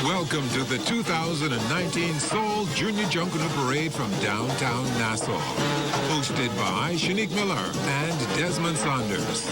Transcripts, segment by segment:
Welcome to the 2019 Seoul Junior Junkanoo Parade from downtown Nassau. Hosted by Shanique Miller and Desmond Saunders.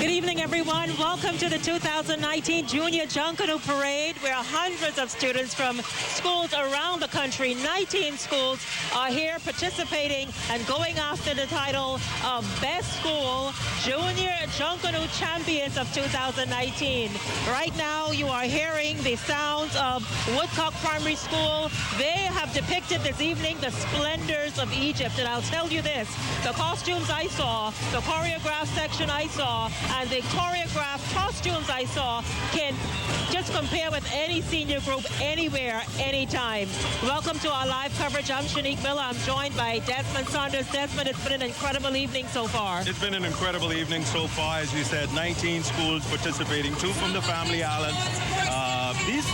Good evening, everyone. Welcome to the 2019 Junior Junkanoo Parade, where hundreds of students from schools around the country, 19 schools, are here participating and going after the title of Best School Junior Junkanoo Champions of 2019. Right now, you are hearing the sounds of Woodcock Primary School. They have depicted this evening the splendors of Egypt. And I'll tell you this, the costumes I saw, the choreographed section I saw, and the choreographed costumes I saw can just compare with any senior group anywhere, anytime. Welcome to our live coverage. I'm Shanique Miller. I'm joined by Desmond Saunders. Desmond, it's been an incredible evening so far. It's been an incredible evening so far. As you said, 19 schools participating, 2 from the Family Island. These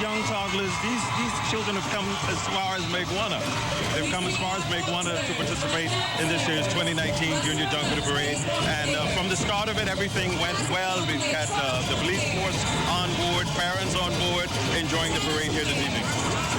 young toddlers, these children have come as far as Megwana. They've come as far as Megwana to participate in this year's 2019 Junior Junkanoo Parade. And from the start of it, everything went well. We've got the police force on board, parents on board, enjoying the parade here this evening.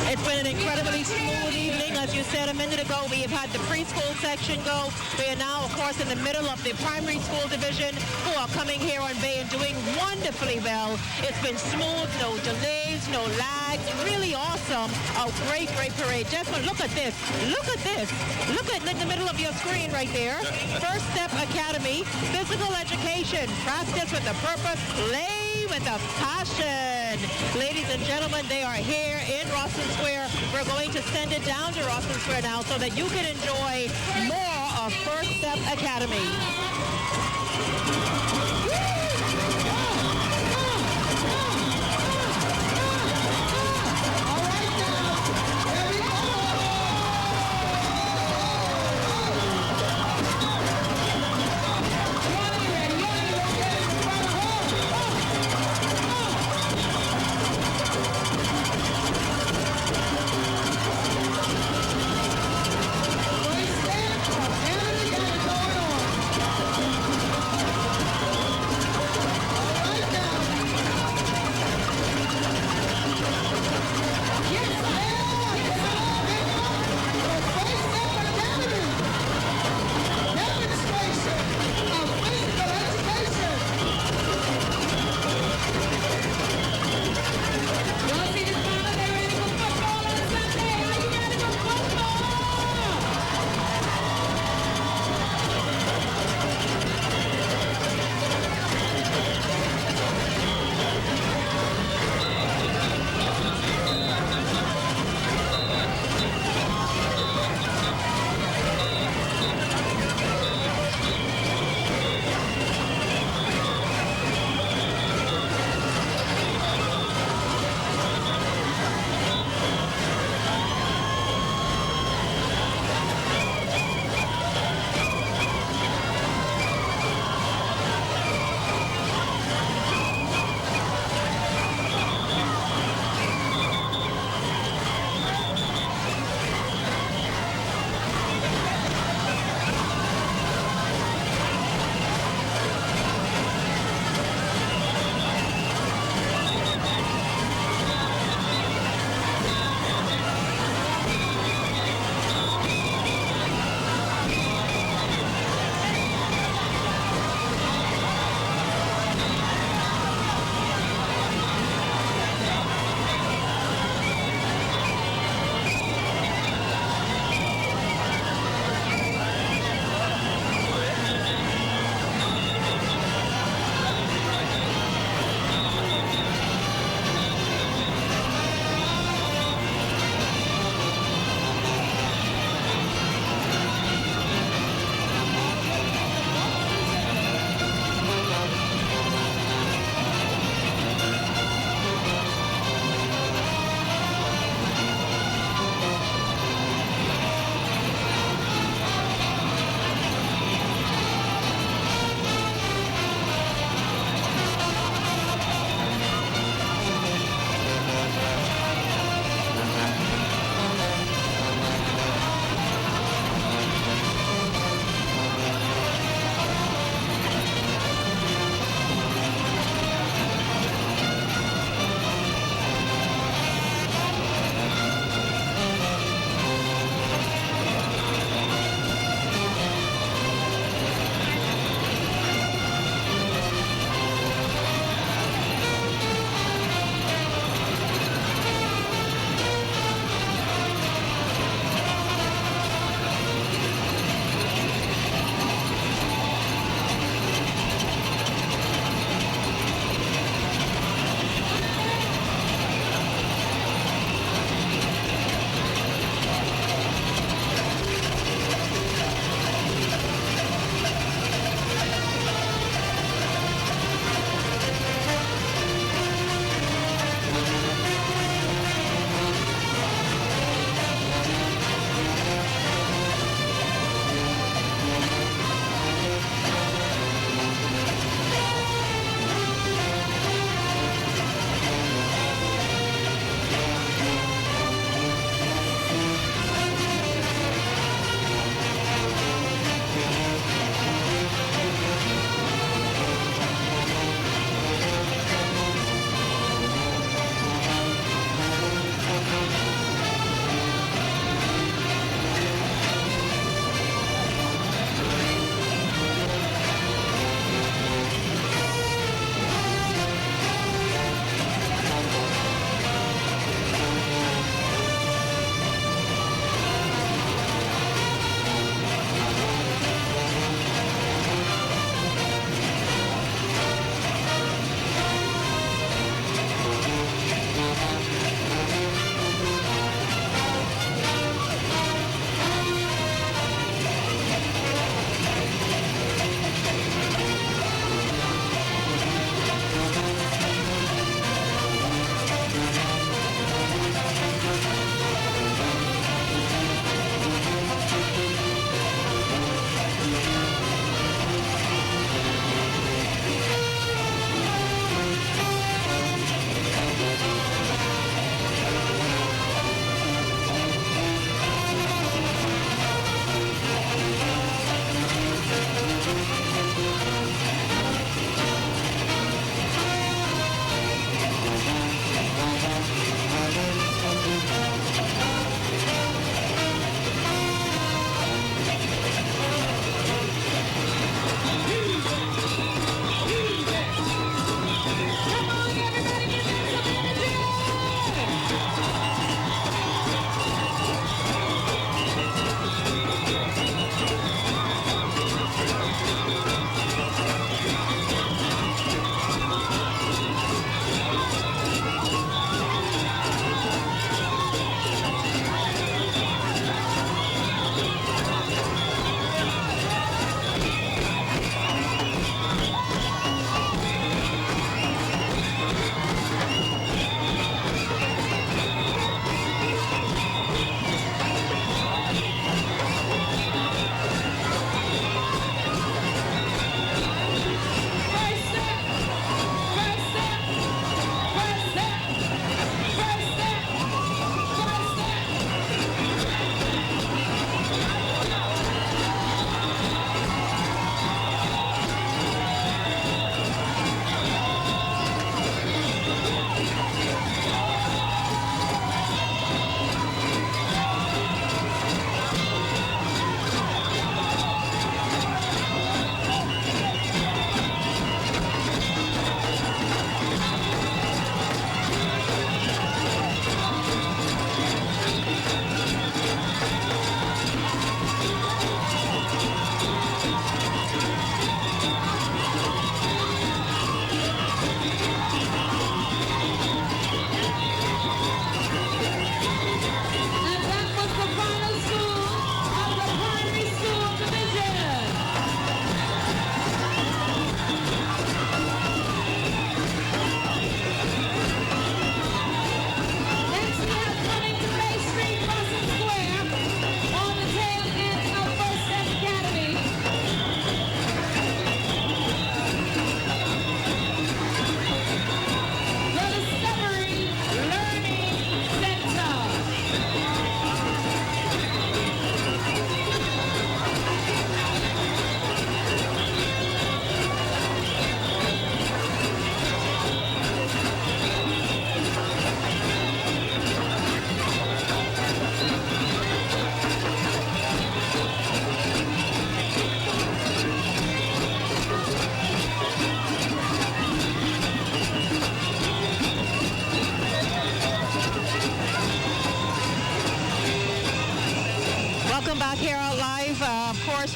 It's been an incredibly smooth evening. As you said a minute ago, we have had the preschool section go. We are now, of course, in the middle of the primary school division, who are coming here on Bay and doing wonderfully well. It's been smooth, no delays, no lags, really awesome. A great, great parade. Desmond, look at this. Look at this. Look at in the middle of your screen right there. First Step Academy, physical education, practice with a purpose, play with a passion. Ladies and gentlemen, they are here in Rawson Square. We're going to send it down to Rawson Square now so that you can enjoy more of First Step Academy.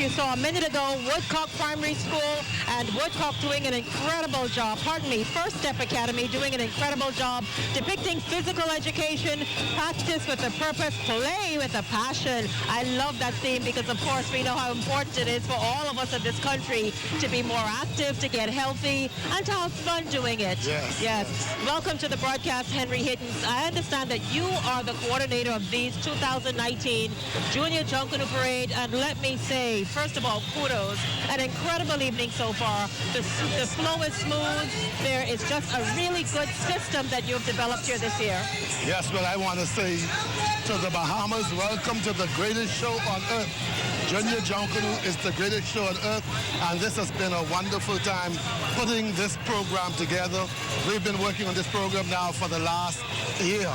you saw a minute ago, Woodcock Primary School and Woodcock doing an incredible job. Pardon me, First Step Academy doing an incredible job depicting physical education, practice with a purpose, play with a passion. I love that theme because, of course, we know how important it is for all of us in this country to be more active, to get healthy, and to have fun doing it. Yes. Welcome to the broadcast, Henry Hiddens. I understand that you are the coordinator of these 2019 Junior Junkanoo Parade, and let me say, first of all, kudos. An incredible evening so far. The flow is smooth. There is just a really good system that you've developed here this year. Yes, well, I want to say to the Bahamas, welcome to the greatest show on earth. Junior Junkanoo is the greatest show on earth, and this has been a wonderful time putting this program together. We've been working on this program now for the last year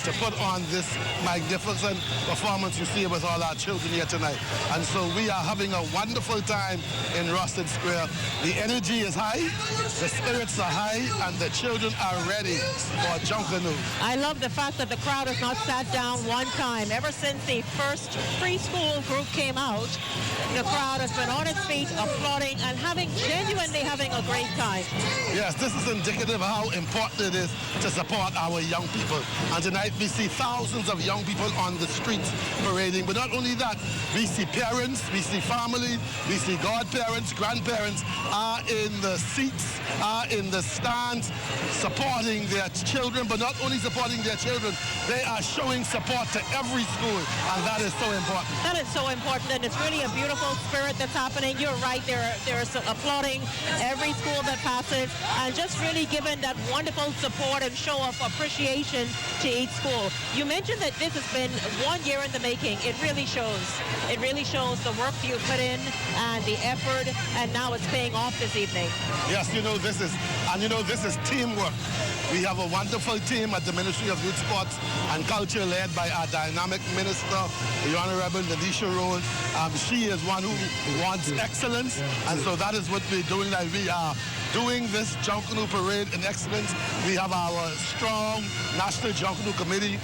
to put on this magnificent performance you see with all our children here tonight. And so we are having a wonderful time in Ruston Square. The energy is high, the spirits are high, and the children are ready for Junkanoo. I love the fact that the crowd has not sat down one time. Ever since the first preschool group came out, the crowd has been on its feet, applauding and genuinely having a great time. Yes, this is indicative of how important it is to support our young people. And tonight we see thousands of young people on the streets parading. But not only that, we see parents, we see families, we see godparents, grandparents are in the seats, are in the stands supporting their children. But not only supporting their children, they are showing support to every school. And that is so important. That is so important, and it's really a beautiful spirit that's happening. You're right, they're applauding every school that passes and just really giving that wonderful support and show of appreciation to each school. You mentioned that this has been 1 year in the making. It really shows. It really shows the work you put in and the effort, and now it's paying off this evening. Yes, this is teamwork. We have a wonderful team at the Ministry of Youth, Sports and Culture led by our dynamic minister, the Honorable Nadisha Rowan. She is one who wants excellence, and so that is what we're doing. Like we are doing this Junkanoo Parade in excellence. We have our strong National Junkanoo Committee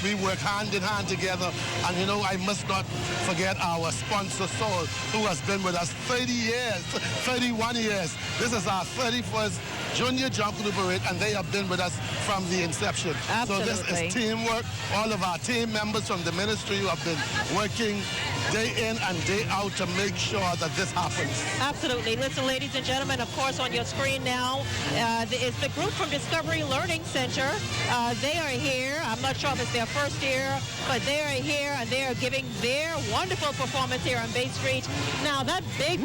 we work hand in hand together. And I must not forget our sponsor, Sol, who has been with us 30 years, 31 years. This is our 31st Junior Junkanoo Parade, and they have been with us from the inception. Absolutely. So this is teamwork. All of our team members from the ministry who have been working day in and day out to make sure that this happens. Absolutely. Listen, ladies and gentlemen, of course, on your screen now is the group from Discovery Learning Center. They are here. I'm not sure if it's their first year, but they are here, and they are giving their wonderful performance here on Bay Street. Now, that big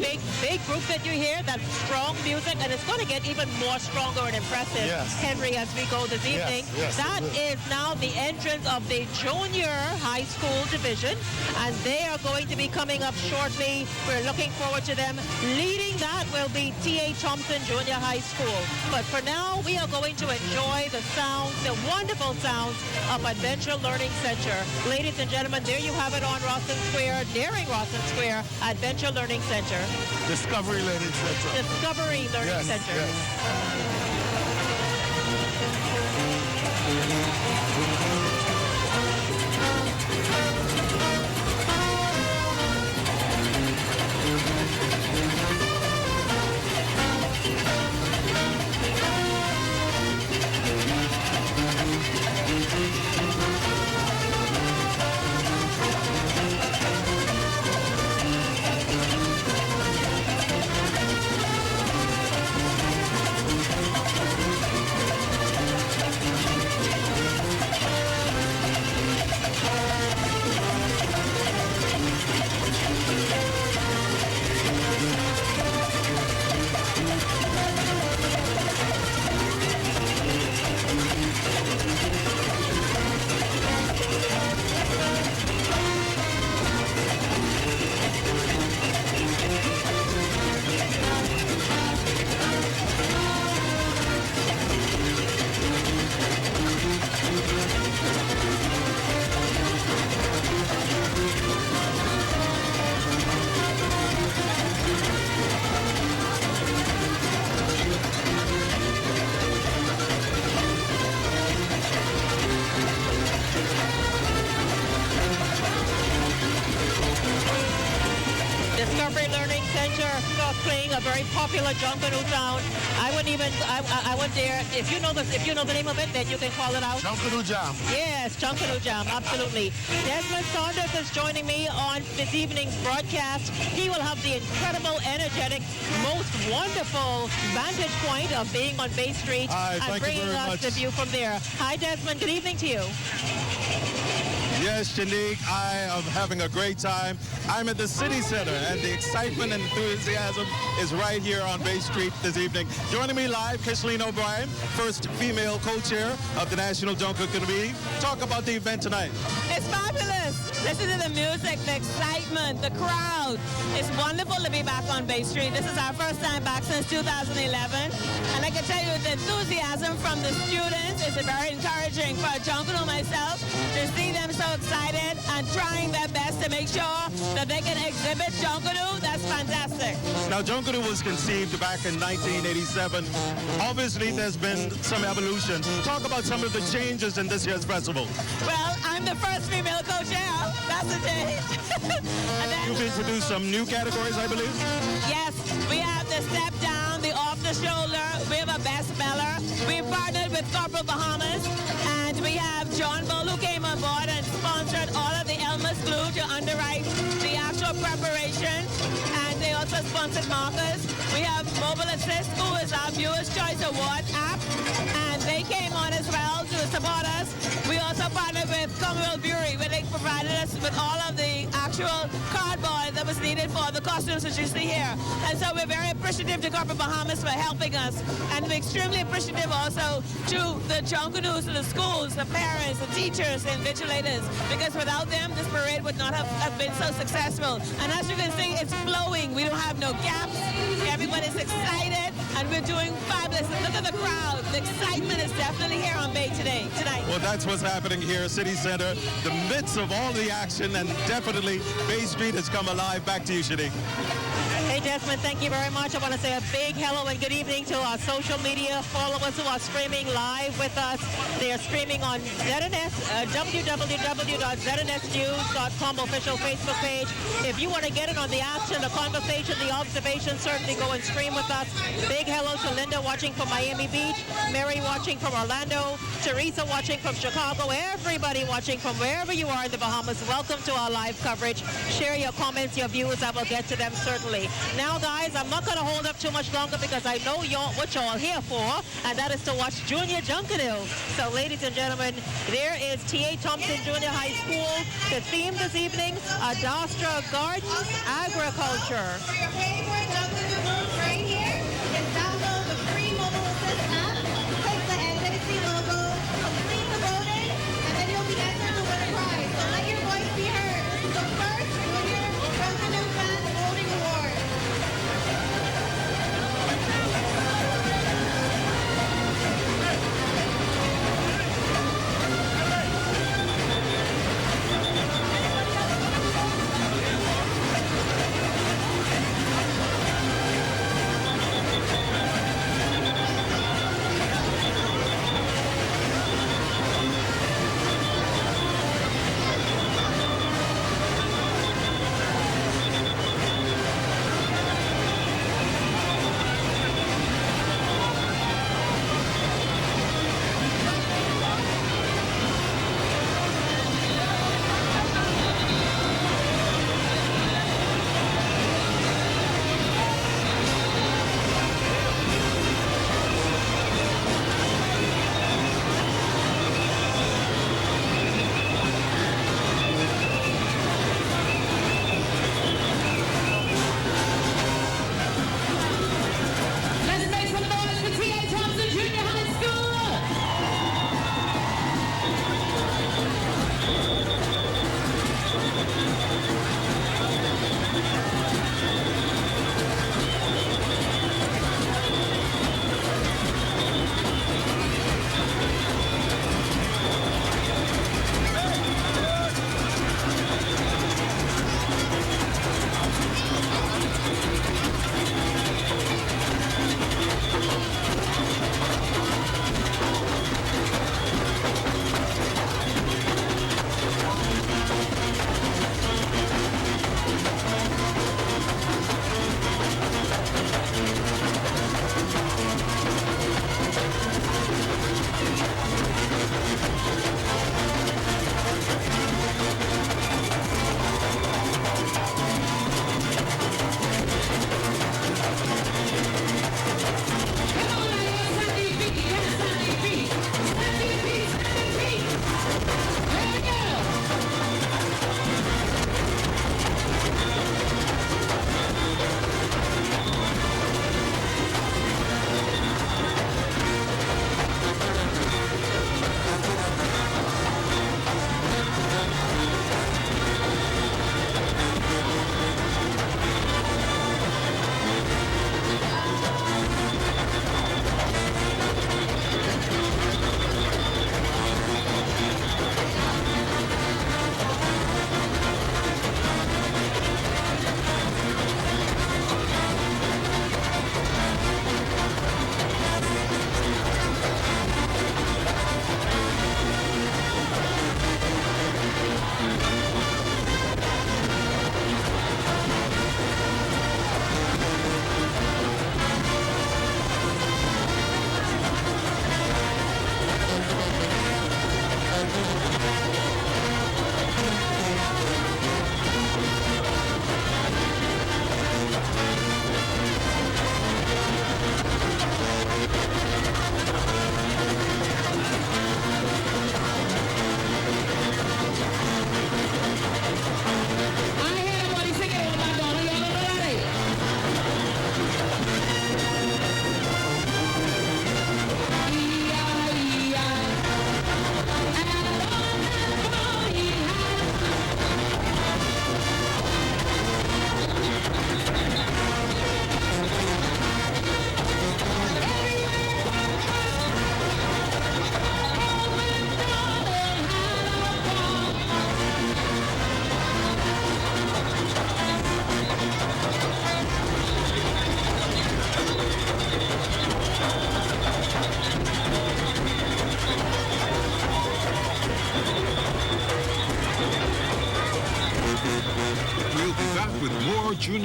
group that you hear, that strong music, and it's going to get even more stronger and impressive, Henry, as we go this evening. That is now the entrance of the junior high school division, and they are going to be coming up shortly. We're looking forward to them. Leading that will be T.A. Thompson Junior High School. But for now, we are going to enjoy the sounds, the wonderful sounds of Adventure Learning Center. Ladies and gentlemen, there you have it on Rawson Square, nearing Rawson Square, Adventure Learning Center. Discovery Learning Center. Discovery Learning Center. Contemporary Learning Center playing a very popular Junkanoo sound. I wouldn't dare. If you know the name of it, then you can call it out. Junkanoo Jam. Yes, Junkanoo Jam, absolutely. Desmond Saunders is joining me on this evening's broadcast. He will have the incredible, energetic, most wonderful vantage point of being on Bay Street and bringing us the view from there. Hi, Desmond. Good evening to you. Yes, Shanique, I am having a great time. I'm at the City Center, and the excitement and enthusiasm is right here on Bay Street this evening. Joining me live, Kathleen O'Brien, first female co-chair of the National Junkanoo Committee. Talk about the event tonight. It's fabulous. Listen to the music, the excitement, the crowd. It's wonderful to be back on Bay Street. This is our first time back since 2011. And I can tell you the enthusiasm from the students is very encouraging for Junkanoo myself to see them so excited and trying their best to make sure that they can exhibit Junkanoo. That's fantastic. Now, Junkanoo was conceived back in 1987. Obviously, there's been some evolution. Talk about some of the changes in this year's festival. Well, I'm the first female co-chair. That's a change. And then, You've introduced some new categories, I believe? yes, we have the step down, the off the shoulder. We have a best speller. We've partnered with Corporal Bahamas, and we have John Bull who came on board and sponsored all of the Elmer's glue to underwrite the actual preparation, and they also sponsored markers. We have Mobile Assist, who is our Viewers' Choice Award app, and they came on as well to support us. We also partnered with Commonwealth Brewery, where they provided us with all of the actual cardboard that was needed for the costumes that you see here. And so we're very appreciative to Corporate Bahamas for helping us, and we're extremely appreciative also to the Junkanoos, to the schools, the parents, the teachers, and vigilators, because without them, this parade would not have been so successful. And as you can see, it's flowing. We don't have no gaps. Everybody's excited, and we're doing fabulous. And look at the crowd. The excitement is definitely here on Bay tonight. Well, that's what's happening here, City Center, the midst of all the action, and definitely Bay Street has come alive. Back to you, Shanique. Hey, Desmond, thank you very much. I want to say a big hello and good evening to our social media followers who are streaming live with us. They are streaming on ZNS, www.znsnews.com official Facebook page. If you want to get in on the action, the conversation, the observation, certainly go and stream with us. Big hello to Linda watching from Miami Beach, Mary watching from Orlando, Teresa watching from Chicago, everybody watching from wherever you are in the Bahamas. Welcome to our live coverage. Share your comments, your views. I will get to them certainly. Now, guys, I'm not going to hold up too much longer because I know what y'all here for, and that is to watch Junior Junkanoo. So, ladies and gentlemen, there is T.A. Thompson Junior High School. The theme this evening, Adastra Gardens Agriculture. For your favorite Junkanoo booth right here, is download the free mobile assist app, click the NJC logo, complete the voting, and then you'll be entered to win a prize. So let your voice be heard. This is the first Junior Junkanoo Fan Voting Award.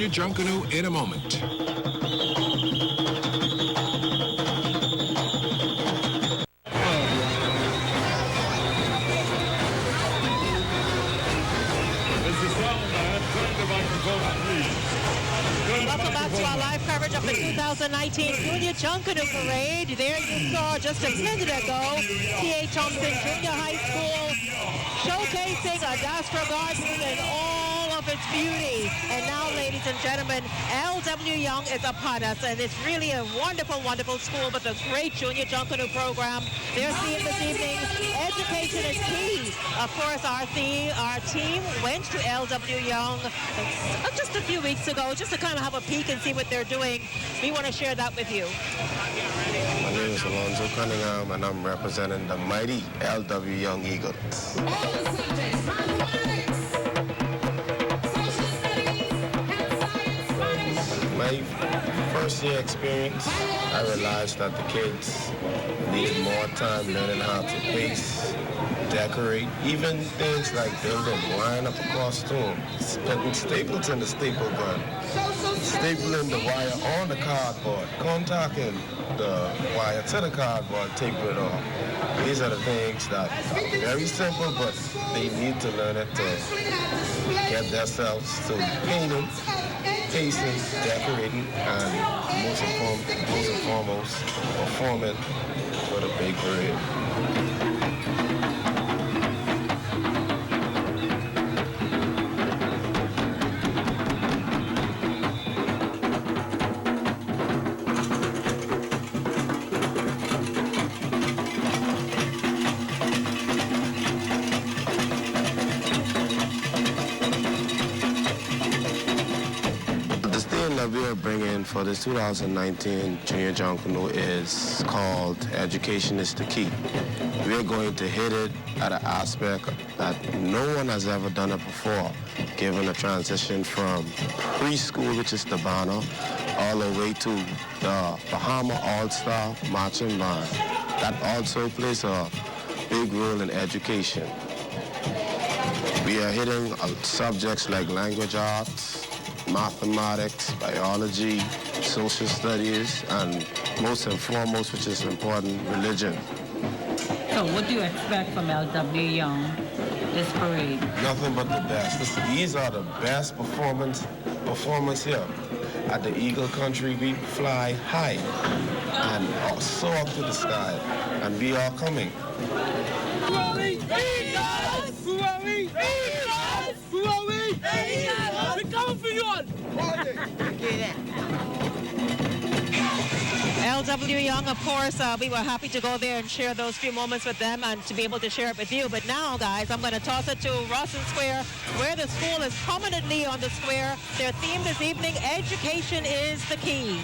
Junior Junkanoo in a moment. Welcome back to our live coverage of the 2019 Junior Junkanoo Parade. There you saw just a minute ago, T.A. Thompson Junior High School showcasing a Dastra Garden in all of its beauty. And now, ladies and gentlemen, L.W. Young is upon us, and it's really a wonderful, wonderful school with a great Junior Junkanoo program. Their theme this evening, education is key. Of course, our team went to L.W. Young just a few weeks ago, just to kind of have a peek and see what they're doing. We want to share that with you. My name is Alonzo Cunningham, and I'm representing the mighty L.W. Young Eagles. My first year experience, I realized that the kids need more time learning how to pace, decorate, even things like building, wiring up a costume, putting staples in the staple gun, stapling the wire on the cardboard, contacting the wire to the cardboard, tape it off. These are the things that are very simple, but they need to learn it to get themselves to painting, pacing, decorating, and most and foremost, performing for the big parade. That we are bringing for this 2019 Junior Junkanoo is called Education is the Key. We are going to hit it at an aspect that no one has ever done it before, given a transition from preschool, which is the banner, all the way to the Bahama All-Star Marching Band. That also plays a big role in education. We are hitting subjects like language arts, mathematics, biology, social studies, and most and foremost, which is important, religion. So what do you expect from L.W. Young this parade? Nothing but the best. These are the best performers here. At the Eagle Country, we fly high and soar up to the sky, and we are coming. L.W. Young, of course, we were happy to go there and share those few moments with them and to be able to share it with you. But now, guys, I'm going to toss it to Rawson Square, where the school is prominently on the square. Their theme this evening, education is the key.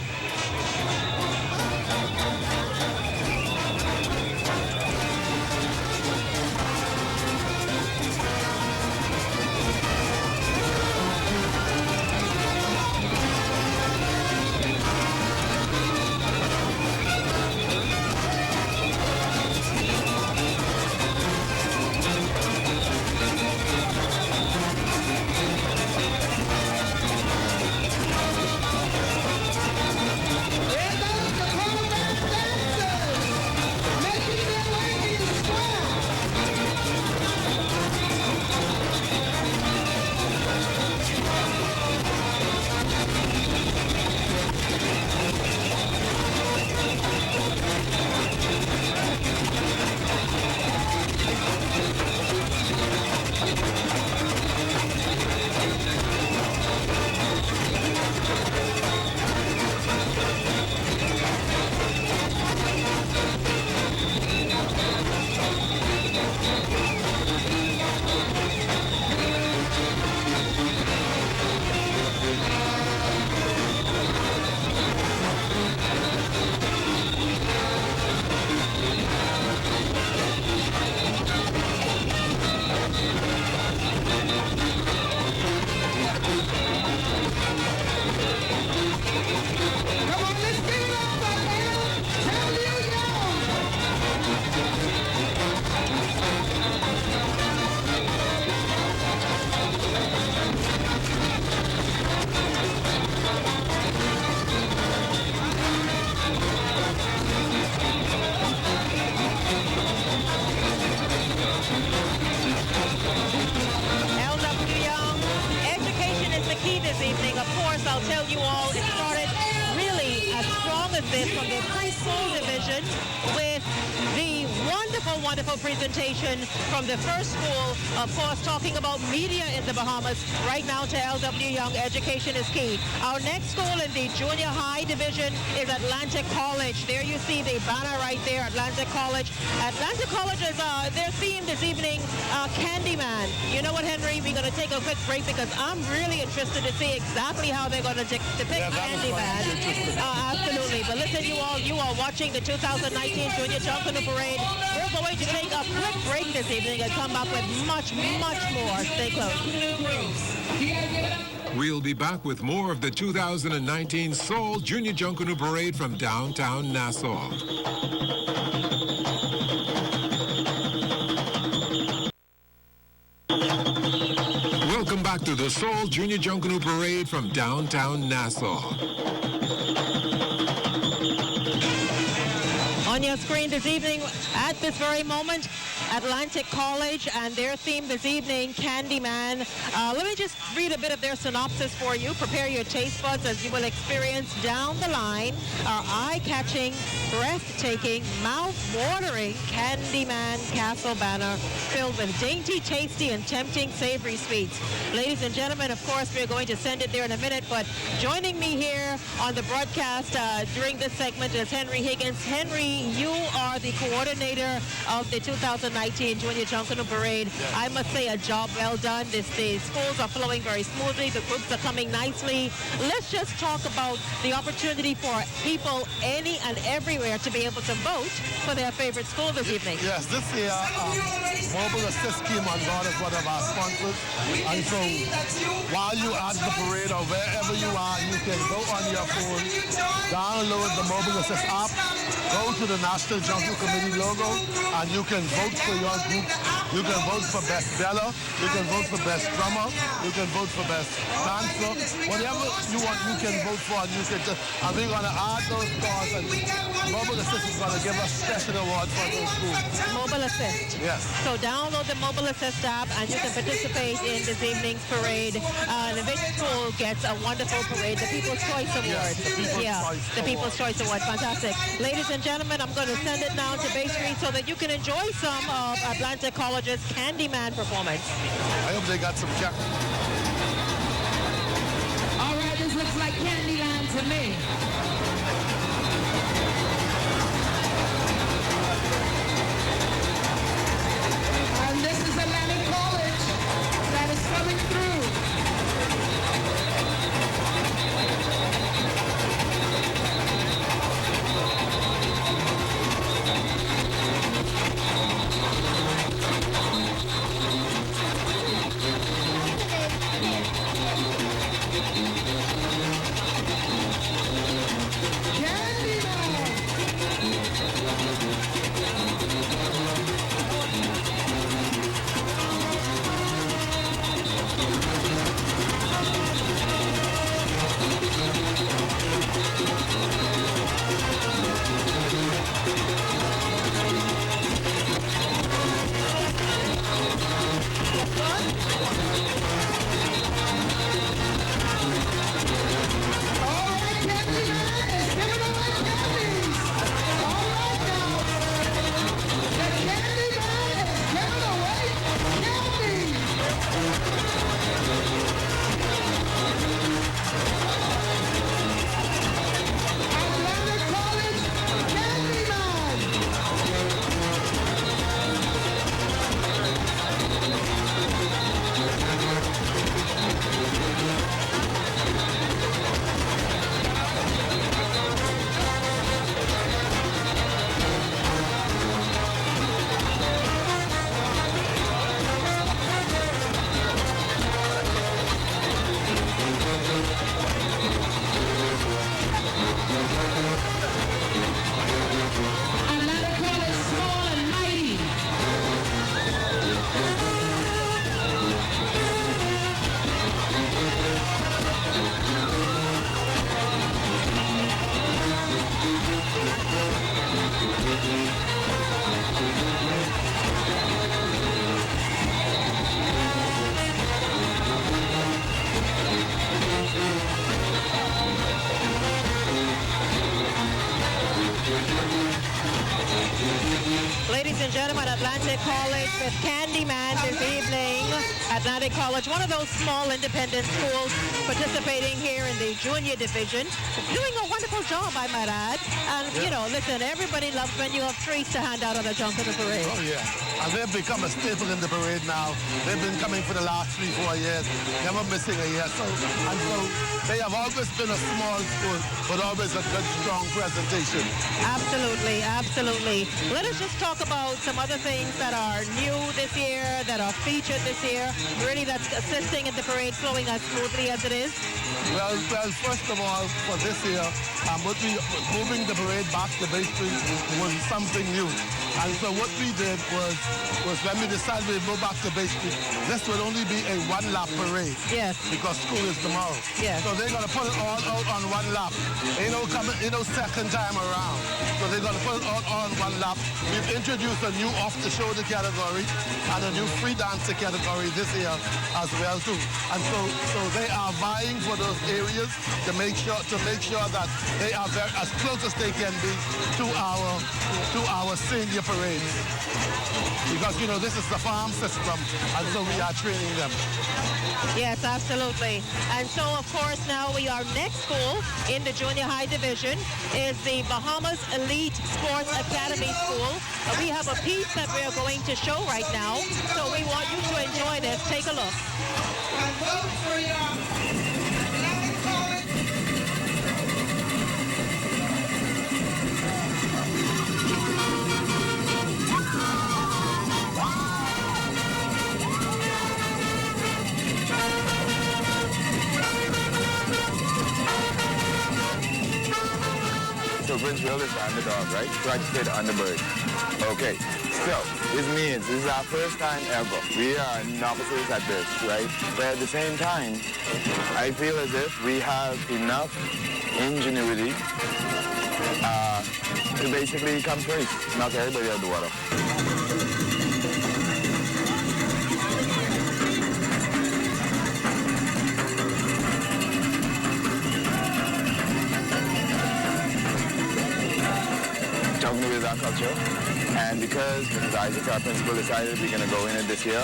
all, it started really as strong as this from the preschool division with the wonderful, wonderful presentation from the first school, of course, talking about media in the Bahamas. Right now to LW Young, education is key. Our next school in the junior high division is Atlantic College. There you see the banner right there, Atlantic College. Atlantic College is their theme this evening, Candyman. You know what, Henry? We're going to take a quick break because I'm really interested to see exactly how they're going to depict Candyman. Absolutely. But listen, you are watching the 2019 Junior Junkanoo Parade. We're going to take a quick break this evening and come back with much, much more. Stay close. We'll be back with more of the 2019 Seoul Junior Junkanoo Parade from downtown Nassau. Welcome back to the Seoul Junior Junkanoo Parade from downtown Nassau. On your screen this evening, at this very moment, Atlantic College and their theme this evening, Candyman. Let me just read a bit of their synopsis for you. Prepare your taste buds as you will experience down the line our eye-catching, breathtaking, mouth-watering Candyman Castle banner filled with dainty, tasty, and tempting savory sweets. Ladies and gentlemen, of course, we're going to send it there in a minute, but joining me here on the broadcast during this segment is Henry Higgins. Henry, you are the coordinator of the 2019 Junior Junkanoo Parade. I must say a job well done. The schools are flowing very smoothly. The groups are coming nicely. Let's just talk about the opportunity for people any and everywhere to be able to vote for their favorite school this evening. Yes, this year, Mobile Assist came on board as one of our sponsors. And so while you at the parade or wherever you are, you can go on your phone, download the Mobile Assist app, go to the National Junkanoo Committee logo, and you can vote for your group. You can vote for Best Beller, you can vote for Best Drummer, you can vote for Best Dancer. Whatever you want, you can vote for, and you can just, and we're going to add those scores, and Mobile Assist is going to give us special awards for those schools. Mobile Assist. Yes. So download the Mobile Assist app and you can participate in this evening's parade. And which school gets a wonderful parade? The People's Choice Award. Yes, the People's Choice Award. Fantastic. Ladies and gentlemen, I'm going to send it now to Bay Street so that you can enjoy some of Atlantic College's Candyman performance. I hope they got some jack. All right, this looks like Candyland to me. And this is Atlantic College that is coming through. gentlemen, Atlantic College with Candyman this evening. Atlantic College, one of those small independent schools participating here in the junior division. Doing a wonderful job, I might add. And, you know, listen, everybody loves when you have treats to hand out on the Junkanoo Parade. Oh, yeah. And they've become a staple in the parade now. They've been coming for the last 3-4 years, never missing a year. So they have always been a small school, but always a good, strong presentation. Absolutely, absolutely. Let us just talk about some other things that are new this year, that are featured this year, really that's assisting in the parade flowing as smoothly as it is. Well, first of all, for this year, moving the parade back to Bay Street was something new. And so what we did was when we decided we'd go back to Bay Street, this would only be a one-lap parade. Yes. Because school is tomorrow. Yes. So they're going to put it all out on one lap. Ain't no second time around. So they're going to put it all on one lap. We've introduced a new off-the-shoulder category and a new free dancer category this year as well too. And so they are vying for those areas to make sure that they are as close as they can be to our senior parades. Because, you know, this is the farm system, and so we are training them. Yes, absolutely. And so, of course, now our next school in the junior high division is the Bahamas Elite Sports Academy School. We have a piece that we are going to show right now, so we want you to enjoy this. Take a look. So Preschool is the underdog, right? So I just say the underbird. Okay, so this means this is our first time ever. We are novices at this, right? But at the same time, I feel as if we have enough ingenuity to basically come first, knock everybody out of the water. Junkanoo is our culture, and because Mrs. Isaac, our principal, decided we're going to go in it this year,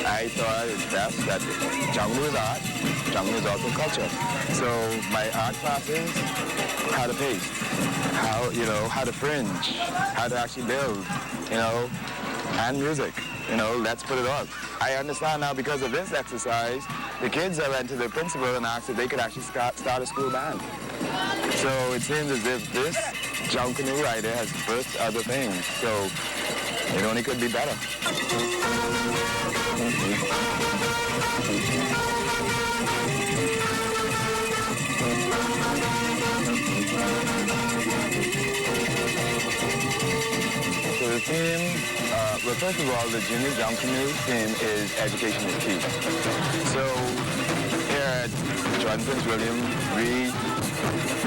I thought it's best that Junkanoo is art, Junkanoo is also culture. So my art classes, how to paste, how to fringe, how to actually build, and music. Let's put it on. I understand now because of this exercise, the kids I went to the principal and asked if they could actually start a school band. So it seems as if this Junkanoo rider has birthed other things. So it only could be better. So the theme, well, first of all, the junior Junkanoo theme is education is key. So here at John Prince William,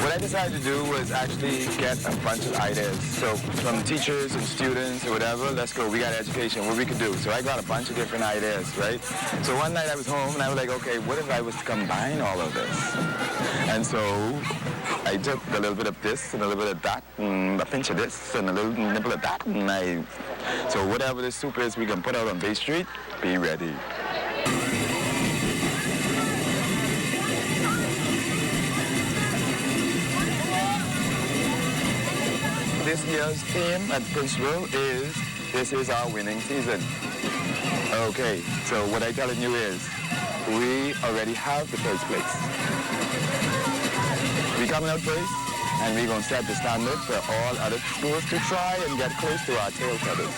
what I decided to do was actually get a bunch of ideas. So from teachers and students or whatever, let's go, we got education, what we could do. So I got a bunch of different ideas, right? So one night I was home and I was like, okay, what if I was to combine all of this? And so I took a little bit of this and a little bit of that and a pinch of this and a little nibble of that. And so whatever this soup is we can put out on Bay Street, be ready. This year's theme at Preschool is, this is our winning season. Okay, so what I'm telling you is, we already have the first place. We're coming out first, and we're going to set the standard for all other schools to try and get close to our tail feathers.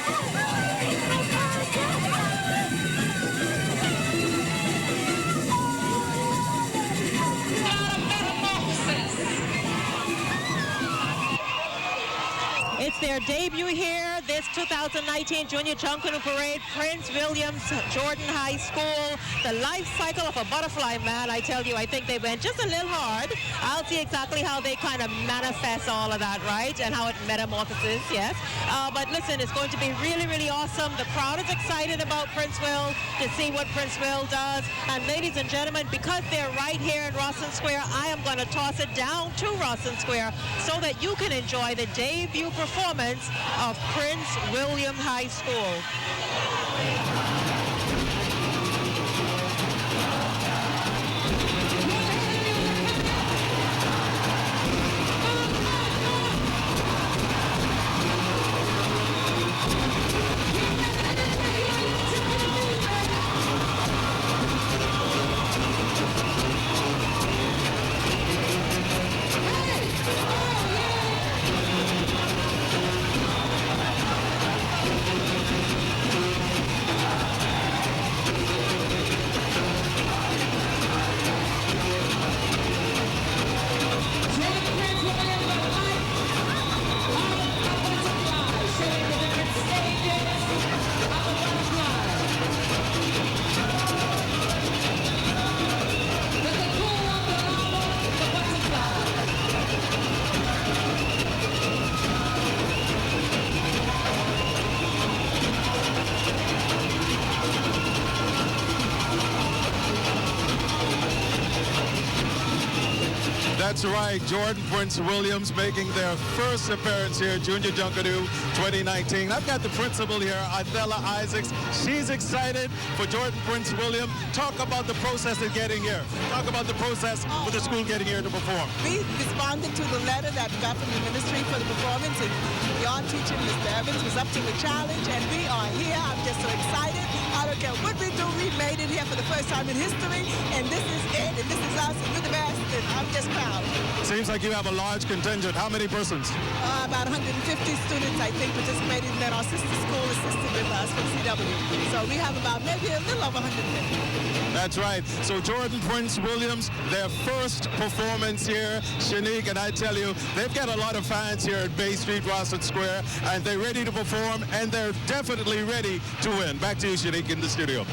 It's their debut here, this 2019 Junior Junkanoo Parade, Prince William's Jordan High School. The life cycle of a butterfly, man, I tell you, I think they went just a little hard. I'll see exactly how they kind of manifest all of that, right? And how it metamorphoses, yes. But listen, it's going to be really, really awesome. The crowd is excited about Princeville to see what Princeville does. And ladies and gentlemen, because they're right here in Rawson Square, I am going to toss it down to Rawson Square so that you can enjoy the debut performance of Prince Prince William High School. That's right, Jordan Prince Williams making their first appearance here at Junior Junkanoo 2019. I've got the principal here, Adela Isaacs. She's excited for Jordan Prince Williams. Talk about the process of getting here. Talk about the process for the school getting here to perform. We responded to the letter that we got from the ministry for the performance, and your teacher, Mr. Evans, was up to the challenge, and we are here. I'm just so excited. I don't care what we do. We made it here for the first time in history, and this is it, and this is us, and we're the best, and I'm just proud. Seems like you have a large contingent. How many persons? About 150 students, I think, participated, and then our sister school assisted with us from CW. So we have about maybe a little over 150. That's right. So Jordan Prince Williams, their first performance here, Shanique, and I tell you, they've got a lot of fans here at Bay Street, Rossett Square, and they're ready to perform, and they're definitely ready to win. Back to you, Shanique, in the studio.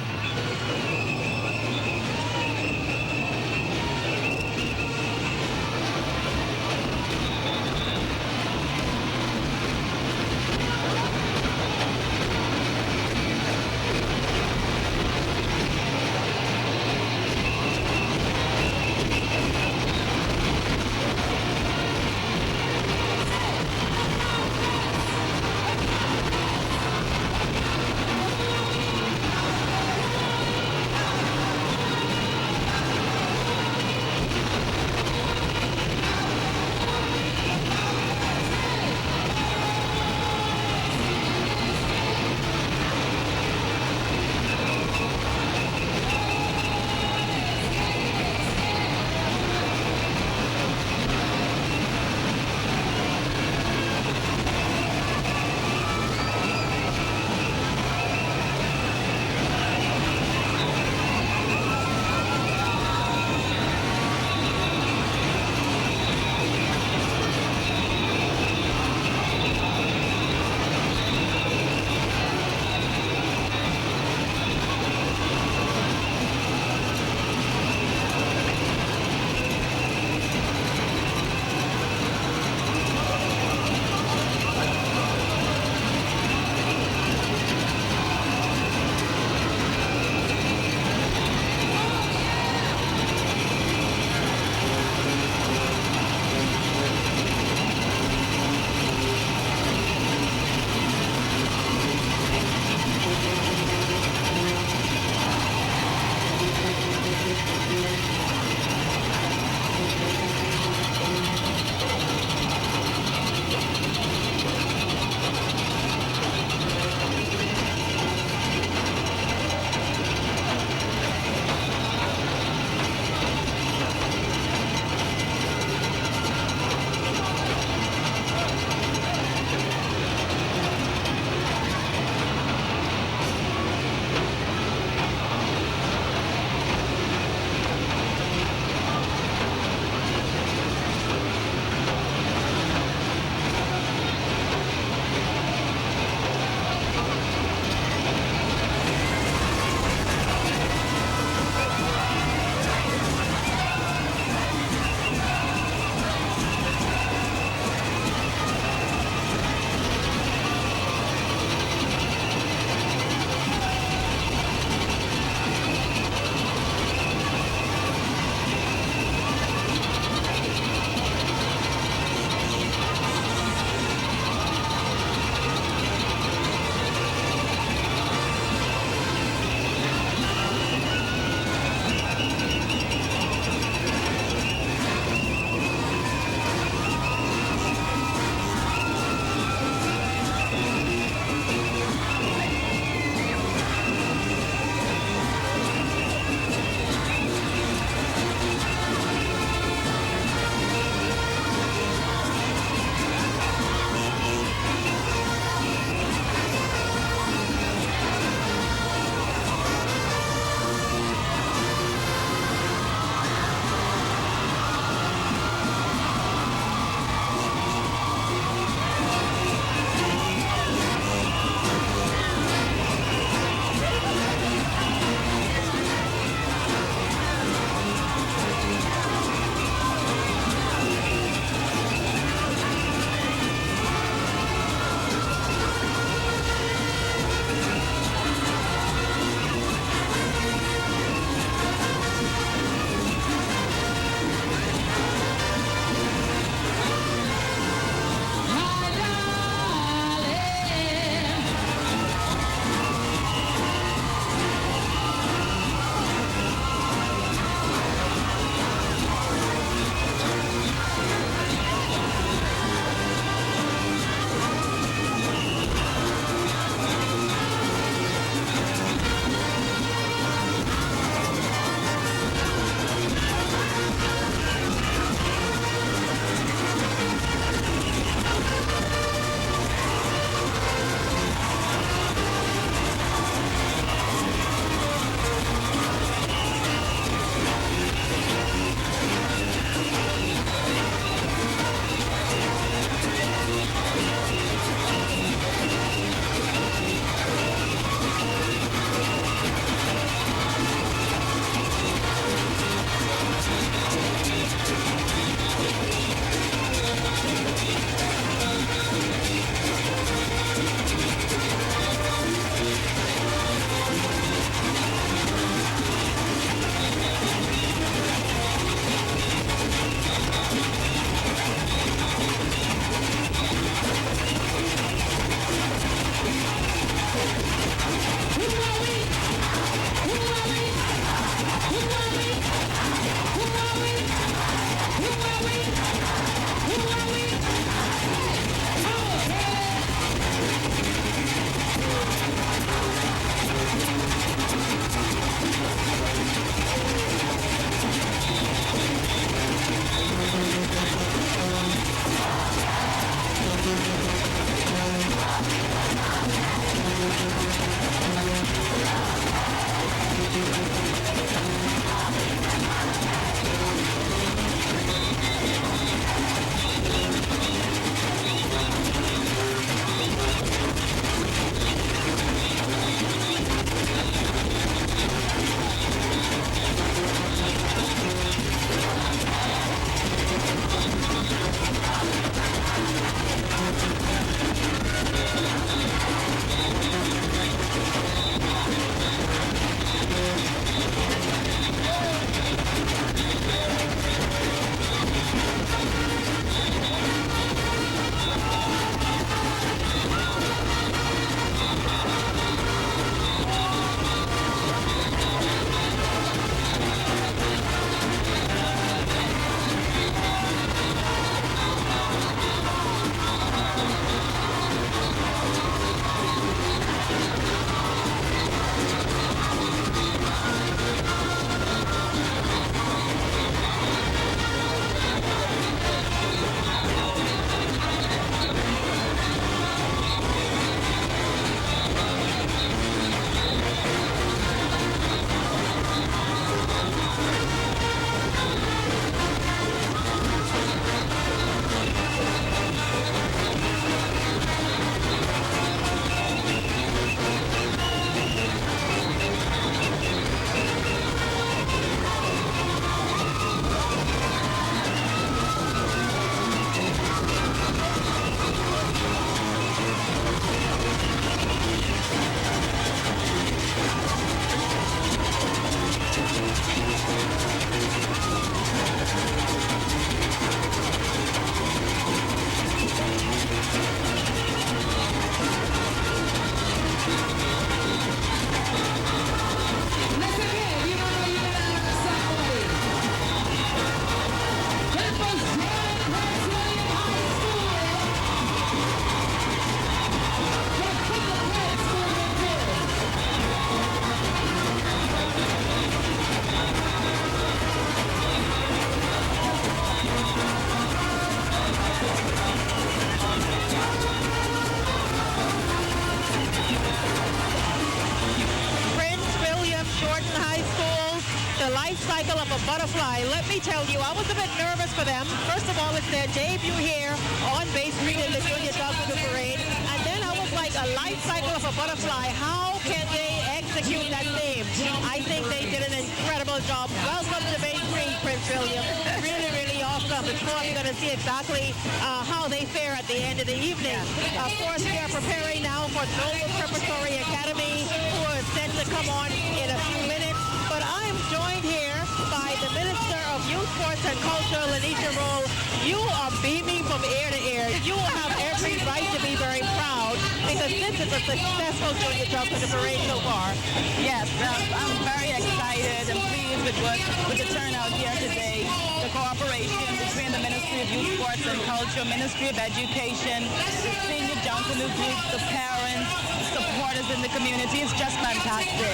cycle of a butterfly. Let me tell you, I was a bit nervous for them. First of all, it's their debut here on Bay Street in the Junior Junkanoo Parade. And then I was like, a life cycle of a butterfly. How can they execute that theme? I think they did an incredible job. Welcome to Bay Street, Prince William. Really, really awesome. It's fun. We're going to see exactly how they fare at the end of the evening. Of course, we are preparing now for Noble Preparatory Academy, who is set to come on in a few minutes. But I'm joined here by the Minister of Youth, Sports and Culture, Lanisha Roll. You are beaming from ear to ear. You have every right to be very proud because this is a successful Junior Junkanoo Parade so far. Yes, I'm very excited and pleased with the turnout here today. The cooperation between the Ministry of Youth, Sports and Culture, Ministry of Education, the senior Junkanoo groups, the parents, supporters in the community is just fantastic.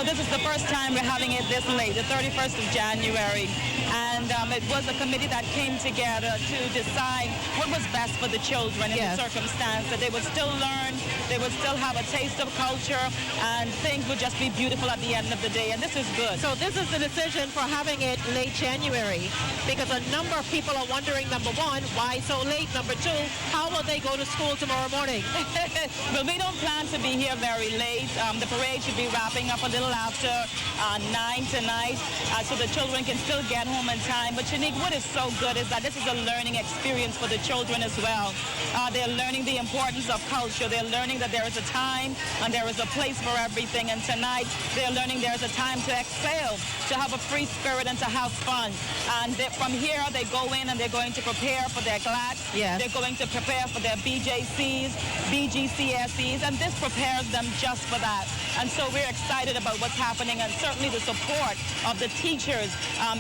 This is the first time we're having it this late, the 31st of January. And it was a committee that came together to decide what was best for the children in the circumstance, that they would still learn, they would still have a taste of culture, and things would just be beautiful at the end of the day. And this is good. So this is the decision for having it late January, because a number of people are wondering, number one, why so late? Number two, how will they go to school tomorrow morning? Well, we don't plan to be here very late. The parade should be wrapping up a little after 9 tonight, so the children can still get home in time. But Shanique, what is so good is that this is a learning experience for the children as well. They're learning the importance of culture. They're learning that there is a time and there is a place for everything. And tonight, they're learning there's a time to excel, to have a free spirit and to have fun. And from here, they go in and they're going to prepare for their GLATs. Yes. They're going to prepare for their BJCs, BGCSEs, and this prepares them just for that. And so we're excited about what's happening and certainly the support of the teachers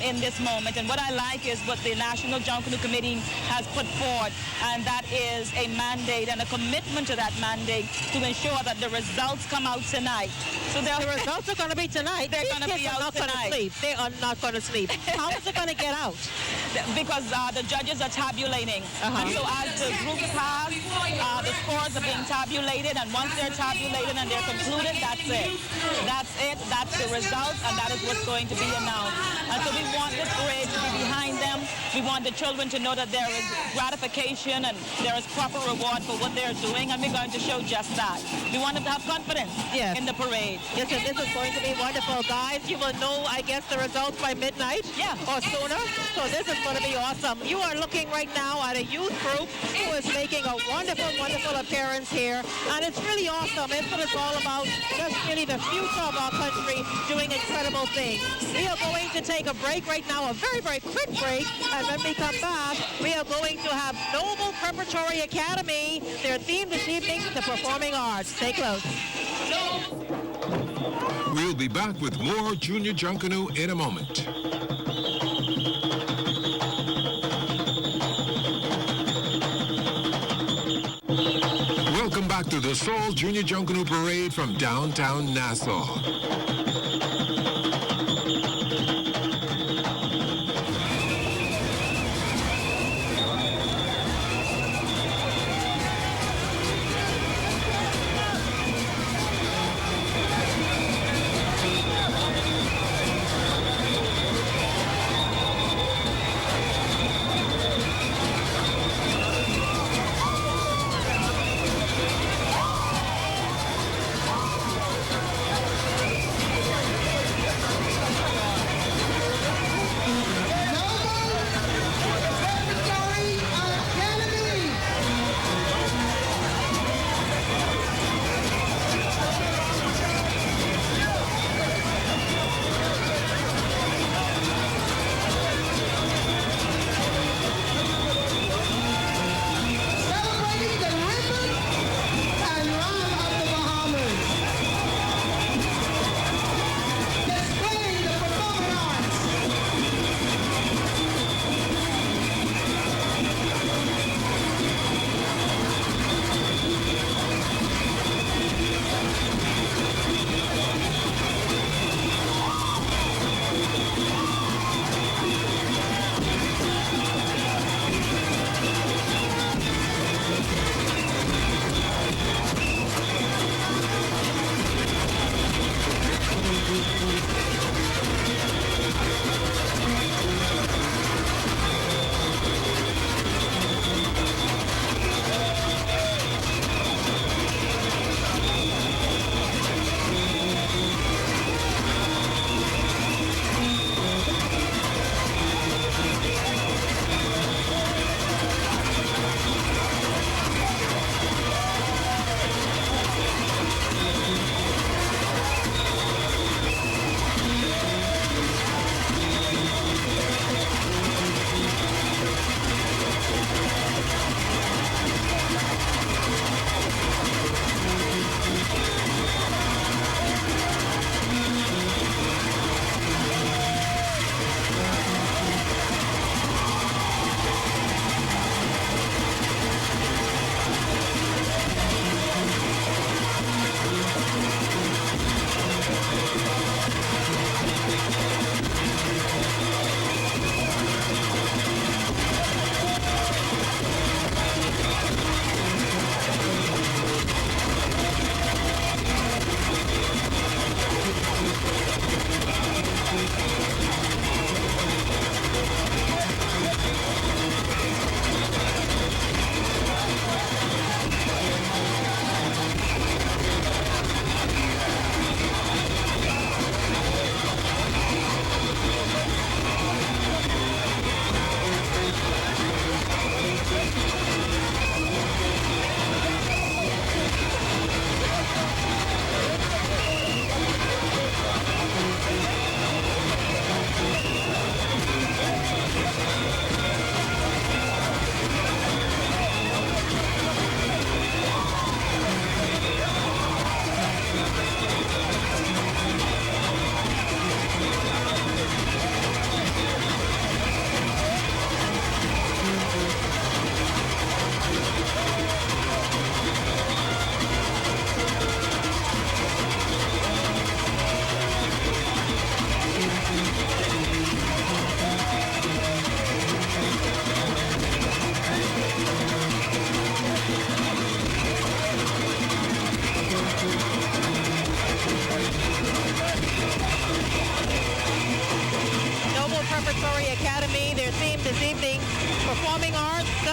in this moment. And what I like is what the National Junkanoo Committee has put forward, and that is a mandate and a commitment to that mandate to ensure that the results come out tonight. So the results are going to be tonight. They're going to be out tonight. They are not going to sleep. How is it going to get out? Because the judges are tabulating. And so as the groups pass, the scores are being tabulated, and once they're tabulated and they're concluded, that's it. That's it. That's the result, and that is what's going to be announced. And so we want this parade to be behind them. We want the children to know that there is gratification and there is proper reward for what they're doing, and we're going to show just that. We want them to have confidence in the parade. Yes, and this is going to be wonderful. Guys, you will know, I guess, the results by midnight or sooner. So this is going to be awesome. You are looking right now at a youth group who is making a wonderful, wonderful appearance here. And it's really awesome. It's what it's all about. Just really the future of our country doing incredible things. We are going to take a break right now, a very, very quick break. And when we come back, we are going to have Noble Preparatory Academy. Their theme this evening, the performing arts. Stay close. We'll be back with more Junior Junkanoo in a moment. Welcome back to the Seoul Junior Junkanoo Parade from downtown Nassau.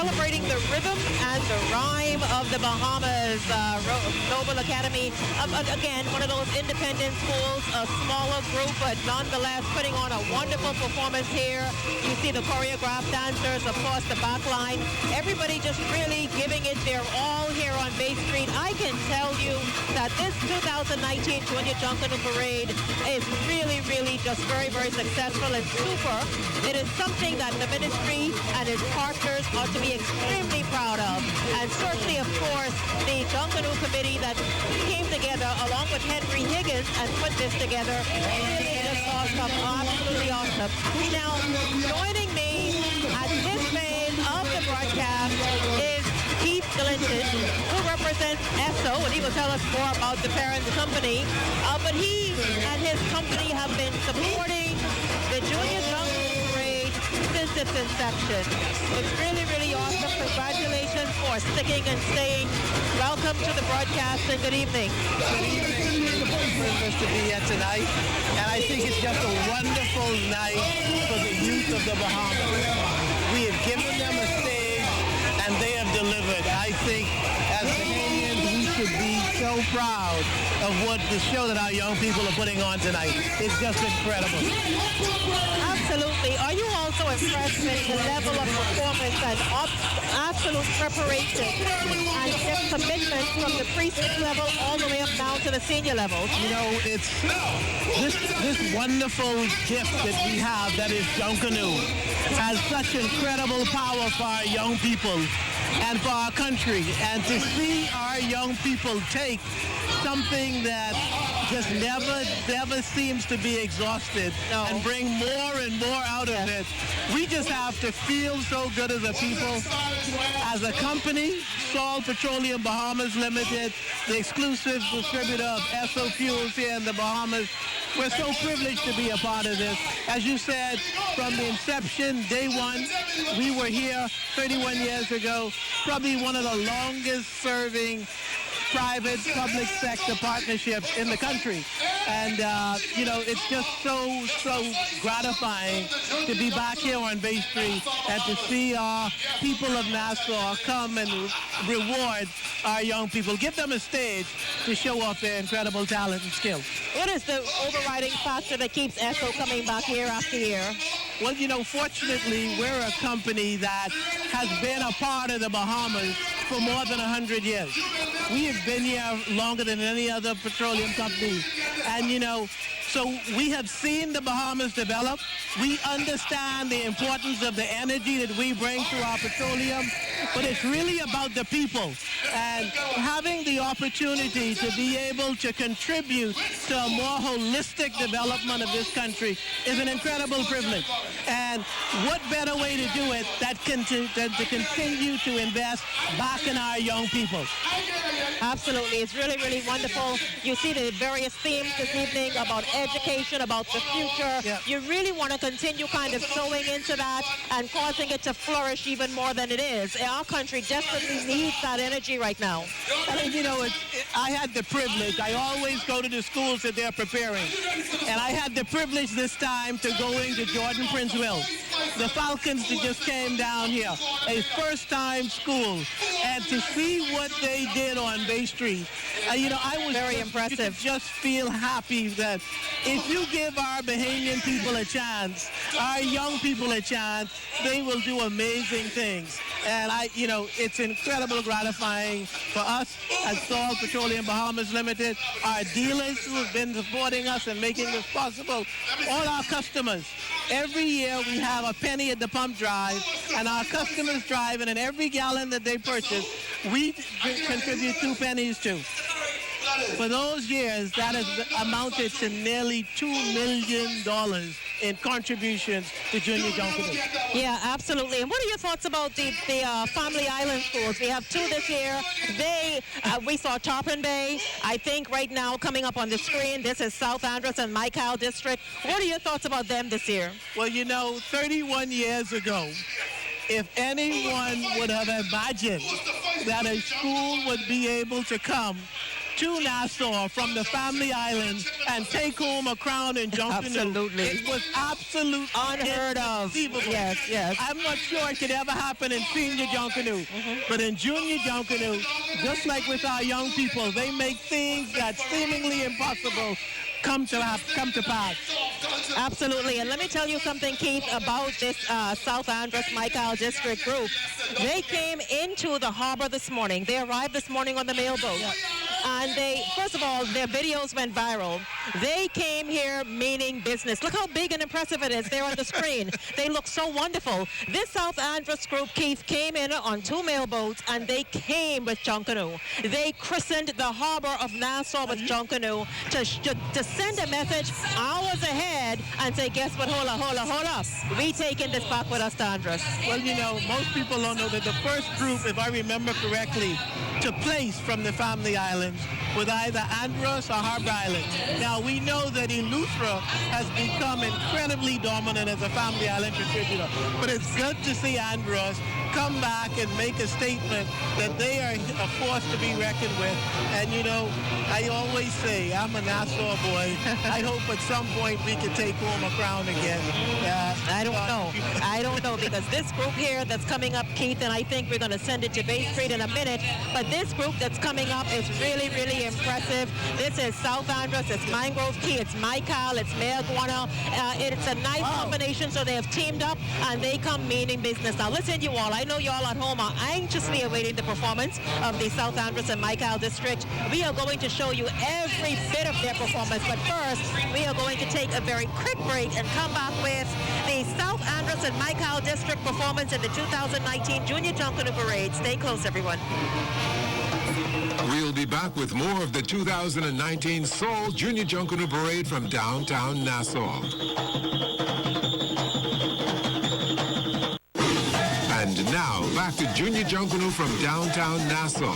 celebrating the rhythm and the rhyme of the Bahamas. Noble Academy, again, one of those independent schools, a smaller group, but nonetheless putting on a wonderful performance here. You see the choreographed dancers, of course, the back line. Everybody just really giving it their all here on Bay Street. I can tell you that this 2019 Junior Junkanoo Parade is really, really just very, very successful and super. It is something that the ministry and its partners ought to be extremely proud of. And certainly, of course, the Junkanoo Committee that came together along with Henry Higgins and put this together really just awesome, absolutely awesome. Now, joining me at this phase of the broadcast is Keith Glinton, who represents ESSO, and he will tell us more about the parent company. But he and his company have been supporting the Junior Junkanoo Parade since its inception. It's really, really awesome. Congratulations for sticking and staying. Welcome to the broadcast and good evening. Good evening. It's a privilege to be here tonight. And I think it's just a wonderful night for the youth of the Bahamas. We have given them a stage and they have delivered. I think as Canadians, we should be so proud of what the show that our young people are putting on tonight. It's just incredible. Absolutely. Are you also impressed with the level of performance and absolute preparation and just commitment from the preschool level all the way up down to the senior levels? You know, it's this wonderful gift that we have that is Junkanoo has such incredible power for our young people and for our country. And to see our young people take something that just never seems to be exhausted and bring more and more out of it. We just have to feel so good as a people. As a company, Salt Petroleum Bahamas Limited, the exclusive distributor of ESSO fuels here in the Bahamas, we're so privileged to be a part of this. As you said, from the inception, day one, we were here 31 years ago, probably one of the longest serving private public sector partnerships in the country. And, you know, it's just so gratifying to be back here on Bay Street and to see our people of Nassau come and reward our young people, give them a stage to show off their incredible talent and skill. What is the overriding factor that keeps ESSO coming back year after year? Well, you know, fortunately, we're a company that has been a part of the Bahamas for more than 100 years. We have been here longer than any other petroleum company. And, you know, so we have seen the Bahamas develop. We understand the importance of the energy that we bring to our petroleum, but it's really about the people. And having the opportunity to be able to contribute to a more holistic development of this country is an incredible privilege. And what better way to do it than to continue to invest back in our young people? Absolutely. It's really, really wonderful. You see the various themes this evening about education, about the future. Yeah. You really want to continue kind of sowing into that and causing it to flourish even more than it is. Our country desperately needs that energy right now. I mean, you know, I had the privilege. I always go to the schools that they're preparing. And I had the privilege this time to going to Jordan Prince Will. The Falcons that just came down here, a first-time school. And to see what they did on Bay Street, you know, I was very impressive. Just feel happy that if you give our bahamian people a chance, our young people a chance, they will do amazing things. And you know, it's incredibly gratifying for us at Salt Petroleum Bahamas Limited, our dealers who have been supporting us and making this possible, all our customers. Every year we have a penny at the pump drive, and our customers drive, and in every gallon that they purchase, we contribute 2 pennies to. For those years, that has amounted to nearly $2 million in contributions to Junior Junkanoo. Yeah, absolutely. And what are your thoughts about the Family Island schools? We have 2 this year. We saw Tarpon Bay. I think right now coming up on the screen, this is South Andros and Michael district. What are your thoughts about them this year? Well, you know, 31 years ago, if anyone would have imagined that a school would be able to come to Nassau from the Family Islands and take home a crown in Junkanoo. Absolutely. It was absolutely Unheard of. inconceivable. Yes, yes. I'm not sure it could ever happen in senior Junkanoo, but in junior Junkanoo, just like with our young people, they make things that seemingly impossible come to pass. Absolutely. And let me tell you something, Keith, about this South Andros Michael District group. They came into the harbor this morning. They arrived this morning on the mailboat. And they, first of all, their videos went viral. They came here meaning business. Look how big and impressive it is there on the screen. They look so wonderful. This South Andros group, Keith, came in on 2 mailboats, and they came with Junkanoo. They christened the harbor of Nassau with Junkanoo to send a message hours ahead and say, guess what, hold up. We taking this back with us to Andros. Well, you know, most people don't know that the first group, if I remember correctly, to place from the Family Islands was either Andros or Harbor Island. Now, we know that Eleuthera has become incredibly dominant as a Family Island contributor, but it's good to see Andros come back and make a statement that they are a force to be reckoned with. And, you know, I always say, I'm a Nassau boy. I hope at some point we can take home a crown again. I don't know, because this group here that's coming up, Keith, and I think we're going to send it to Bay Street in a minute, but this group that's coming up is really, really impressive. This is South Andros, it's Mangrove Key, it's Michael, it's Mayaguana. It's a nice combination, so they have teamed up, and they come meaning business. Now, listen, you all, I know you all at home are anxiously awaiting the performance of the South Andros and Michael District. We are going to show you every bit of their performance, but first, we are going to take a very quick break and come back with the South Andros and Michael District performance in the 2019 Junior Junkanoo Parade. Stay close, everyone. We'll be back with more of the 2019 Seoul Junior Junkanoo Parade from downtown Nassau. And now, back to Junior Junkanoo from downtown Nassau.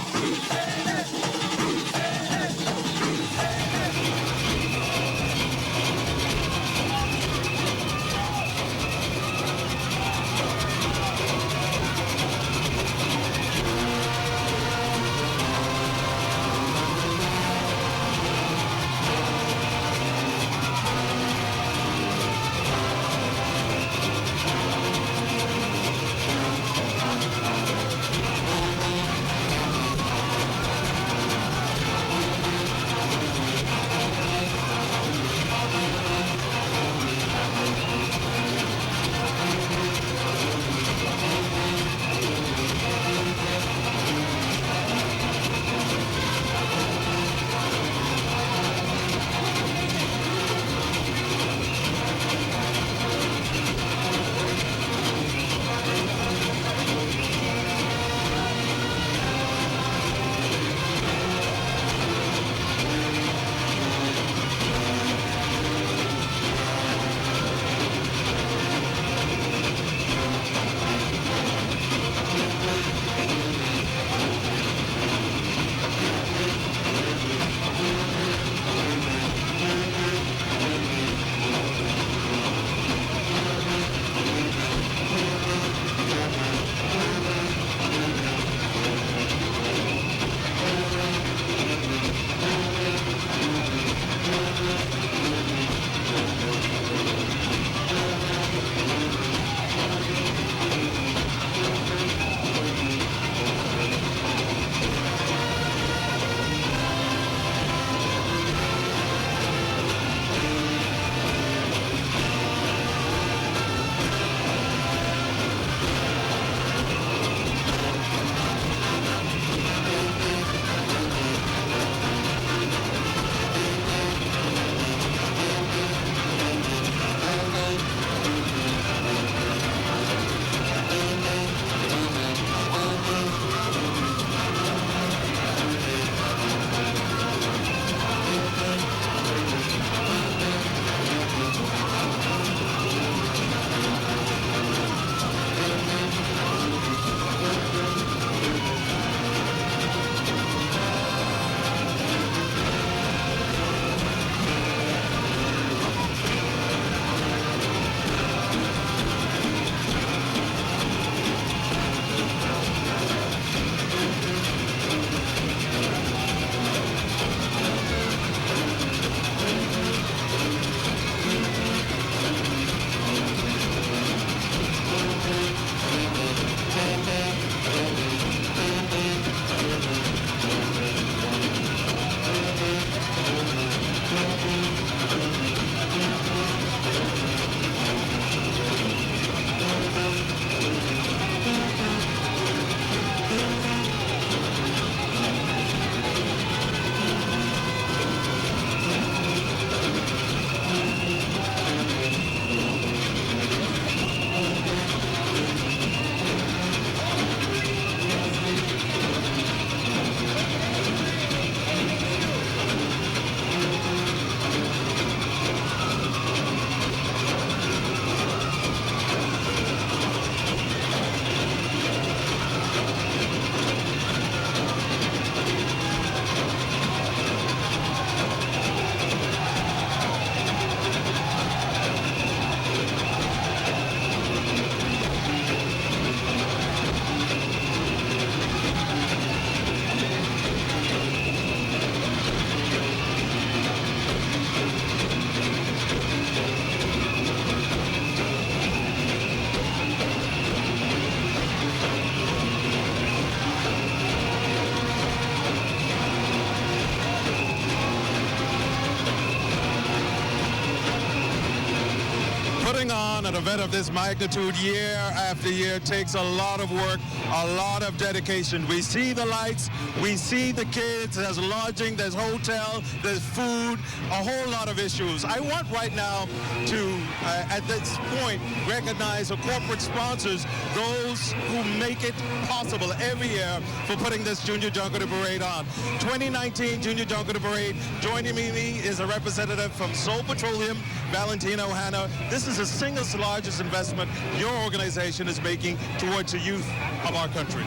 Putting on an event of this magnitude year after year takes a lot of work, a lot of dedication. We see the lights, we see the kids, there's lodging, there's hotel, there's food, a whole lot of issues. I want right now to, at this point, recognize the corporate sponsors, those who make it possible every year for putting this Junior Junkanoo Parade on. 2019 Junior Junkanoo Parade, joining me is a representative from Seoul Petroleum, Valentino Hanna. This is the single largest investment your organization is making towards the youth of our country.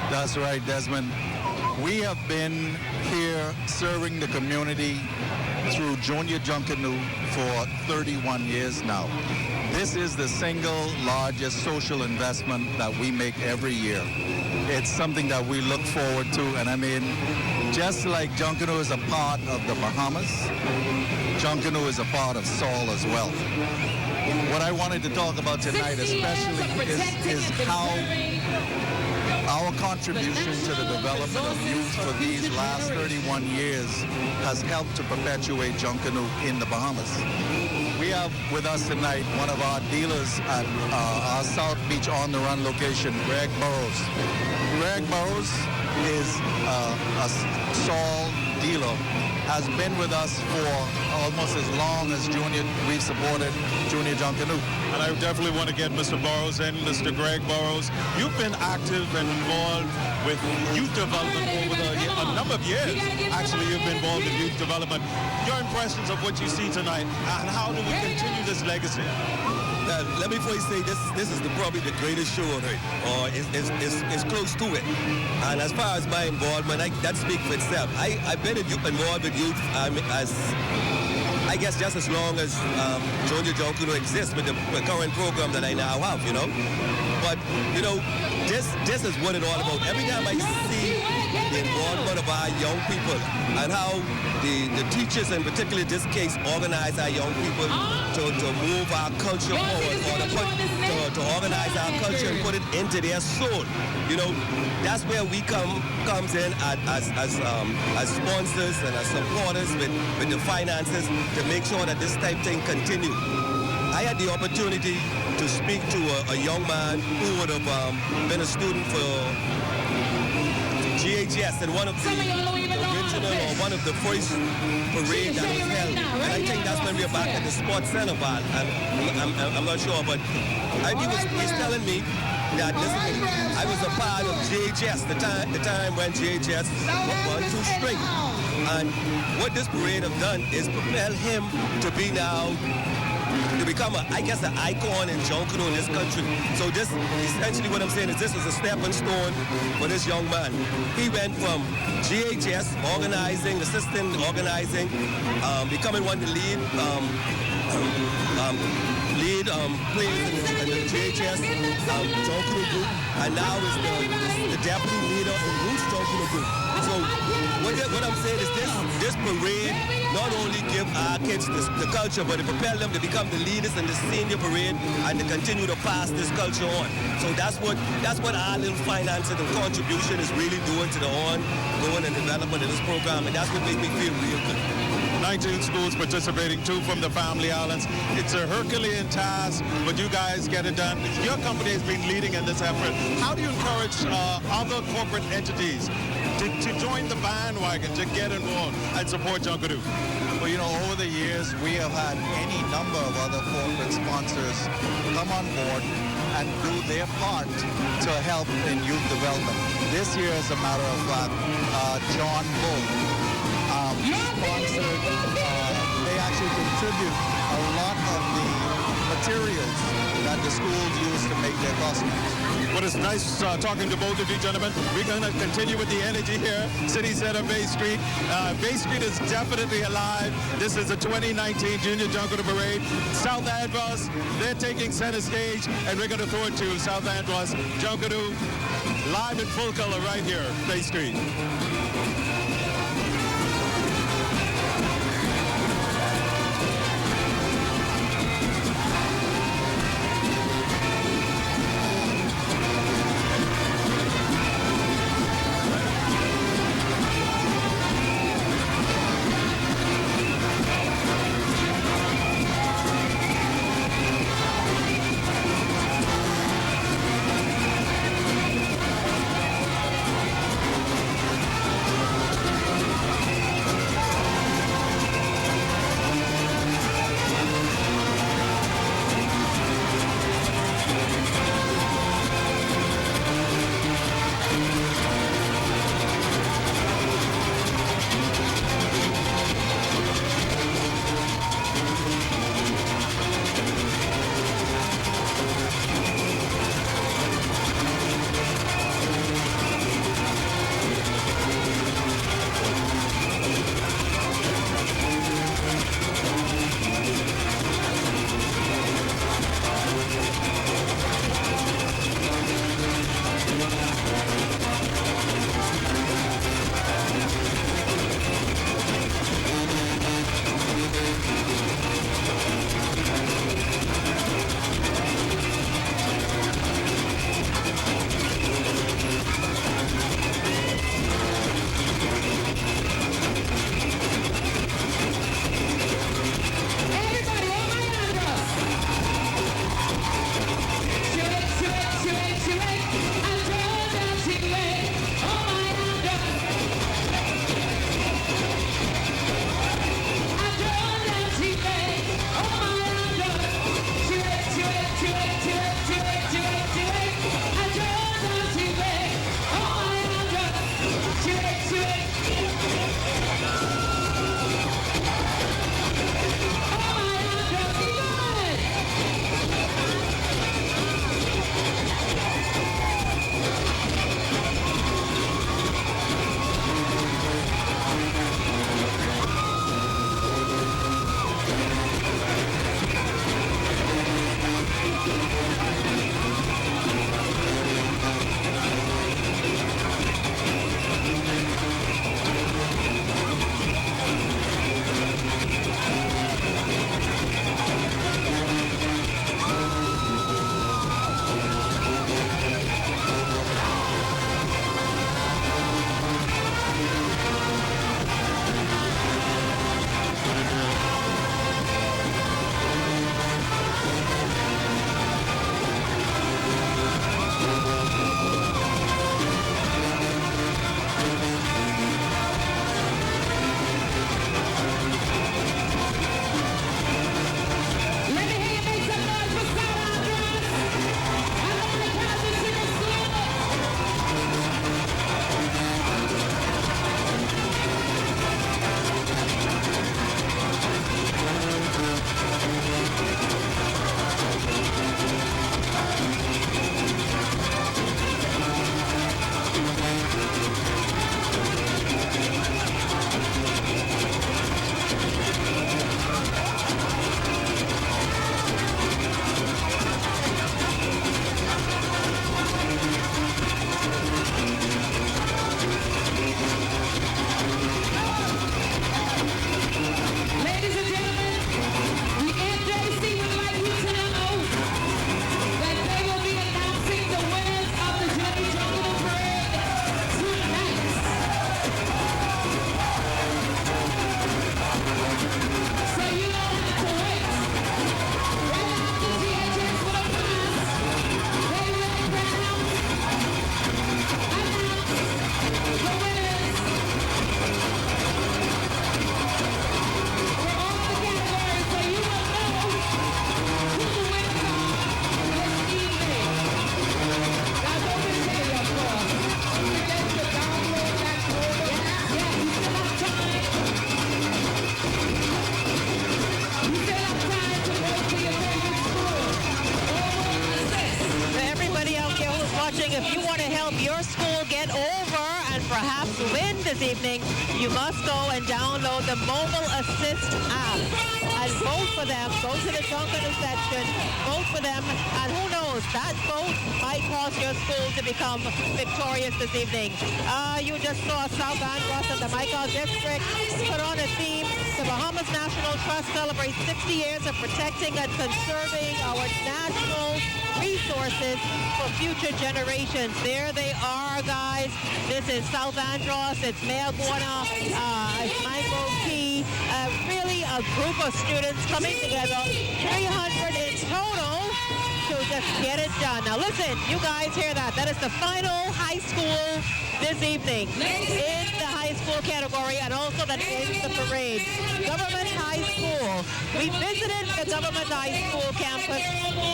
That's right, Desmond. We have been here serving the community through Junior Junkanoo for 31 years now. This is the single largest social investment that we make every year. It's something that we look forward to, and I mean, just like Junkanoo is a part of the Bahamas, Junkanoo is a part of Seoul as well. What I wanted to talk about tonight especially is how our contribution to the development of youth for these last 31 years has helped to perpetuate Junkanoo in the Bahamas. We have with us tonight one of our dealers at our South Beach On the Run location, Greg Burrows. Greg Burrows is a Seoul dealer, has been with us for almost as long as we've supported Junior Junkanoo. And I definitely want to get Mr. Burrows in, Mr. Greg Burrows. You've been active and involved with youth development over a number of years. Actually, you've been involved in youth development. Your impressions of what you see tonight, and how do we continue this legacy? Let me first say this is probably the greatest show on earth, or it's close to it. And as far as my involvement, that speaks for itself. I've been involved with youth I guess just as long as Junior Junkanoo exists with the current program that I now have, you know. But, you know, this is what it's all about. Every time I see the involvement of our young people and how the teachers, in particular this case, organize our young people to move our culture forward, or to organize our culture and put it into their soul. You know, that's where we comes in as sponsors and as supporters with the finances to make sure that this type thing continue. I had the opportunity to speak to a young man who would have been a student for GHS in one of the original or one of the first parades that was held. And I think that's when we were back at the Sports Center, Val. And I'm not sure, but he's telling me that I was a part of GHS, the time when GHS won 2 straight. And what this parade have done is propel him to be now, to become, an icon in Junkanoo in this country. So this, essentially what I'm saying is this was a stepping stone for this young man. He went from GHS, assistant organizing, becoming one of the lead players in the GHS Junkanoo group, and now is the deputy leader in Roots Junkanoo group. So what I'm saying is this parade not only give our kids the culture, but it propel them to become the leaders in the senior parade and to continue to pass this culture on. So that's what our little finances and contribution is really doing to the ongoing and development of this program, and that's what makes me feel real good. 19 schools participating, 2 from the Family Islands. It's a Herculean task, but you guys get it done. Your company has been leading in this effort. How do you encourage other corporate entities to join the bandwagon, to get involved and support Junkanoo? Well, you know, over the years, we have had any number of other corporate sponsors come on board and do their part to help in youth development. This year, as a matter of fact, John Bull sponsored, they actually contribute a lot of the materials that the schools use to make their costumes. Well, it's nice talking to both of you gentlemen. We're going to continue with the energy here. City Center, Bay Street. Bay Street is definitely alive. This is the 2019 Junior Junkanoo Parade. South Andros, they're taking center stage, and we're going to throw it to South Andros. Junkanoo, live in full color right here, Bay Street. get over and perhaps win this evening, you must go and download the Mobile Assist app and vote for them. Go to the Junkanoo section, vote for them, and who knows, that vote might cause your school to become victorious this evening. You just saw South Andros and the Michael District put on a theme. The Bahamas National Trust celebrates 60 years of protecting and conserving our natural resources for future generations. There they are, guys. This is South Andros. It's Mayor Guana, Michael Key. Really a group of students coming together, 300 in total, to just get it done. Now listen, you guys hear that? That is the final high school this evening in the high school category, and also that ends the parade. Government High School. We visited the Government High School campus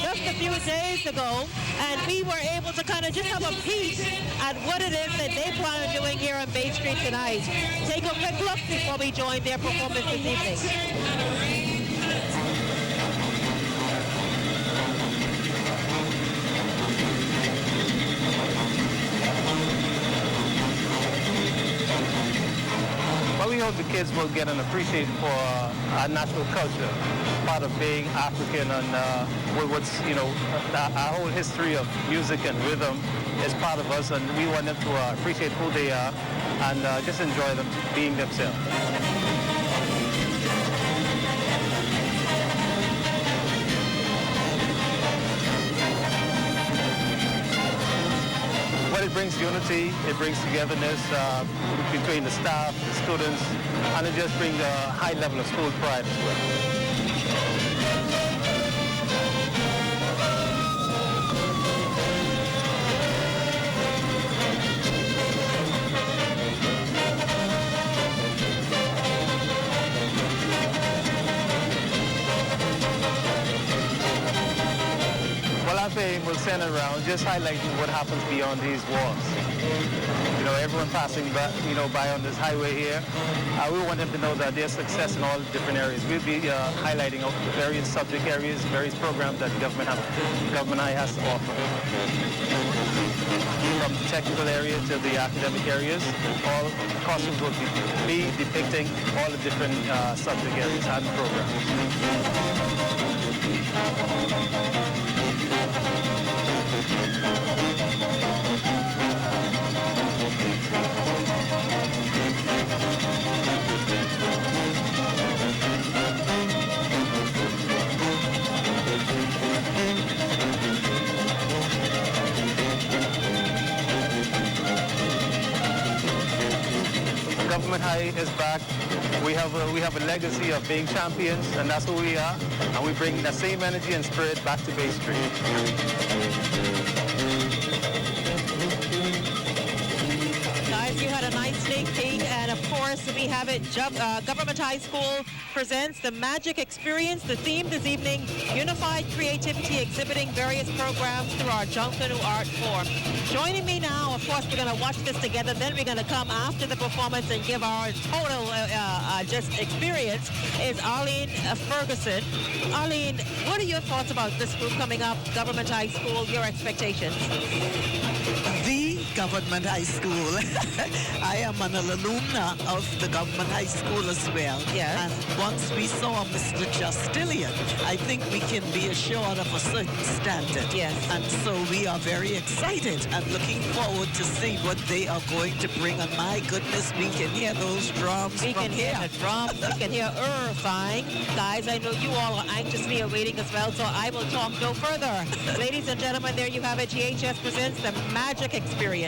just a few days ago, and we were able to kind of just have a peek at what it is that they plan on doing here on Bay Street tonight. Take a quick look before we join their performance this evening. Well, we hope the kids will get an appreciation for our national culture, part of being African, and what's, our whole history of music and rhythm is part of us, and we want them to appreciate who they are and just enjoy them being themselves. Well, it brings unity, it brings togetherness between the staff, the students, and it just brings a high level of school pride as well. We'll send around, just highlighting what happens beyond these walls. Everyone passing by, by on this highway here, we want them to know that there's success in all different areas. We'll be highlighting the various subject areas, various programs that Government High has to offer. From the technical area to the academic areas, all costumes will be depicting all the different subject areas and programs. Government High is back. We have a legacy of being champions, and that's who we are. And we bring that same energy and spirit back to Bay Street. Guys, you had a nice sneak peek, and of course we have it. Government High School presents the Magic Experience. The theme this evening, unified creativity, exhibiting various programs through our Junkanoo art form. Joining me now, of course, we're going to watch this together. Then we're going to come after the performance and give our total just experience, is Arlene Ferguson. Arlene, what are your thoughts about this group coming up, Government High School, your expectations? The Government High School. I am an alumna of the Government High School as well. Yes. And once we saw Mr. Justilian, I think we can be assured of a certain standard. Yes. And so we are very excited and looking forward to see what they are going to bring. And my goodness, we can hear those drums We from can hear the drums. We can hear flying. Guys, I know you all are anxiously awaiting as well, so I will talk no further. Ladies and gentlemen, there you have it. GHS presents the Magic Experience.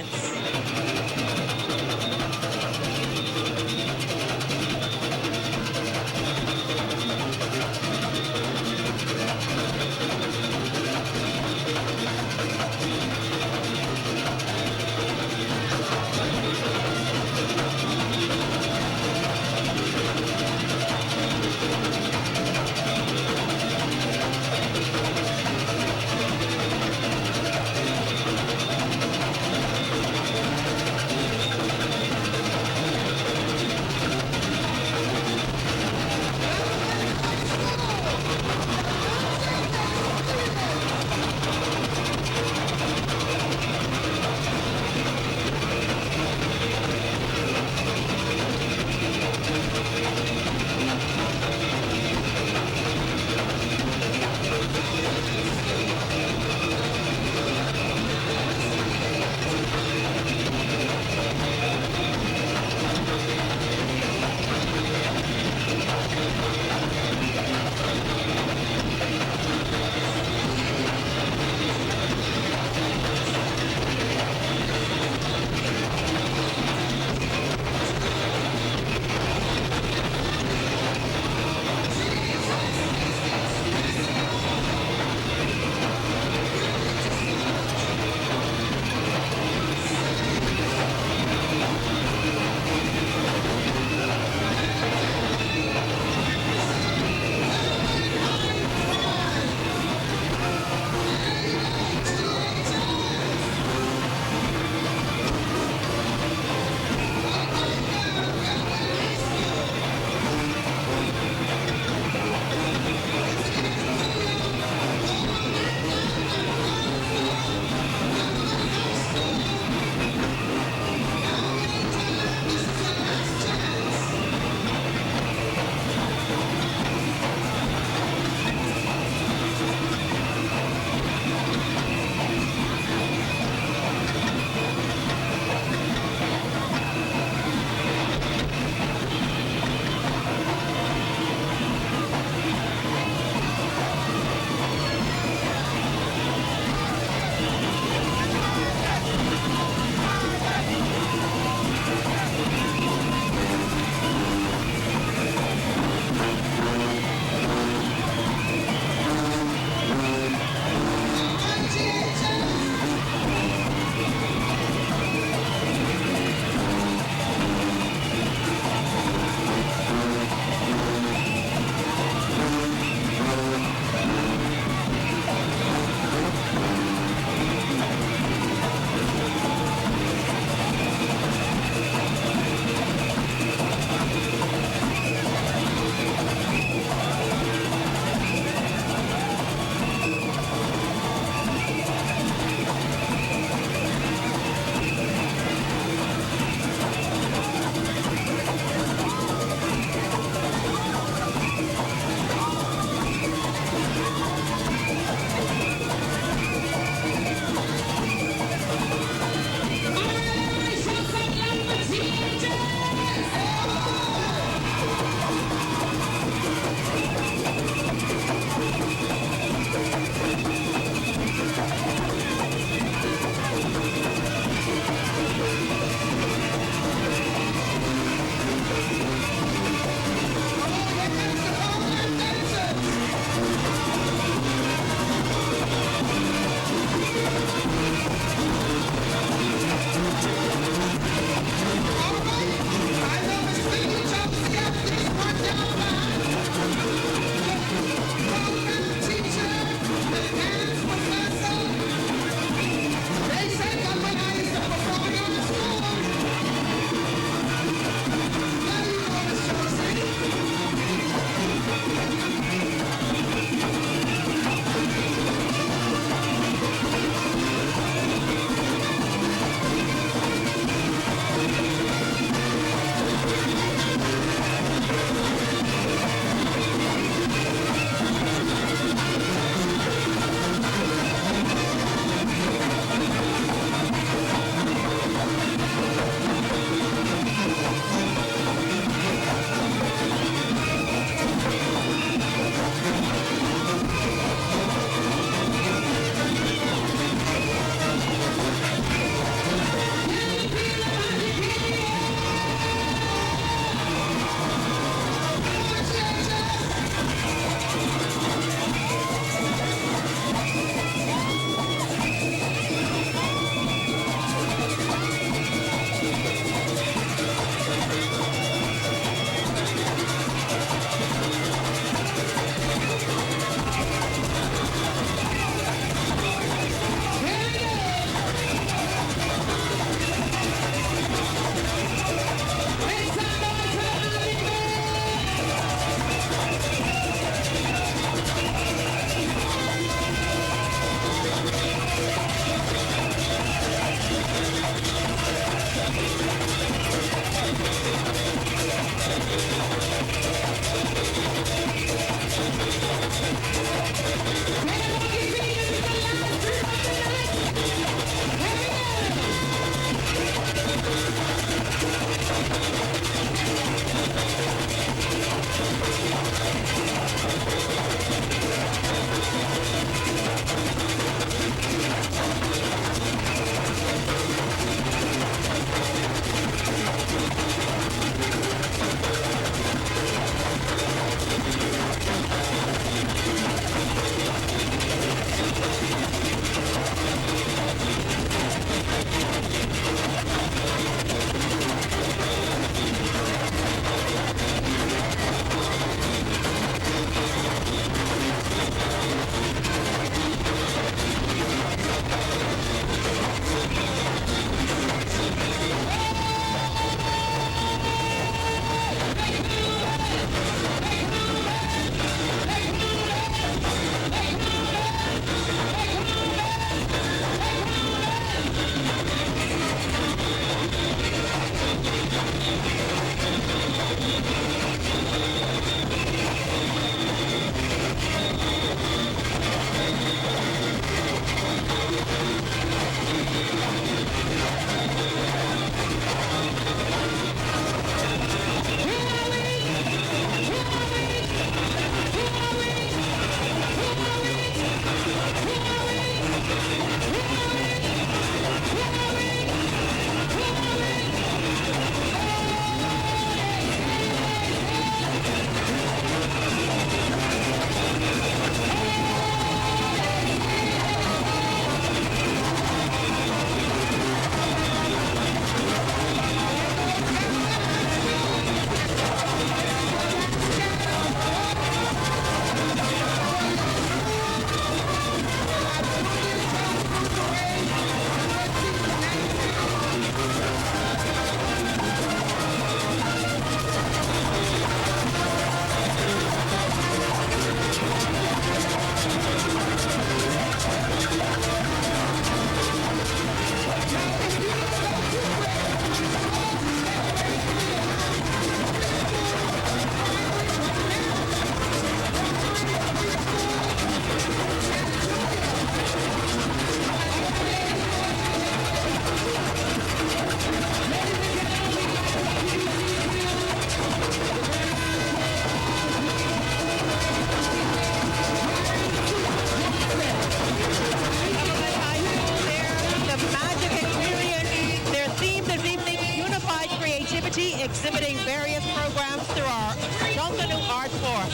exhibiting various programs through our Junkanoo Art Form.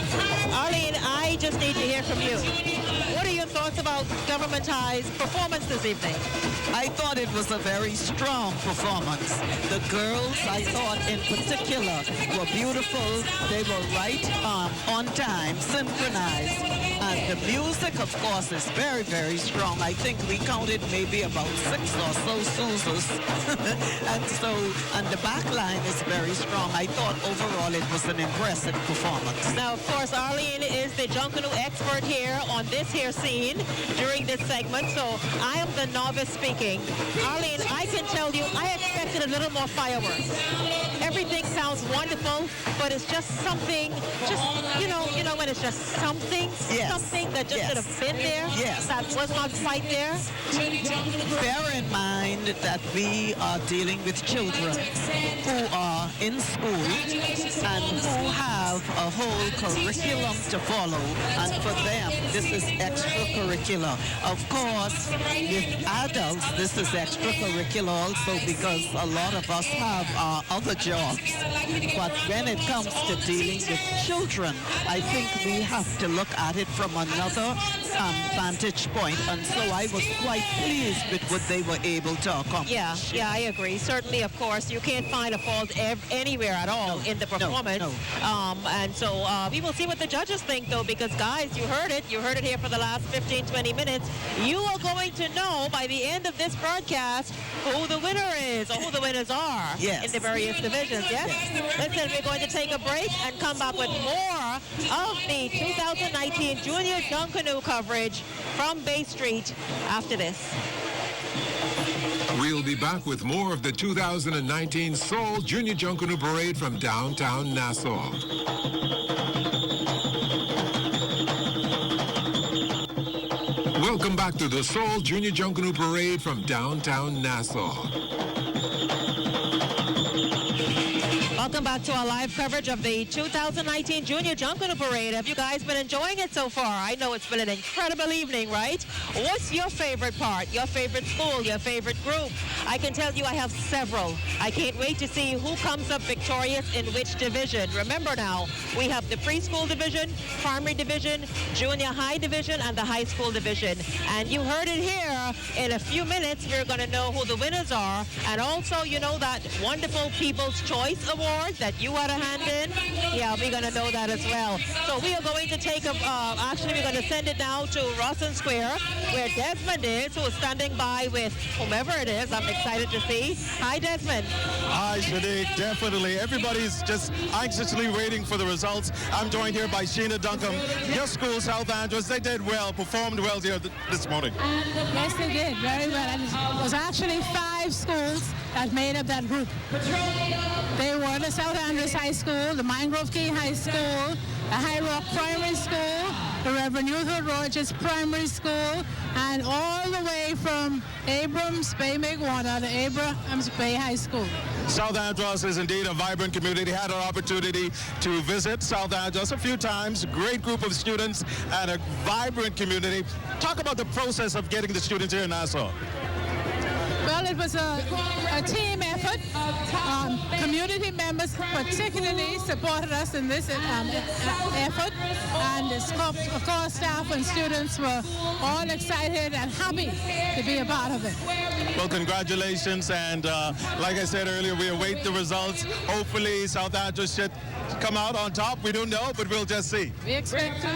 Arlene, I just need to hear from you. What are your thoughts about governmentized performance this evening? I thought it was a very strong performance. The girls, I thought in particular, were beautiful. They were right on time, synchronized. And the music, of course, is very, very strong. I think we counted maybe about 6 or so Susas. and the back line is very strong. I thought overall it was an impressive performance. Now, of course, Arlene is the Junkanoo expert here on this here scene during this segment, so I am the novice speaking. Arlene, I can tell you, I expected a little more fireworks. Everything sounds wonderful, but it's just something, you know when it's just something, something that just should have been there, that was not quite there. Bear in mind that we are dealing with children who are in school and who have a whole curriculum to follow, and for them this is extracurricular. Of course, with adults this is extracurricular also because a lot of us have our other jobs. But when it comes to dealing with children, I think we have to look at it from another vantage point, and so I was quite pleased with what they were able to accomplish. Yeah, I agree. Certainly, of course, you can't find a fault anywhere at all in the performance. And so we will see what the judges think, though, because, guys, you heard it here for the last 15, 20 minutes. You are going to know by the end of this broadcast who the winner is, or who the winners are in the various divisions, yes? Listen, we're going to take a break and come back with more of the 2019 Junior Junkanoo coverage from Bay Street after this. We'll be back with more of the 2019 Seoul Junior Junkanoo Parade from downtown Nassau. Welcome back to the Seoul Junior Junkanoo Parade from downtown Nassau. Welcome back to our live coverage of the 2019 Junior Junkanoo Parade. Have you guys been enjoying it so far? I know it's been an incredible evening, right? What's your favorite part, your favorite school, your favorite group? I can tell you I have several. I can't wait to see who comes up victorious in which division. Remember now, we have the preschool division, primary division, junior high division, and the high school division. And you heard it here. In a few minutes, we're going to know who the winners are. And also, you know that wonderful People's Choice Award that you had a hand in? Yeah, we're going to know that as well. So we are going to take actually we're going to send it now to Rawson Square, where Desmond is, who is standing by with whomever it is. I'm excited to see. Hi, Desmond. Hi, Shanique. Definitely. Everybody's just anxiously waiting for the results. I'm joined here by Sheena Duncombe. Your school, South Andros, they did well, performed well here this morning. Yes, they did. Very well. And it was actually 5 schools that made up that group. They were the South Andros High School, the Mangrove Key High School, the High Rock Primary School, the Reverend Youthful Rogers Primary School, and all the way from Abrams Bay Megwana to Abrams Bay High School. South Andros is indeed a vibrant community. Had an opportunity to visit South Andros a few times. Great group of students and a vibrant community. Talk about the process of getting the students here in Nassau. Well, it was a team effort. Community members particularly supported us in this effort. And of course, staff and students were all excited and happy to be a part of it. Well, congratulations. And like I said earlier, we await the results. Hopefully, South Andros should come out on top. We don't know, but we'll just see. We expect to.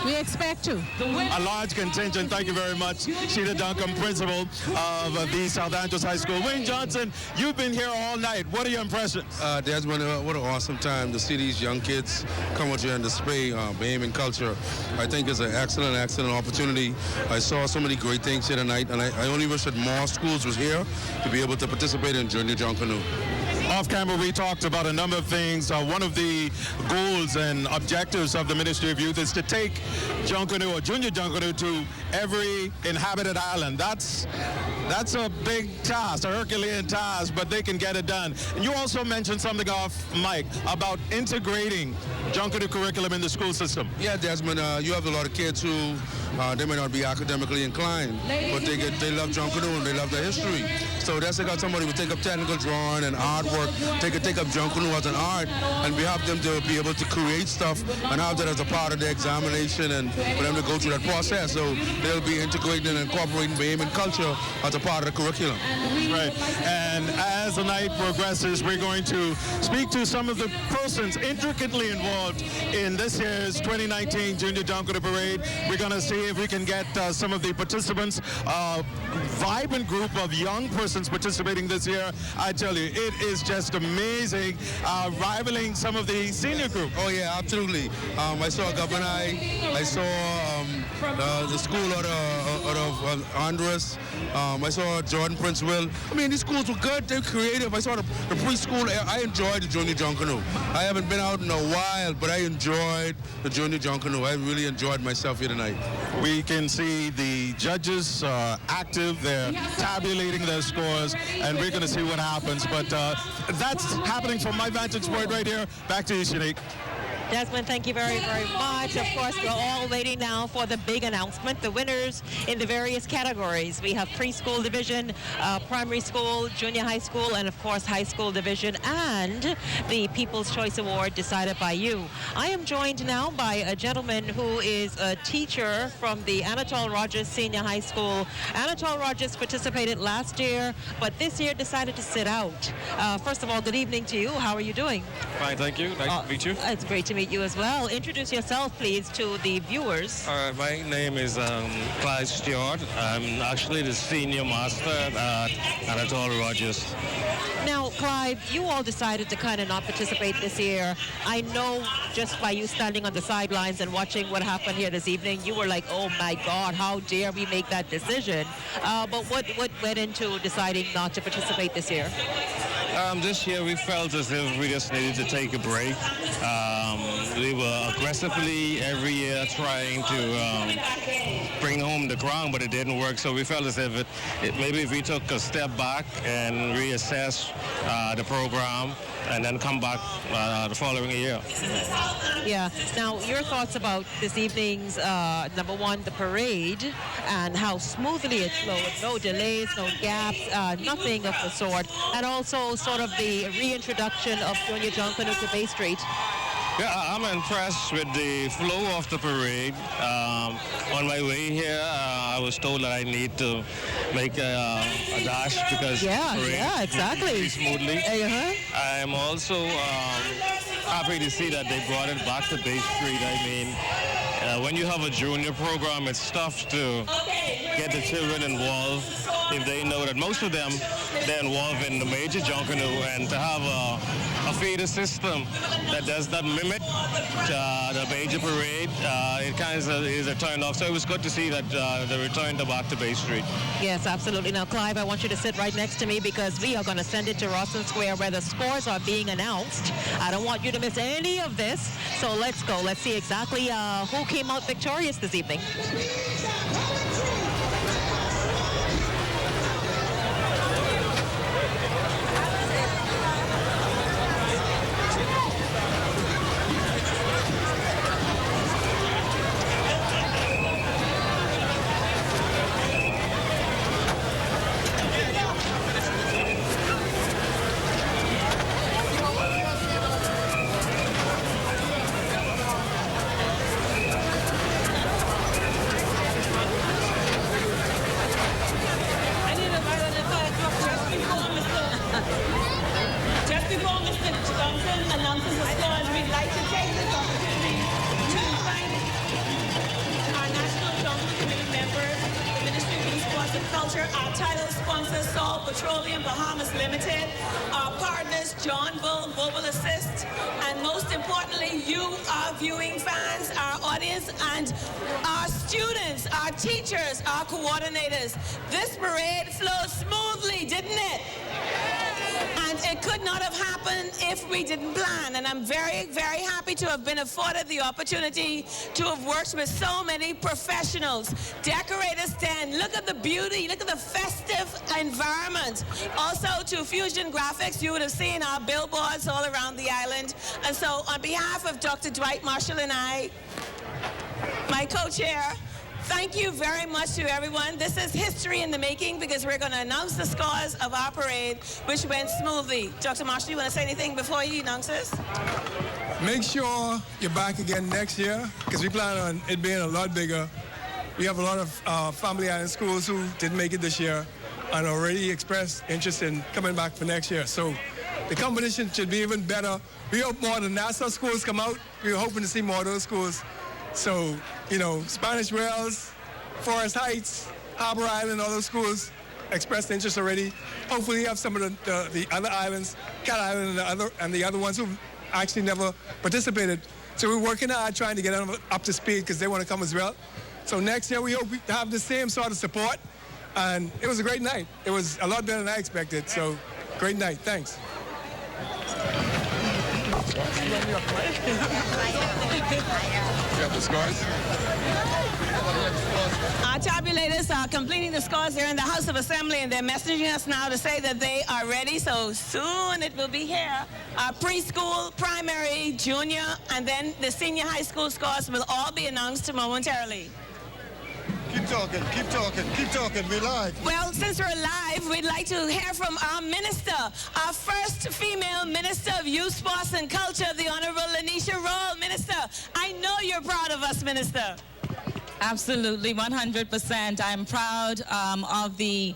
We expect to. A large contingent. Thank you very much. Sheena Duncombe, principal of the South Andros High School. Wayne Johnson, you've been here all night. What are your impressions? Desmond, what an awesome time to see these young kids come out here and display bahamian culture. I think it's an excellent opportunity. I saw so many great things here tonight, and I only wish that more schools was here to be able to participate in Junior Junkanoo. Off camera, we talked about a number of things. One of the goals and objectives of the Ministry of Youth is to take Junkanoo or Junior Junkanoo to every inhabited island. That's That's a big task, a Herculean task, but they can get it done. And you also mentioned something off mic about integrating Junkanoo curriculum in the school system. Yeah, Desmond, you have a lot of kids who they may not be academically inclined, but they love Junkanoo and they love the history. So that's like somebody who take up technical drawing and artwork. They could take up Junkanoo as an art, and we have them to be able to create stuff and have that as a part of the examination and for them to go through that process. So they'll be integrating and incorporating Bahamian culture as a part of the curriculum. Right. And as the night progresses, we're going to speak to some of the persons intricately involved in this year's 2019 Junior Junkanoo Parade. We're going to see if we can get some of the participants, a vibrant group of young persons participating this year. I tell you, it is just amazing, rivaling some of the senior group. Oh yeah, absolutely. I saw Governor I saw the school out of Andros. I saw Jordan Prince Will. I mean, these schools were good. They're creative. I saw the preschool. I enjoyed the Junior Junkanoo. I haven't been out in a while, but I enjoyed the Junior Junkanoo. I really enjoyed myself here tonight. We can see the judges active. They're tabulating their scores, and we're going to see what happens. But that's happening from my vantage point right here. Back to you, Shanique. Desmond, thank you very, very much. Of course, we're all waiting now for the big announcement, the winners in the various categories. We have preschool division, primary school, junior high school, and of course, high school division, and the People's Choice Award decided by you. I am joined now by a gentleman who is a teacher from the Anatole Rogers Senior High School. Anatole Rogers participated last year, but this year decided to sit out. First of all, good evening to you. How are you doing? Fine, thank you. Nice to meet you. It's great to meet you as well. Introduce yourself, please, to the viewers. My name is Clyde Stewart. I'm actually the senior master at Anatole Rogers. Now, Clive, you all decided to kind of not participate this year. I know just by you standing on the sidelines and watching what happened here this evening, you were like, oh my God, how dare we make that decision? But what went into deciding not to participate this year? This year we felt as if we just needed to take a break. We were aggressively every year trying to bring home the crown, but it didn't work. So we felt as if maybe if we took a step back and reassess the program and then come back the following year. Yeah. Now, your thoughts about this evening's, number one, the parade, and how smoothly it flowed. No delays, no gaps, nothing of the sort. And also sort of the reintroduction of Junior Junkanoo to Bay Street. Yeah, I'm impressed with the flow of the parade. On my way here, I was told that I need to make a dash because yeah, exactly. Smoothly. I'm also happy to see that they brought it back to Bay Street. I mean, when you have a junior program, it's tough to get the children involved if they know that most of them, they're involved in the major Junkanoo, and to have a feeder system that does not mimic the major parade, it kind of is a turn off. So it was good to see that they returned back to Bay Street. Yes, absolutely. Now, Clive, I want you to sit right next to me because we are going to send it to Rawson Square where the scores are being announced. I don't want you to miss any of this. So let's go. Let's see exactly who came out victorious this evening. Our title sponsor, Salt Petroleum Bahamas Limited, our partners, John Bull, Global Assist, and most importantly, you, our viewing fans, our audience, and our students, our teachers, our coordinators. This parade flowed smoothly, didn't it? And it could not have happened happen if we didn't plan. And I'm very, very happy to have been afforded the opportunity to have worked with so many professionals. Decorators stand, look at the beauty, look at the festive environment. Also to Fusion Graphics, you would have seen our billboards all around the island. And so on behalf of Dr. Dwight Marshall and I, my co-chair, thank you very much to everyone. This is history in the making because we're going to announce the scores of our parade, which went smoothly. Dr. Marshall, you want to say anything before he announces? Make sure you're back again next year because we plan on it being a lot bigger. We have a lot of Family Island schools who didn't make it this year and already expressed interest in coming back for next year. So the competition should be even better. We hope more of the Nassau schools come out. We're hoping to see more of those schools. So, you know, Spanish Wells, Forest Heights, Harbor Island, all those schools expressed interest already. Hopefully you have some of the other islands, Cat Island and the other ones who actually never participated. So we're working hard trying to get them up to speed because they want to come as well. So next year we hope to have the same sort of support. And it was a great night. It was a lot better than I expected. So great night. Thanks. You have the scores? Our tabulators are completing the scores. They're in the House of Assembly, and they're messaging us now to say that they are ready. So soon it will be here. Our preschool, primary, junior, and then the senior high school scores will all be announced momentarily. Keep talking, we're live. Well, since we're live, we'd like to hear from our minister, our first female minister of youth, sports, and culture, the Honorable Lanisha Roll. Minister, I know you're proud of us, Minister. Absolutely, 100%. I'm proud of the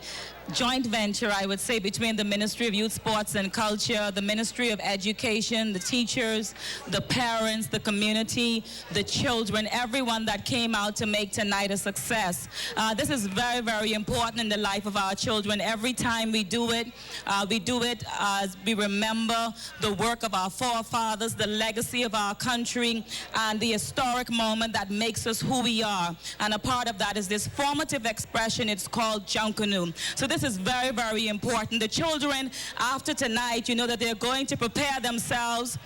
joint venture, I would say, between the Ministry of Youth, Sports and Culture, the Ministry of Education, the teachers, the parents, the community, the children, everyone that came out to make tonight a success. This is very, very important in the life of our children. Every time we do it as we remember the work of our forefathers, the legacy of our country, and the historic moment that makes us who we are. And a part of that is this formative expression. It's called Junkanoo. So this is very, very important. The children, after tonight, you know that they're going to prepare themselves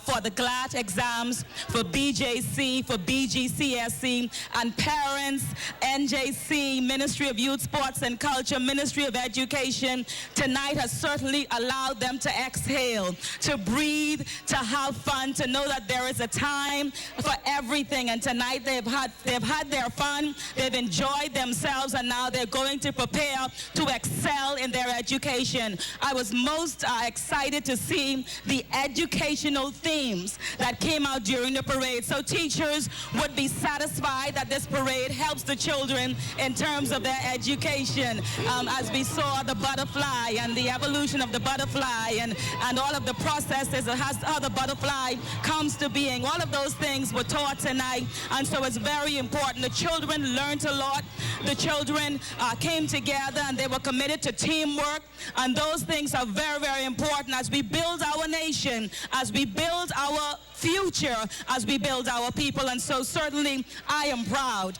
for the GLAT exams, for BJC, for BGCSE, and parents, NJC, Ministry of Youth, Sports and Culture, Ministry of Education, tonight has certainly allowed them to exhale, to breathe, to have fun, to know that there is a time for everything. And tonight they've had their fun, they've enjoyed themselves, and now they're going to prepare to excel in their education. I was most excited to see the educational themes that came out during the parade. So teachers would be satisfied that this parade helps the children in terms of their education. As we saw the butterfly and the evolution of the butterfly and all of the processes of how the butterfly comes to being. All of those things were taught tonight, and so it's very important. The children learned a lot. The children came together and they were committed to teamwork, and those things are very, very important as we build our nation, as we build our future, as we build our people. And so certainly I am proud.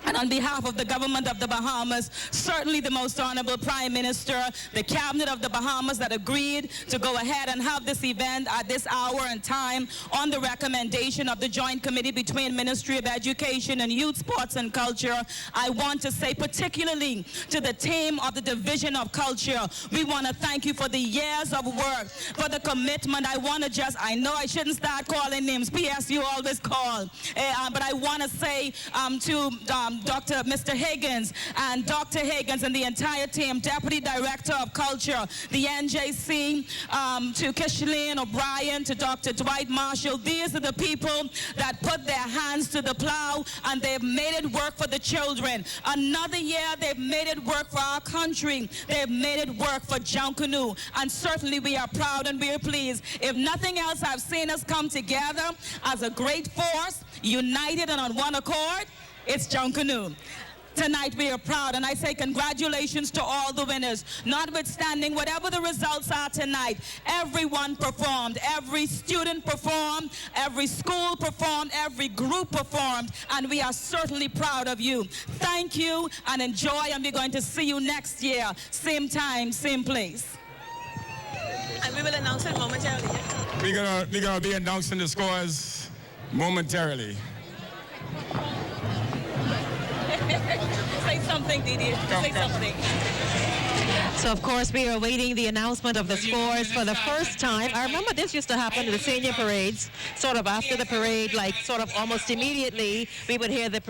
And on behalf of the government of the Bahamas, certainly the most honorable Prime Minister, the cabinet of the Bahamas that agreed to go ahead and have this event at this hour and time on the recommendation of the joint committee between Ministry of Education and Youth, Sports and Culture. I want to say particularly to the team of the Division of Culture, we want to thank you for the years of work, for the commitment. I know I shouldn't start calling names. P.S. you always call. But I want to say to Mr. Higgins and Dr. Higgins and the entire team, Deputy Director of Culture, the NJC, to Kishlene O'Brien, to Dr. Dwight Marshall. These are the people that put their hands to the plow, and they've made it work for the children. Another year, they've made it work for our country. They've made it work for Junkanoo, and certainly we are proud and we are pleased. If nothing else, I've seen us come together as a great force, united and on one accord. It's Junkanoo. Tonight we are proud, and I say congratulations to all the winners. Notwithstanding whatever the results are tonight, everyone performed, every student performed, every school performed, every group performed, and we are certainly proud of you. Thank you and enjoy, and we're going to see you next year, same time, same place. and we will announce it momentarily. We're gonna be announcing the scores momentarily. Say something, Didi. Say something. So, of course, we are awaiting the announcement of the scores for the first time. I remember this used to happen in the senior parades, sort of after the parade, like sort of almost immediately, we would hear the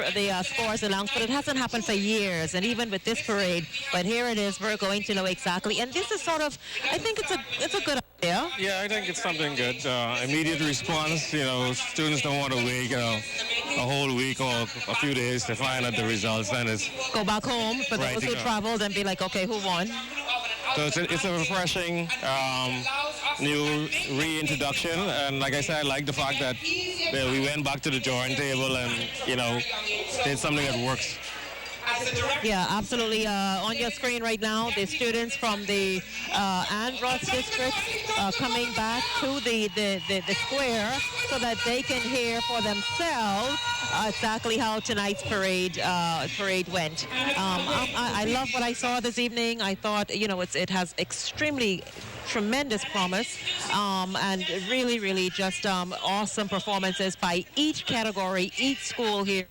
scores announced, but it hasn't happened for years, and even with this parade. But here it is, we're going to know exactly. And this is sort of, I think it's a good idea. Yeah, I think it's something good. Immediate response, students don't want to wait, a whole week or a few days to find out the results, and it's... Go back home for those who traveled and be like, okay, who won? So it's a refreshing new reintroduction, and like I said, I like the fact that we went back to the drawing table and did something that works. Yeah, absolutely. On your screen right now, the students from the Andros district coming back to the square so that they can hear for themselves exactly how tonight's parade went. I love what I saw this evening. I thought, it has extremely tremendous promise and really, really just awesome performances by each category, each school here.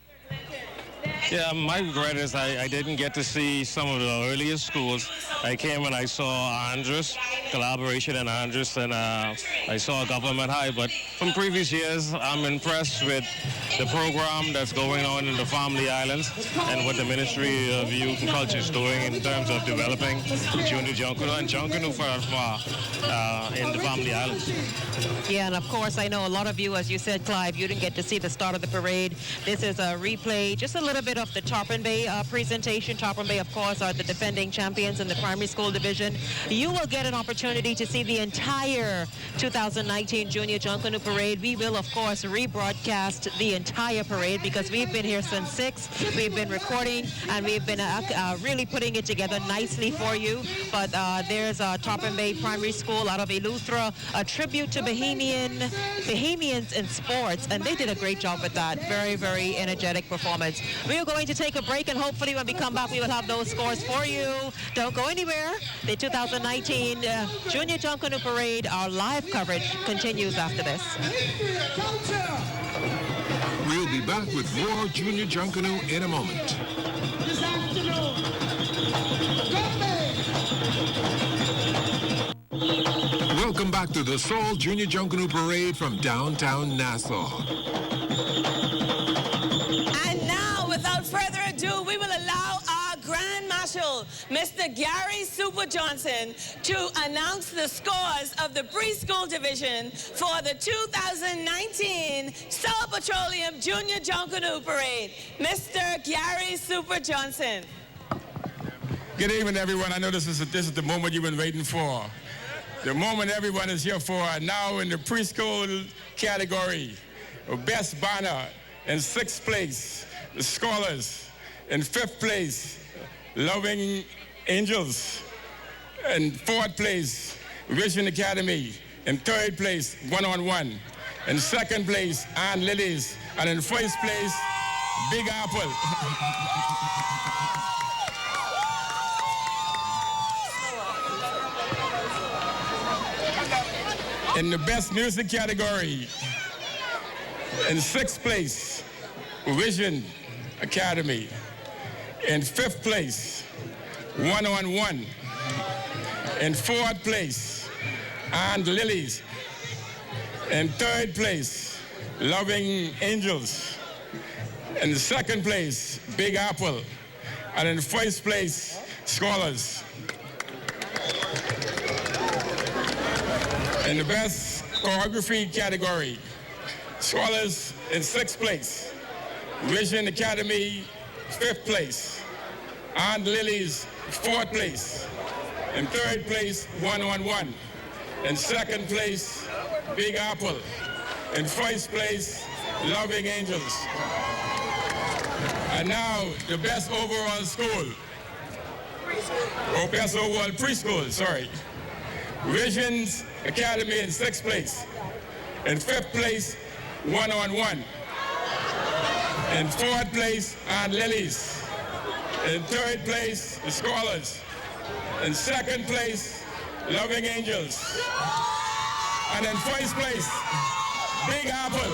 Yeah, my regret is I didn't get to see some of the earliest schools. I came and I saw Andros, collaboration in Andros, and I saw Government High. But from previous years, I'm impressed with the program that's going on in the Family Islands and what the Ministry of Youth and Culture is doing in terms of developing junior Junkanoo and Junkanoo in the Family Islands. Yeah, and of course, I know a lot of you, as you said, Clive, you didn't get to see the start of the parade. This is a replay, just a little bit of the Tarpon Bay presentation. Tarpon Bay, of course, are the defending champions in the primary school division. You will get an opportunity to see the entire 2019 Junior Junkanoo Parade. We will, of course, rebroadcast the entire parade because we've been here since 6. We've been recording, and we've been really putting it together nicely for you. But there's Tarpon Bay Primary School out of Eleuthera, a tribute to Bahamians in sports, and they did a great job with that. Very, very energetic performance. We are going to take a break, and hopefully when we come back, we will have those scores for you. Don't go anywhere. The 2019 Junior Junkanoo Parade, our live coverage continues after this. We'll be back with more Junior Junkanoo in a moment. This afternoon, Welcome back to the Seoul Junior Junkanoo Parade from downtown Nassau. And now, without further ado, we will allow our Grand Marshal, Mr. Gary Super Johnson, to announce the scores of the preschool division for the 2019 Seoul Petroleum Junior Junkanoo Parade. Mr. Gary Super Johnson. Good evening, everyone. I know this is the moment you've been waiting for. The moment everyone is here for. Now in the preschool category, best banner in 6th place, the Scholars. In 5th place, Loving Angels. In 4th place, Vision Academy. In 3rd place, One-on-One. In 2nd place, Ann Lilies. And in 1st place, Big Apple. In the best music category, in 6th place, Vision Academy. In 5th place, One-on-One. In 4th place, And Lilies. In 3rd place, Loving Angels. In 2nd place, Big Apple. And in 1st place, Scholars. In the best choreography category, Scholars in 6th place, Vision Academy 5th place, And Lilies 4th place, in 3rd place, One-on-One, in 2nd place, Big Apple, in 1st place, Loving Angels. And now the best overall school, or best overall preschool, sorry. Visions Academy in 6th place. In 5th place, One-on-One. In 4th place, And Lilies. In 3rd place, the Scholars. In 2nd place, Loving Angels. And in first place, Big Apple.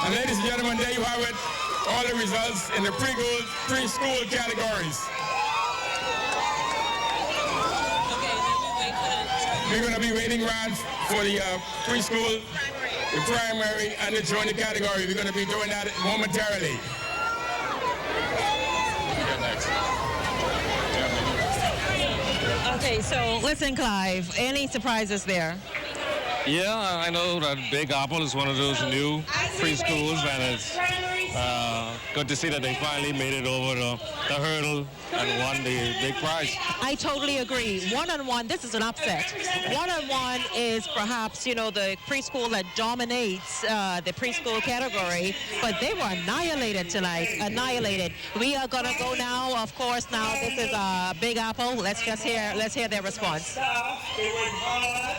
And ladies and gentlemen, there you have it. All the results in the preschool categories. We're going to be waiting around for the preschool, the primary, and the junior category. We're going to be doing that momentarily. Okay, so listen, Clive, any surprises there? Yeah, I know that Big Apple is one of those new preschools, and it's good to see that they finally made it over the hurdle and won the big prize. I totally agree. One-on-one, this is an upset. One-on-one is perhaps, you know, the preschool that dominates the preschool category, but they were annihilated tonight, annihilated. We are going to go now, of course, now this is Big Apple. Let's hear their response. They worked hard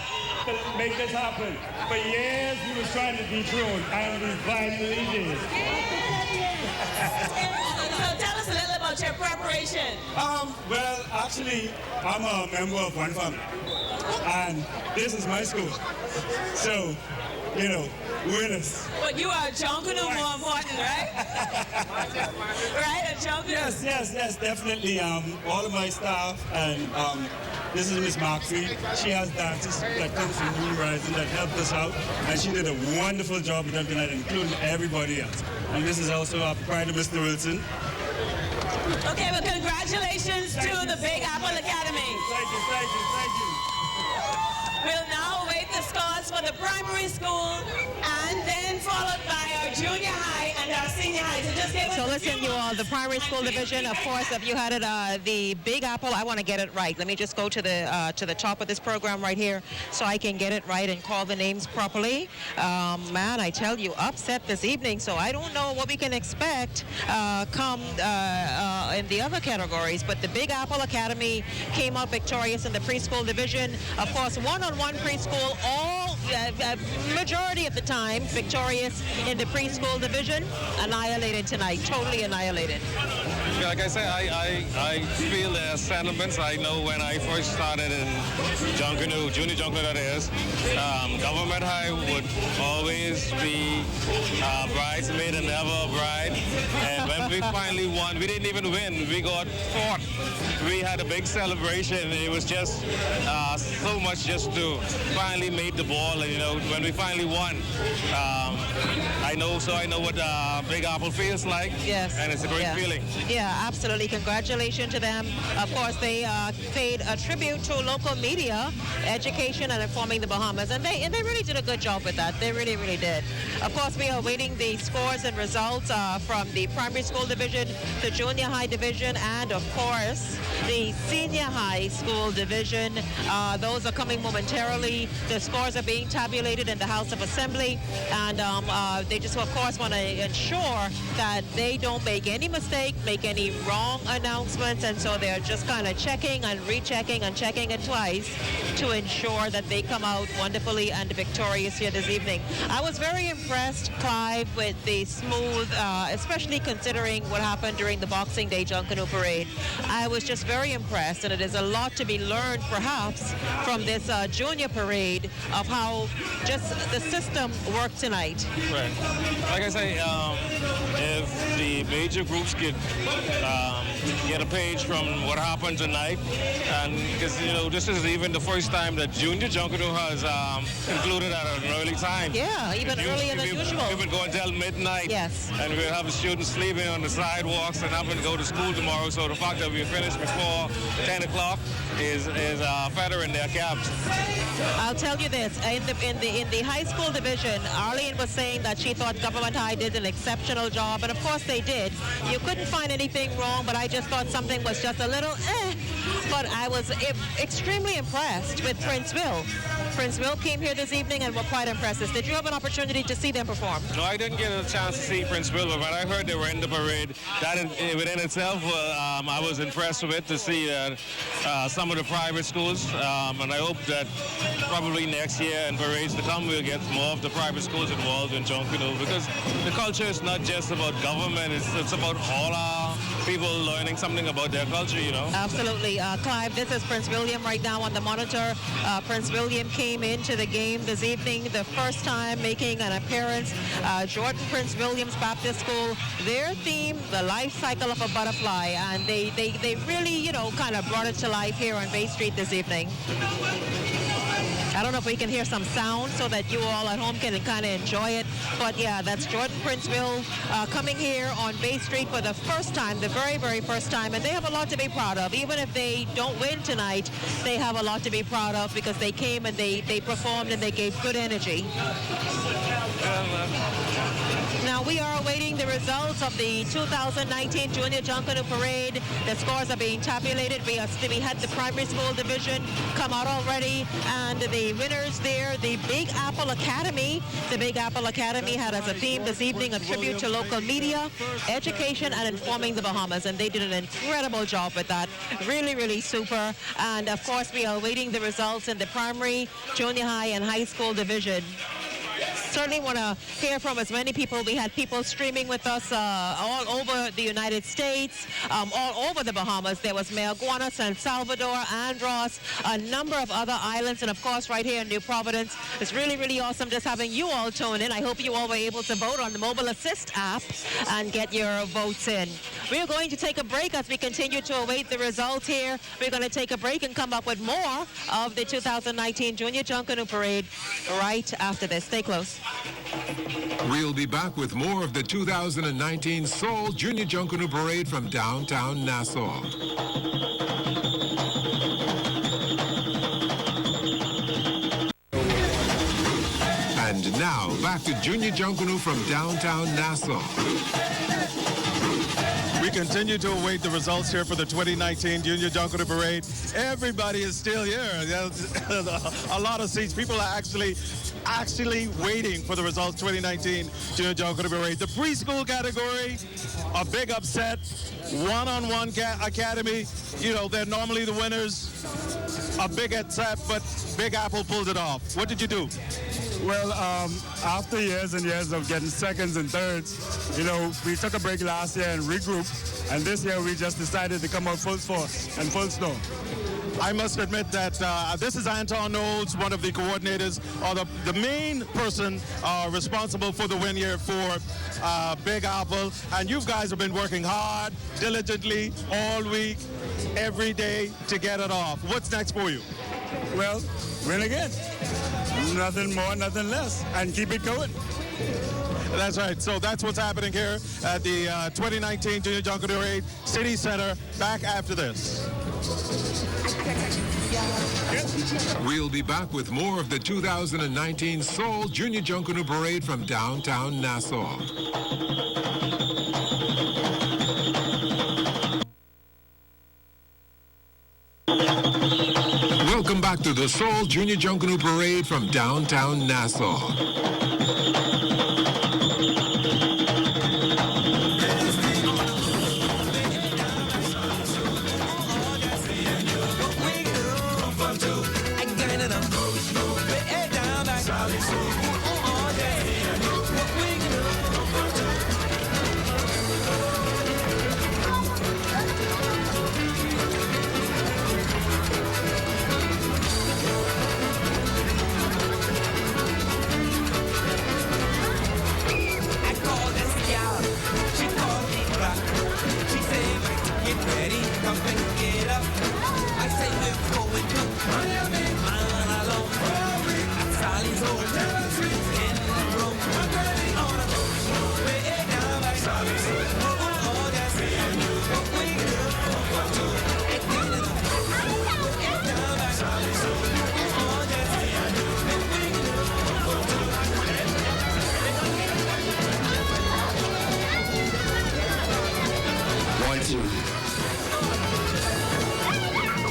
to make this happen. For years, we were trying to dethrone, and we finally did. So tell us a little about your preparation. Well, actually, I'm a member of one family, and this is my school. So, you know, winners. But you are a Junkanoo more important, right? Right, a Junkanoo? Yes, definitely. All of my staff, and this is Miss Marksy. She has dancers that come from Moon Rising that helped us out, and she did a wonderful job with them tonight, including everybody else. And this is also our proprietor, Mr. Wilson. Okay, well, congratulations to the Big Apple Academy. Thank you. We'll now await the scores for the primary school and then followed by our junior high and our senior high. So just give us So listen, you all, the primary school division, of course, if you had it, the Big Apple, I want to get it right. Let me just go to the top of this program right here so I can get it right and call the names properly. Man, I tell you, upset this evening, so I don't know what we can expect come in the other categories, but the Big Apple Academy came out victorious in the preschool division. Of course, one-on-one preschool, all majority of the time victorious in the preschool division. Annihilated tonight, totally annihilated. Like I said, I feel their sentiments. I know when I first started in Junkanoo, junior Junkanoo that is, government high would always be bridesmaid and never a bride. And when we finally won, we didn't even win. We got fourth. We had a big celebration. It was just so much just to finally make the ball. And, you know, when we finally won, I know what Big Apple feels like. Yes. And it's a great feeling. Yeah, absolutely. Congratulations to them. Of course, they paid a tribute to local media, education, and informing the Bahamas, and they really did a good job with that. They really, really did. Of course, we are waiting the scores and results from the primary school division, the junior high division, and of course, the senior high school division. Those are coming momentarily. The scores are being tabulated in the House of Assembly, and they just, of course, want to ensure that they don't make any mistake, make any wrong announcements, and so they're just kind of checking and rechecking and checking it twice to ensure that they come out wonderfully and victorious here this evening. I was very impressed, Clive, with the smooth, especially considering what happened during the Boxing Day Junkanoo Parade. I was just very impressed, and it is a lot to be learned, perhaps, from this junior parade of how just the system worked tonight. Right. Like I say, if the major groups could get a page from what happened tonight, and because, you know, this is even the first time that junior Junkanoo has concluded at an early time. Yeah, even earlier than usual. We would go until midnight. Yes. And we'll have the students sleeping on the sidewalks and having to go to school tomorrow. So the fact that we finished before 10 o'clock is feather in their caps. I'll tell you this, in the high school division, Arlene was saying that she thought Government High did an exceptional job, and of course they did. You couldn't find anything wrong, but I just thought something was just a little but I was extremely impressed with Prince Will. Prince Will came here this evening and were quite impressed. Did you have an opportunity to see them perform? No, I didn't get a chance to see Prince Will, but when I heard they were in the parade, that within itself, I was impressed with to see some of the private schools, and I hope that probably next year and parades to come, we'll get more of the private schools involved in Junkanoo, because the culture is not just about government, it's about all our people learning something about their culture, you know. Absolutely. Clive, this is Prince William right now on the monitor. Prince William came into the game this evening, the first time making an appearance. Jordan Prince William's Baptist School, their theme, the life cycle of a butterfly, and they really, you know, kind of brought it to life here on Bay Street this evening. I don't know if we can hear some sound so that you all at home can kind of enjoy it. But yeah, that's Jordan Princeville coming here on Bay Street for the first time, the very, very first time. And they have a lot to be proud of. Even if they don't win tonight, they have a lot to be proud of because they came and they performed and they gave good energy. Now we are awaiting the results of the 2019 Junior Junkanoo Parade. The scores are being tabulated. We had the primary school division come out already, and the winners there, the Big Apple Academy. The Big Apple Academy had as a theme this evening a tribute to local media, education, and informing the Bahamas, and they did an incredible job with that. Really, really super. And of course, we are awaiting the results in the primary, junior high, and high school division. Certainly want to hear from as many people. We had people streaming with us all over the United States, all over the Bahamas. There was Mayaguana, San Salvador, Andros, a number of other islands, and of course right here in New Providence. It's really, really awesome just having you all tune in. I hope you all were able to vote on the Mobile Assist app and get your votes in. We're going to take a break as we continue to await the results here. We're going to take a break and come up with more of the 2019 Junior Junkanoo Parade right after this. Stay close. We'll be back with more of the 2019 Seoul Junior Junkanoo Parade from downtown Nassau. And now, back to Junior Junkanoo from downtown Nassau. We continue to await the results here for the 2019 Junior Junkanoo Parade. Everybody is still here. A lot of seats. People are actually waiting for the results 2019 Junior Junkanoo Parade. The preschool category, a big upset. One-on-one academy, you know, they're normally the winners. A big upset, but Big Apple pulled it off. What did you do? Well, after years and years of getting seconds and thirds, you know, we took a break last year and regrouped, and this year we just decided to come out full force and full snow. I must admit that this is Anton Knowles, one of the coordinators, or the main person responsible for the win here for Big Apple. And you guys have been working hard, diligently, all week, every day to get it off. What's next for you? Well, win again. Nothing more, nothing less, and keep it going. That's right. So that's what's happening here at the 2019 Junior Junkanoo Parade City Center. Back after this. We'll be back with more of the 2019 Seoul Junior Junkanoo Parade from downtown Nassau. Welcome back to the Seoul Junior Junkanoo Parade from downtown Nassau.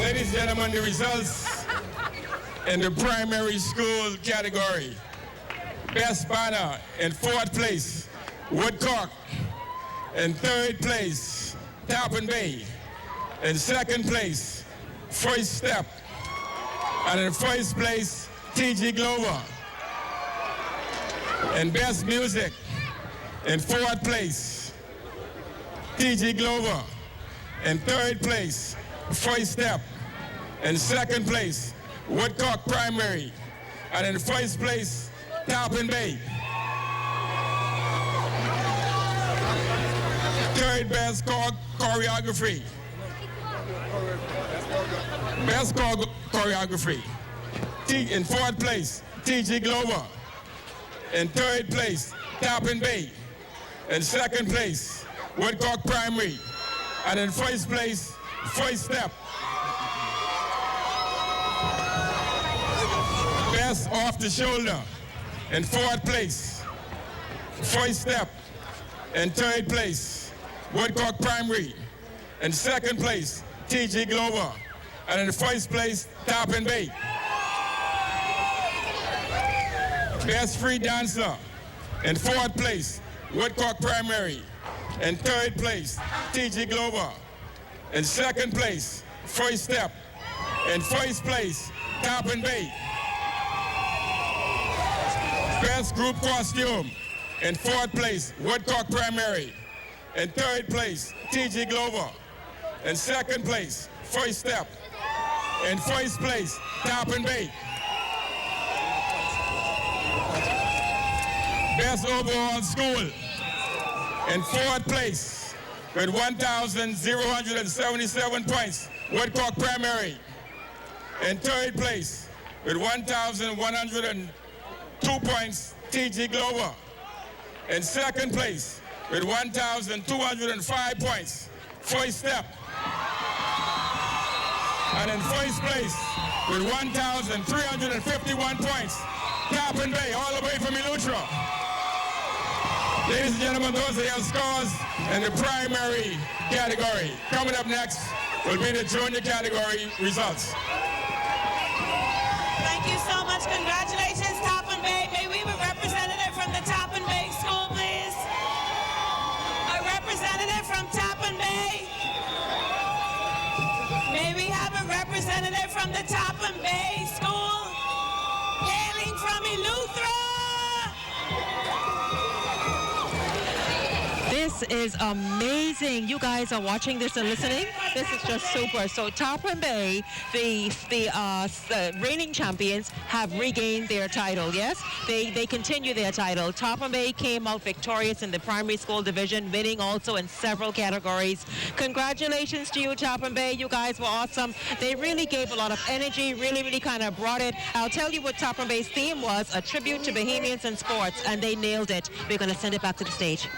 Ladies and gentlemen, the results in the primary school category. Best banner in 4th place, Woodcock. In 3rd place, Tappan Bay. In 2nd place, First Step. And in 1st place, T.G. Glover. And Best Music in 4th place, T.G. Glover. In third place, First Step. In second place, Woodcock Primary. And in first place, Tarpon Bay. Third best choreography. Best choreography. In fourth place, T.G. Glover. In third place, Tarpon Bay. In second place, Woodcock Primary. And in first place, First Step. Best Off the Shoulder. In fourth place, First Step. In third place, Woodcock Primary. In second place, T.G. Glover. And in first place, Tarpon Bay. Best Free Dancer. In fourth place, Woodcock Primary. In third place, T.G. Glover. In second place, First Step. In first place, Tarpon Bay. Best Group Costume. In fourth place, Woodcock Primary. In third place, T.G. Glover. In second place, First Step. In first place, Tarpon Bay. Best Overall School. In fourth place, with 1,077 points, Woodcock Primary. In third place, with 1,102 points, T.G. Glover. In second place, with 1,205 points, First Step. And in first place, with 1,351 points, Tarpon Bay, all the way from Eleuthera. Ladies and gentlemen, those are your scores in the primary category. Coming up next will be the junior category results. Thank you so much. Congratulations, Tarpon Bay. May we have a representative from the Tarpon Bay School, please? A representative from Tarpon Bay. May we have a representative from the Tarpon Bay School? Hailing from Eleuthera. This is amazing. You guys are watching this and listening. This is just super. So Tarpon Bay, the reigning champions, have regained their title. Yes, they continue their title. Tarpon Bay came out victorious in the primary school division, winning also in several categories. Congratulations to you, Tarpon Bay. You guys were awesome. They really gave a lot of energy. Really kind of brought it. I'll tell you what Tarpon Bay's theme was: a tribute to Bahamians in sports, and they nailed it. We're going to send it back to the stage.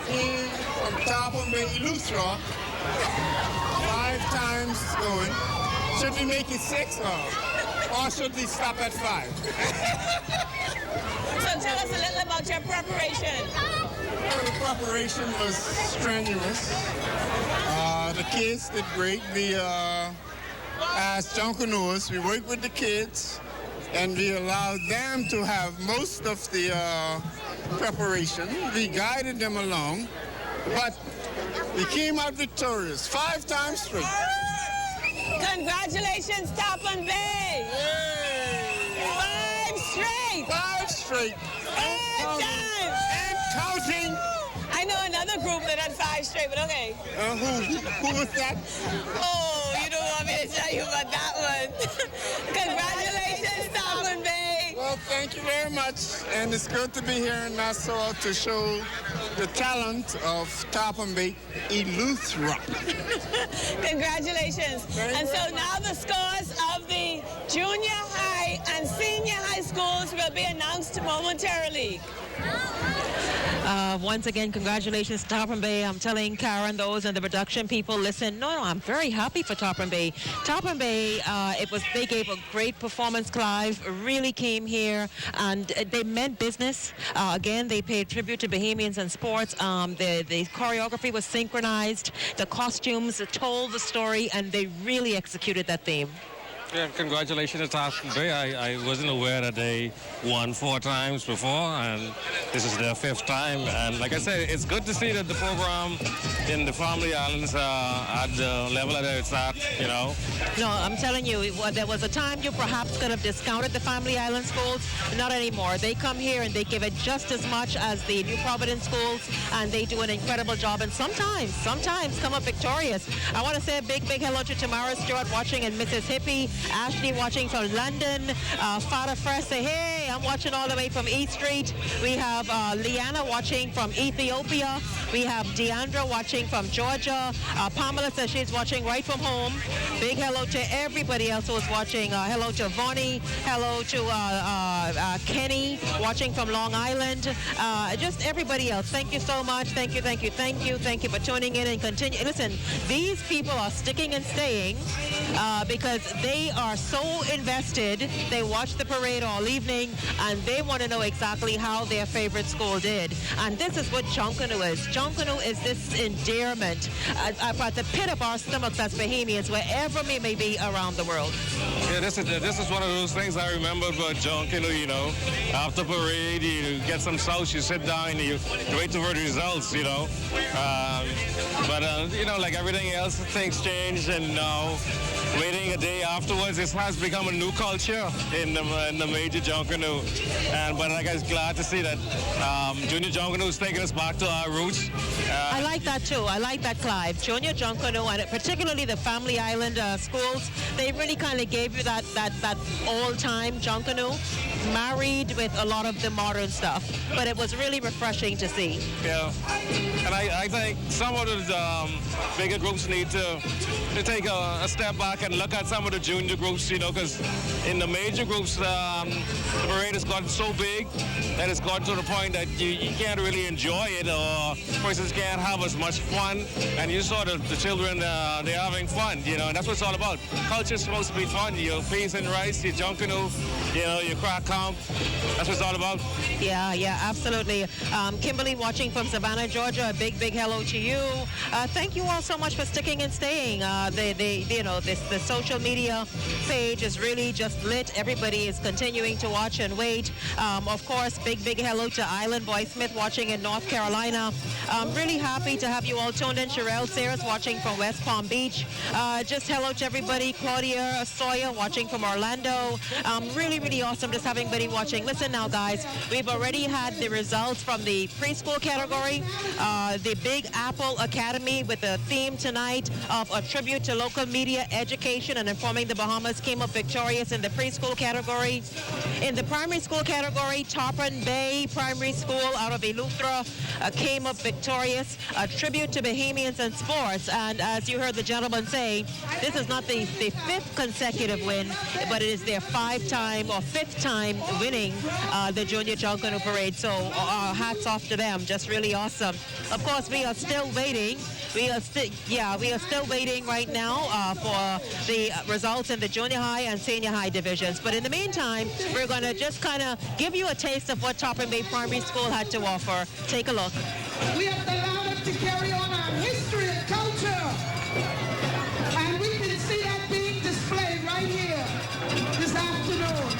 Team from Tarpon Bay, Eleuthera, 5 times going. Should we make it 6 or should we stop at 5? So tell us a little about your preparation. Well, the preparation was strenuous. The kids did great. We, as Junkanoos, we worked with the kids and we allowed them to have most of the preparation. We guided them along, but we came out victorious 5 times straight. Congratulations, Tarpon Bay! Yay. 5 straight! 5 straight! 5 times! And counting! I know another group that had 5 straight, but okay. Who was that? Oh, you don't want me to tell you about that one. Congratulations, Tarpon Bay! Well, thank you very much. And it's good to be here in Nassau to show the talent of Tarpon Bay, Eleuthera. Congratulations. And so now the scores of the junior high and senior high schools will be announced momentarily. Once again, congratulations to Tarpon Bay. I'm telling Karen, those and the production people, listen, no, I'm very happy for Tarpon Bay. Tarpon Bay, they gave a great performance. Clive really came here and they meant business. Again, they paid tribute to Bahamians in sports. The choreography was synchronized. The costumes told the story and they really executed that theme. Yeah, congratulations to Thompson Bay. I wasn't aware that they won 4 times before, and this is their 5th time. And like I said, it's good to see that the program in the Family Islands at the level that it's at, you know. No, I'm telling you, there was a time you perhaps could have discounted the Family Island schools. Not anymore. They come here and they give it just as much as the New Providence schools, and they do an incredible job. And sometimes come up victorious. I want to say a big hello to Tamara Stewart watching in Mississippi, Ashley watching from London, Father Fresh say, hey, I'm watching all the way from East Street. We have Liana watching from Ethiopia. We have Deandra watching from Georgia. Pamela says she's watching right from home. Big hello to everybody else who is watching. Hello to Vonnie. Hello to Kenny watching from Long Island. Just everybody else. Thank you so much. Thank you for tuning in and continue. Listen, these people are sticking and staying because they are so invested. They watch the parade all evening, and they want to know exactly how their favorite school did. And this is what Junkanoo is. Junkanoo is this endearment at the pit of our stomachs as Bahamians, wherever we may be around the world. Yeah, this is one of those things I remember about Junkanoo, you know. After parade, you get some sauce, you sit down, and you wait for the results, you know. You know, like everything else, things change, and now waiting a day afterwards, this has become a new culture in the major Junkanoo. But I was glad to see that Junior Junkanoo is taking us back to our roots. I like that too. I like that, Clive. Junior Junkanoo, and particularly the Family Island schools, they really kind of gave you that old-time Junkanoo, married with a lot of the modern stuff. But it was really refreshing to see. Yeah, and I think some of the bigger groups need to take a step back and look at some of the junior groups, you know, because in the major groups, the parade has gotten so big that it's gotten to the point that you can't really enjoy it, or persons can't have as much fun. And you saw the children, they're having fun, you know, and that's what it's all about. Culture's supposed to be fun. Your peas and rice, your Junkanoo, you know, your crack comp. That's what it's all about. Yeah, absolutely. Kimberly watching from Savannah, Georgia, a big hello to you. Thank you all so much for sticking and staying. The social media page is really just lit. Everybody is continuing to watch and wait. Of course, big hello to Island Boy Smith watching in North Carolina. I'm really happy to have you all tuned in. Sherelle Sayers watching from West Palm Beach. Just hello to everybody. Claudia Sawyer watching from Orlando. Really awesome just having everybody watching. Listen now, guys. We've already had the results from the preschool category. The Big Apple Academy with the theme tonight of a tribute to local media, education, and informing the Bahamas came up victorious in the preschool category. In the primary school category, Tarpon Bay Primary School out of Eleuthera came up victorious. A tribute to Bahamians and sports. And as you heard the gentleman say, this is not the 5th consecutive win, but it is their 5th time winning the Junior Junkanoo Parade. So hats off to them. Just really awesome. Of course, we are still waiting. We are still waiting right now for the results in the junior high and senior high divisions. But in the meantime, we're going to just kind of give you a taste of what Tarpon Bay Primary School had to offer. Take a look. We have allowed us to carry on our history and culture. And we can see that being displayed right here this afternoon.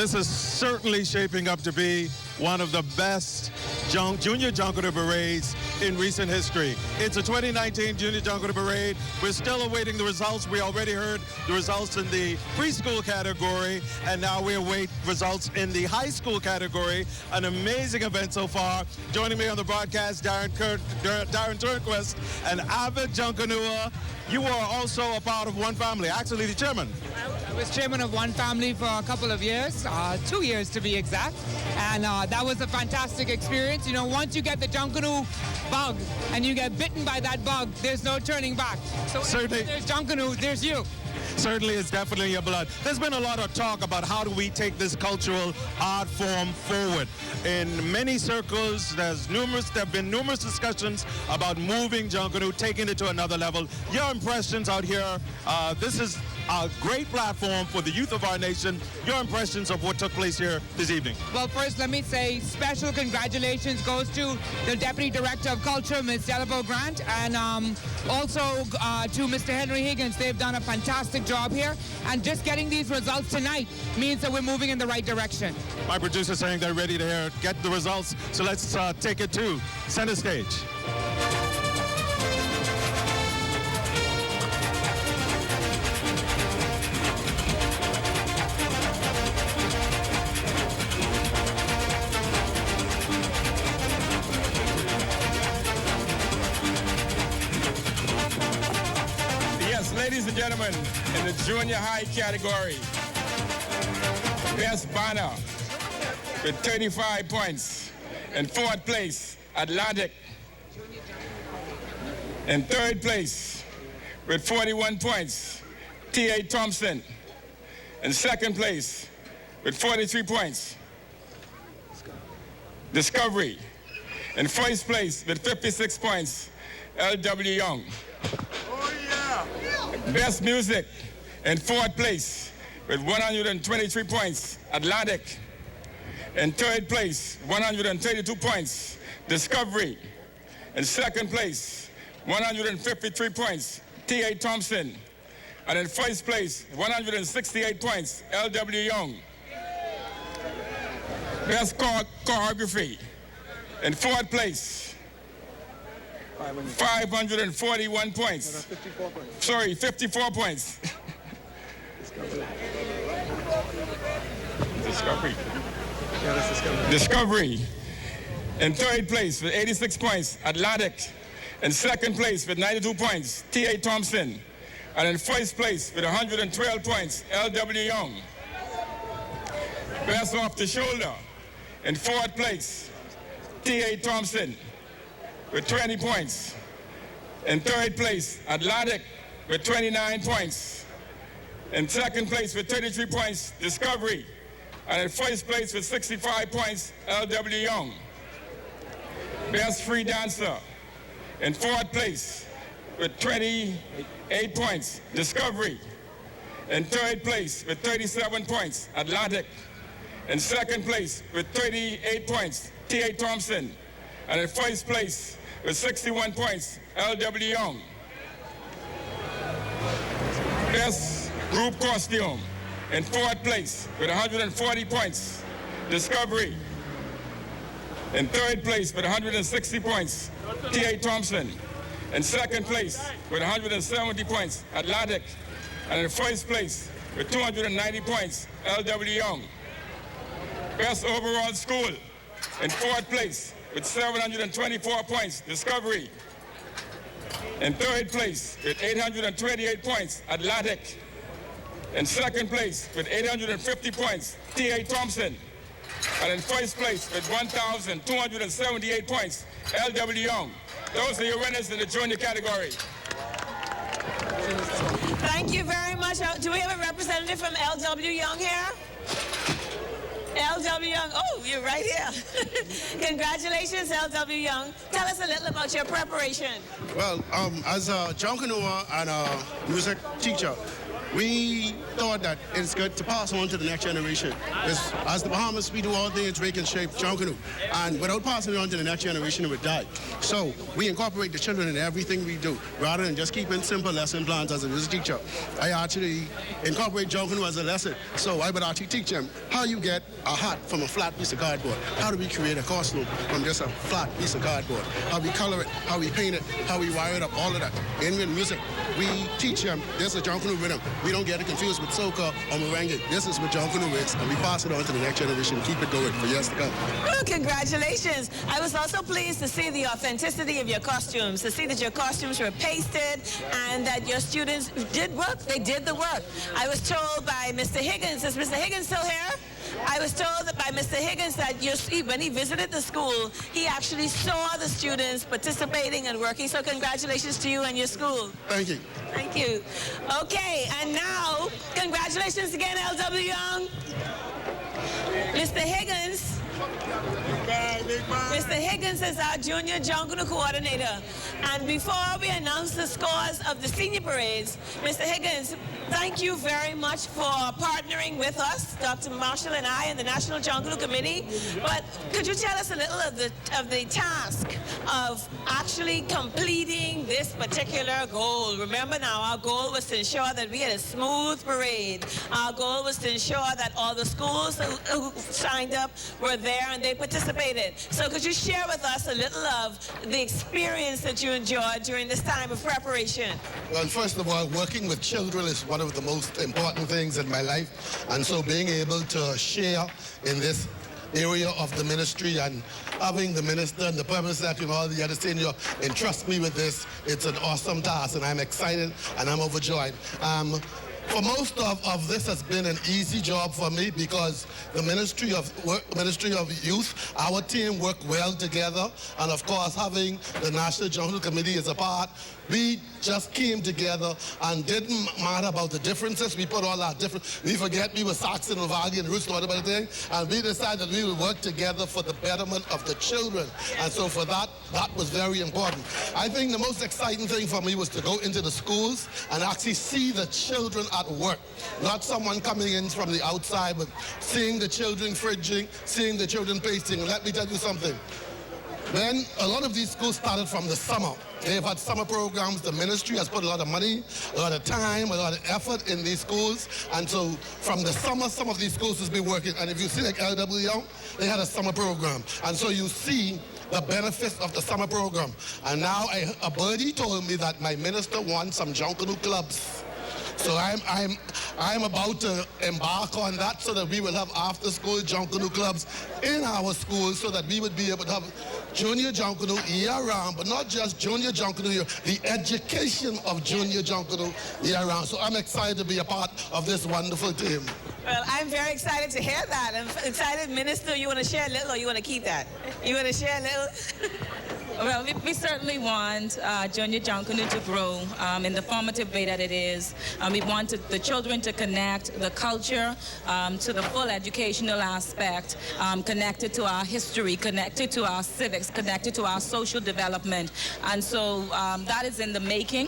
this is certainly shaping up to be one of the best Junior Junkanoo Parades in recent history. It's a 2019 Junior Junkanoo Parade. We're still awaiting the results. We already heard the results in the preschool category, and now we await results in the high school category. An amazing event so far. Joining me on the broadcast, Darren Turnquist, an avid Junkanooer. You are also a part of One Family, actually the chairman. I was chairman of One Family for a couple of years, 2 years to be exact, and that was a fantastic experience. You know, once you get the Junkanoo bug and you get bitten by that bug, there's no turning back. So certainly, if there's Junkanoo, there's you. Certainly, it's definitely your blood. There's been a lot of talk about how do we take this cultural art form forward. In many circles, there have been numerous discussions about moving Junkanoo, taking it to another level. Your impressions out here, this is a great platform for the youth of our nation. Your impressions of what took place here this evening. Well, first, let me say special congratulations goes to the Deputy Director of Culture, Ms. Delabo Grant, and also to Mr. Henry Higgins. They've done a fantastic job here, and just getting these results tonight means that we're moving in the right direction. My producer's saying they're ready to get the results, so let's take it to center stage. Ladies and gentlemen, in the junior high category, best banner with 35 points. In fourth place, Atlantic. In third place, with 41 points, T.A. Thompson. In second place, with 43 points, Discovery. In first place, with 56 points, L.W. Young. Best music in fourth place with 123 points, Atlantic. In third place, 132 points, Discovery. In second place, 153 points, T.A. Thompson. And in first place, 168 points, L.W. Young. Best choreography in fourth place, 541 points. 54 points. Sorry, 54 points. Discovery. Yeah, that's Discovery. Discovery. In third place with 86 points, Atlantic. In second place with 92 points, T.A. Thompson. And in first place with 112 points, L.W. Young. Best off the shoulder. In fourth place, T.A. Thompson with 20 points. In third place, Atlantic with 29 points. In second place with 33 points, Discovery. And in first place with 65 points, L.W. Young. Best free dancer. In fourth place with 28 points, Discovery. In third place with 37 points, Atlantic. In second place with 38 points, T.A. Thompson. And in first place with 61 points, L.W. Young. Best group costume. In fourth place with 140 points, Discovery. In third place with 160 points, T.A. Thompson. In second place with 170 points, Atlantic. And in first place with 290 points, L.W. Young. Best overall school. In fourth place with 724 points, Discovery. In third place with 828 points, Atlantic. In second place with 850 points, T.A. Thompson. And in first place with 1,278 points, L.W. Young. Those are your winners in the junior category. Thank you very much. Do we have a representative from L.W. Young here? L.W. Young, oh, you're right here. Congratulations, L.W. Young. Tell us a little about your preparation. Well, as a Junkanoo and a music teacher, we thought that it's good to pass on to the next generation. As the Bahamas, we do all things to make and shape Junkanoo. And without passing it on to the next generation, it would die. So we incorporate the children in everything we do, rather than just keeping simple lesson plans as a music teacher. I actually incorporate Junkanoo as a lesson. So I would actually teach them how you get a hat from a flat piece of cardboard. How do we create a costume from just a flat piece of cardboard? How we color it, how we paint it, how we wire it up, all of that. In music, we teach them this is Junkanoo rhythm. We don't get it confused with soca or merengue. This is what Junkanoo is, and we pass it on to the next generation. Keep it going for years to come. Well, congratulations. I was also pleased to see the authenticity of your costumes, to see that your costumes were pasted and that your students did work. They did the work. I was told by Mr. Higgins, is Mr. Higgins still here? I was told that by Mr. Higgins that when he visited the school, he actually saw the students participating and working. So congratulations to you and your school. Thank you. Thank you. Okay, and now, congratulations again, L.W. Young. Mr. Higgins. Mr. Higgins is our junior Junkanoo coordinator. And before we announce the scores of the senior parades, Mr. Higgins, thank you very much for partnering with us, Dr. Marshall and I, and the National Junkanoo Committee. But could you tell us a little of the task of actually completing this particular goal? Remember now, our goal was to ensure that we had a smooth parade. Our goal was to ensure that all the schools who signed up were there and they participated. So could you share with us a little of the experience that you enjoyed during this time of preparation? Well, first of all, working with children is one of the most important things in my life. And so being able to share in this area of the ministry and having the minister and the permanent secretary and all the other senior entrust me with this, it's an awesome task, and I'm excited and I'm overjoyed. For most of this has been an easy job for me because the Ministry of Youth, our team worked well together, and of course having the National Junkanoo Committee as a part, we just came together and didn't matter about the differences. We put all our we forget we were Saxon and Valley and Roots and all about the thing, and we decided that we would work together for the betterment of the children. And so for that was very important. I think the most exciting thing for me was to go into the schools and actually see the children at work. Not someone coming in from the outside, but seeing the children fridging, seeing the children pasting. And let me tell you something. Then a lot of these schools started from the summer. They've had summer programs. The ministry has put a lot of money, a lot of time, a lot of effort in these schools. And so from the summer, some of these schools has been working. And if you see like LWO, they had a summer program. And so you see the benefits of the summer program. And now a birdie told me that my minister wants some Junkanoo clubs. So I'm about to embark on that so that we will have after-school Junkanoo clubs in our schools so that we would be able to have junior Junkanoo year-round, but not just junior Junkanoo year, the education of junior Junkanoo year-round. So I'm excited to be a part of this wonderful team. Well, I'm very excited to hear that. I'm excited. Minister, you want to share a little or you want to keep that? You want to share a little? Well, we certainly want junior Junkanoo to grow in the formative way that it is. We want the children to connect the culture to the full educational aspect, connected to our history, connected to our civics, connected to our social development. And so that is in the making.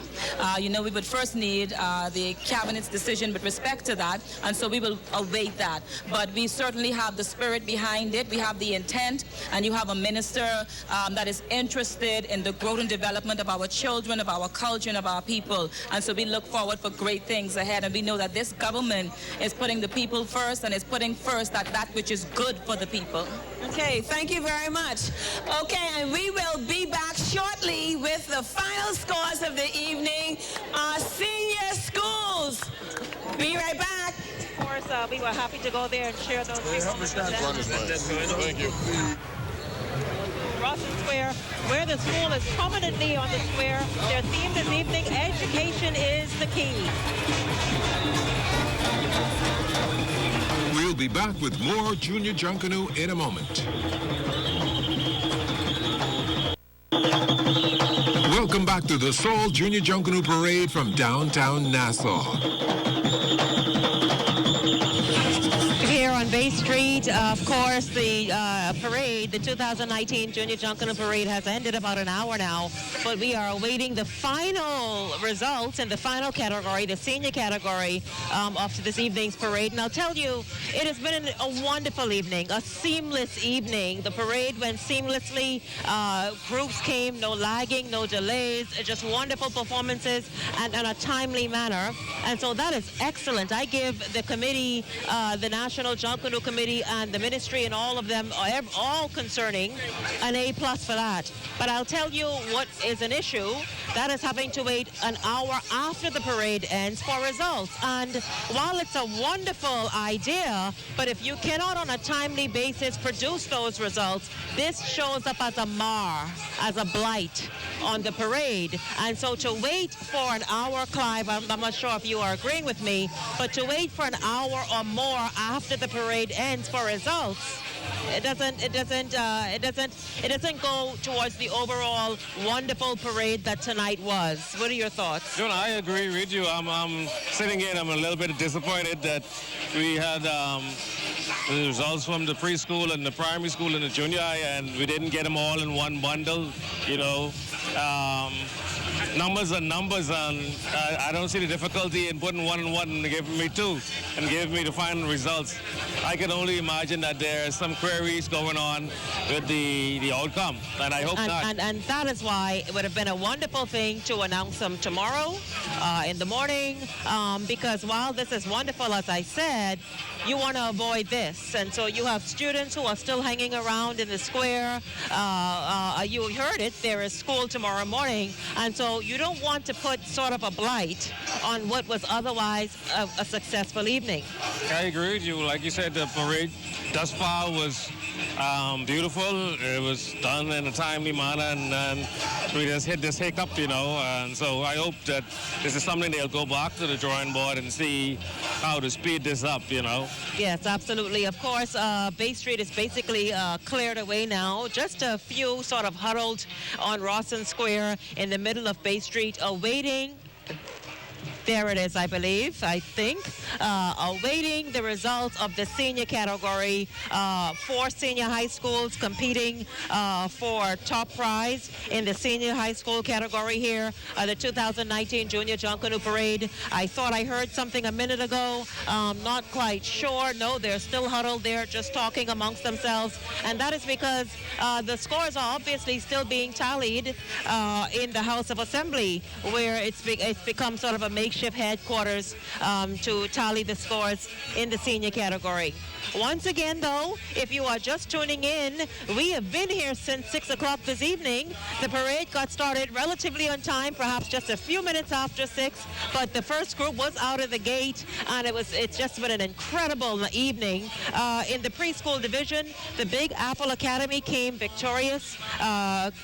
We would first need the cabinet's decision with respect to that, and so we will await that. But we certainly have the spirit behind it. We have the intent, and you have a minister that is interested in the growth and development of our children, of our culture, and of our people. And so we look forward for great things ahead. And we know that this government is putting the people first and is putting first that which is good for the people. Okay, thank you very much. Okay, and we will be back shortly with the final scores of the evening. Our senior schools. Be right back. Of course, we were happy to go there and share those results. Thank you. Russell Square, where the school is prominently on the square. Their theme this evening, education is the key. We'll be back with more Junior Junkanoo in a moment. Welcome back to the Seoul Junior Junkanoo Parade from downtown Nassau. Here on Bay Street, of course, the parade, the 2019 Junior Junkanoo Parade has ended about an hour now, but we are awaiting the final results in the final category, the senior category of this evening's parade. And I'll tell you, it has been a wonderful evening, a seamless evening. The parade went seamlessly. Groups came, no lagging, no delays, just wonderful performances and in a timely manner. And so that is excellent. I give the committee, the National Junkanoo Committee and the ministry and all of them, all concerning, an A+ for that. But I'll tell you what is an issue. That is having to wait an hour after the parade ends for results. And while it's a wonderful idea, but if you cannot on a timely basis produce those results, this shows up as a mar, as a blight on the parade. And so to wait for an hour, Clive, I'm not sure if you are agreeing with me, but to wait for an hour or more after the parade ends for results, it doesn't go towards the overall wonderful parade that tonight was. What are your thoughts? June, I agree with you. I'm sitting here and I'm a little bit disappointed that we had the results from the preschool and the primary school and the junior high, and we didn't get them all in one bundle, you know. Numbers are numbers, and I don't see the difficulty in putting one and one and giving me two and giving me the final results. I can only imagine that there are some queries going on with the outcome, and I hope not. And that is why it would have been a wonderful thing to announce them tomorrow in the morning, because while this is wonderful, as I said, you want to avoid this. And so you have students who are still hanging around in the square. You heard it, there is school tomorrow morning, and so you don't want to put sort of a blight on what was otherwise a successful evening. I agree with you. Like you said, the parade thus far was beautiful. It was done in a timely manner, and we just hit this hiccup, you know. And so I hope that this is something they'll go back to the drawing board and see how to speed this up, you know. Yes, absolutely. Of course, Bay Street is basically cleared away now. Just a few sort of huddled on Rawson Square in the middle of Bay Street, awaiting. There it is, I think, awaiting the results of the senior category. 4 senior high schools competing for top prize in the senior high school category here, the 2019 Junior Junkanoo Parade. I thought I heard something a minute ago. Not quite sure. No, they're still huddled there, just talking amongst themselves. And that is because the scores are obviously still being tallied in the House of Assembly, where it's become sort of a makeshift headquarters to tally the scores in the senior category. Once again, though, if you are just tuning in, we have been here since 6 o'clock this evening. The parade got started relatively on time, perhaps just a few minutes after 6, but the first group was out of the gate, and it's just been an incredible evening. In the preschool division, the Big Apple Academy came victorious,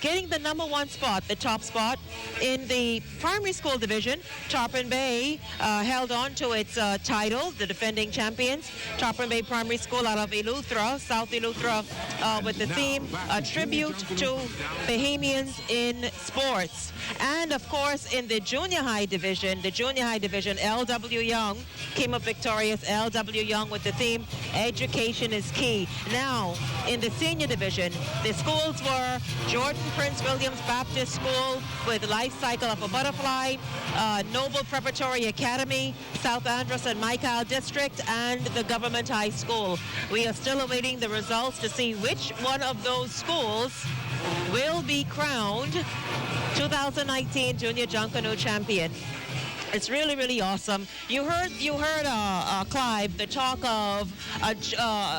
getting the #1 spot, the top spot. In the primary school division, Tarpon Bay held on to its title, the defending champions. Tarpon Bay Primary School out of Eleuthera, South Eleuthera, with the theme, a tribute to Bahamians in sports. And of course, in the junior high division, L.W. Young came up victorious. L.W. Young with the theme, education is key. Now, in the senior division, the schools were Jordan Prince Williams Baptist School with Life Cycle of a Butterfly, Noble Preparatory Academy, South Andros and Michael District, and the Government High School. We are still awaiting the results to see which one of those schools will be crowned 2019 Junior Junkanoo champion. It's really, really awesome. You heard, Clive, the talk of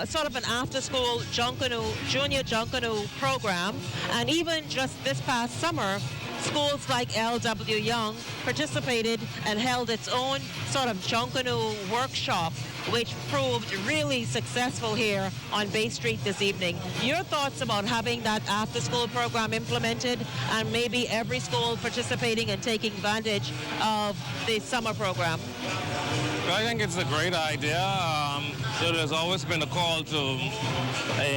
sort of an after-school Junior Junkanoo program, and even just this past summer, schools like L.W. Young participated and held its own sort of Junkanoo workshop, which proved really successful here on Bay Street this evening. Your thoughts about having that after-school program implemented and maybe every school participating and taking advantage of the summer program? I think it's a great idea. There's always been a call to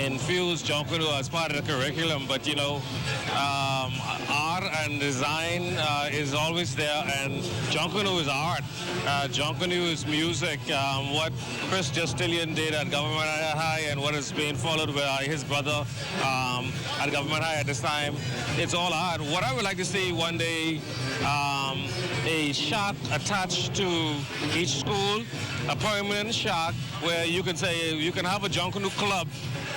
infuse Junkanoo as part of the curriculum, but you know, art and design is always there, and Junkanoo is art. Junkanoo is music. What Chris Justillion did at Government High and what is being followed by his brother at Government High at this time, it's all art. What I would like to see one day, a shack attached to each school, a permanent shack where you can say you can have a Junkanoo club,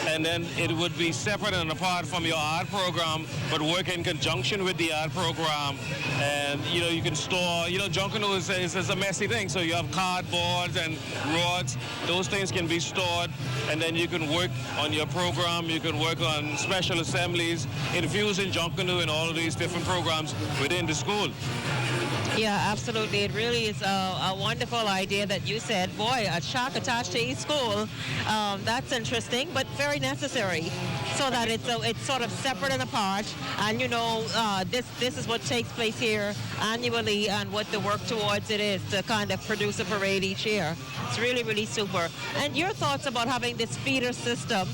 and then it would be separate and apart from your art program, but work in conjunction with the art program. And you can store. Junkanoo is a messy thing, so you have cardboard and rods. Those things can be stored, and then you can work on your program. You can work on special assemblies, infusing Junkanoo in all of these different programs within the school. Yeah, absolutely. It really is a wonderful idea that you said. Boy, a shack attached to each school, that's interesting, but very necessary, so that it's sort of separate and apart. And this is what takes place here annually, and what the work towards it is to kind of produce a parade each year. It's really, really super. And your thoughts about having this feeder system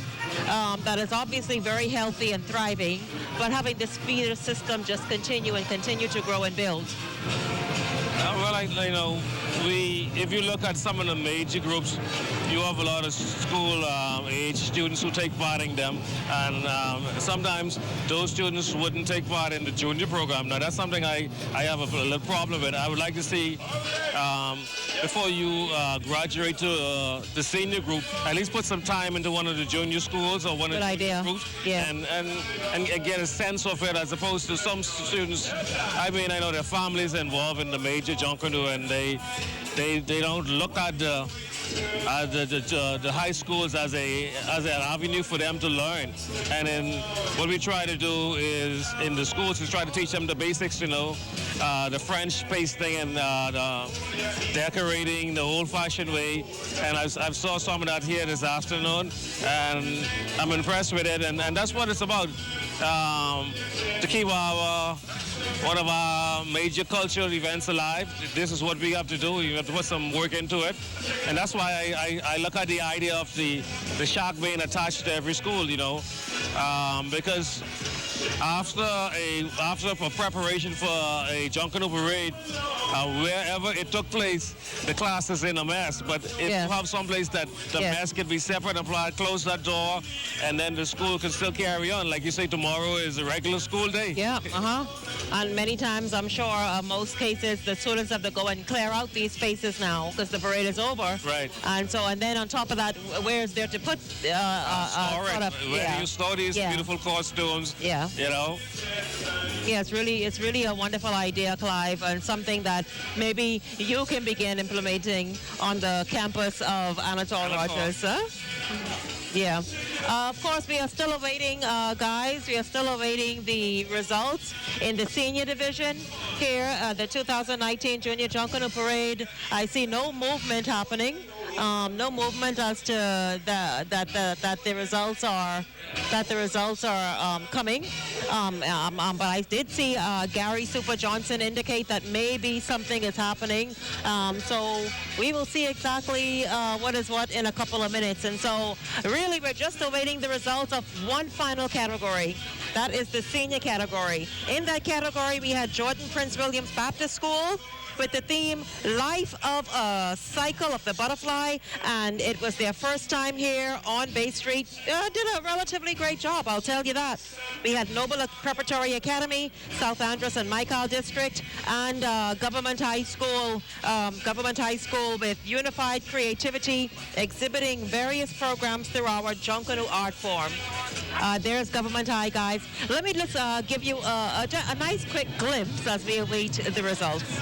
that is obviously very healthy and thriving, but having this feeder system just continue to grow and build? If you look at some of the major groups, you have a lot of school-age students who take part in them, and sometimes those students wouldn't take part in the junior program. Now, that's something I have a little problem with. I would like to see, before you graduate to the senior group, at least put some time into one of the junior schools or one of the groups, and get a sense of it, as opposed to some students. I know their families involved in the major Junkanoo, and they don't look at the high schools as an avenue for them to learn. And then what we try to do is in the schools is try to teach them the basics, the French pasting and the decorating the old-fashioned way. And I saw some of that here this afternoon, and I'm impressed with it. And that's what it's about. To keep one of our major cultural events alive. This is what we have to do. We have to put some work into it. And that's why I look at the idea of the shack being attached to every school, because after preparation for a Junkanoo Parade, wherever it took place, the class is in a mess. But if you have some place that the mess can be separate, applied, close that door, and then the school can still carry on. Like you say, tomorrow is a regular school day. Yeah, And many times, I'm sure, most cases, the students have to go and clear out these spaces now because the parade is over. Right. And then on top of that, where is there to put where do you store these beautiful costumes? Yeah. Yeah, it's really a wonderful idea, Clive, and something that maybe you can begin implementing on the campus of Anatole Rogers. Yeah. Of course, we are still awaiting, guys, we are still awaiting the results in the senior division here, the 2019 Junior Junkanoo Parade. I see no movement happening. No movement as to that the results are coming. But I did see Gary Super Johnson indicate that maybe something is happening. So we will see exactly what is what in a couple of minutes. And so really we're just awaiting the results of one final category. That is the senior category. In that category we had Jordan Prince Williams Baptist School with the theme Life of a Cycle of the Butterfly, and it was their first time here on Bay Street. Did a relatively great job, I'll tell you that. We had Noble Preparatory Academy, South Andros and Michael District, and Government High School with unified creativity, exhibiting various programs through our Junkanoo art form. There's Government High, guys. Let me just give you a nice quick glimpse as we await the results.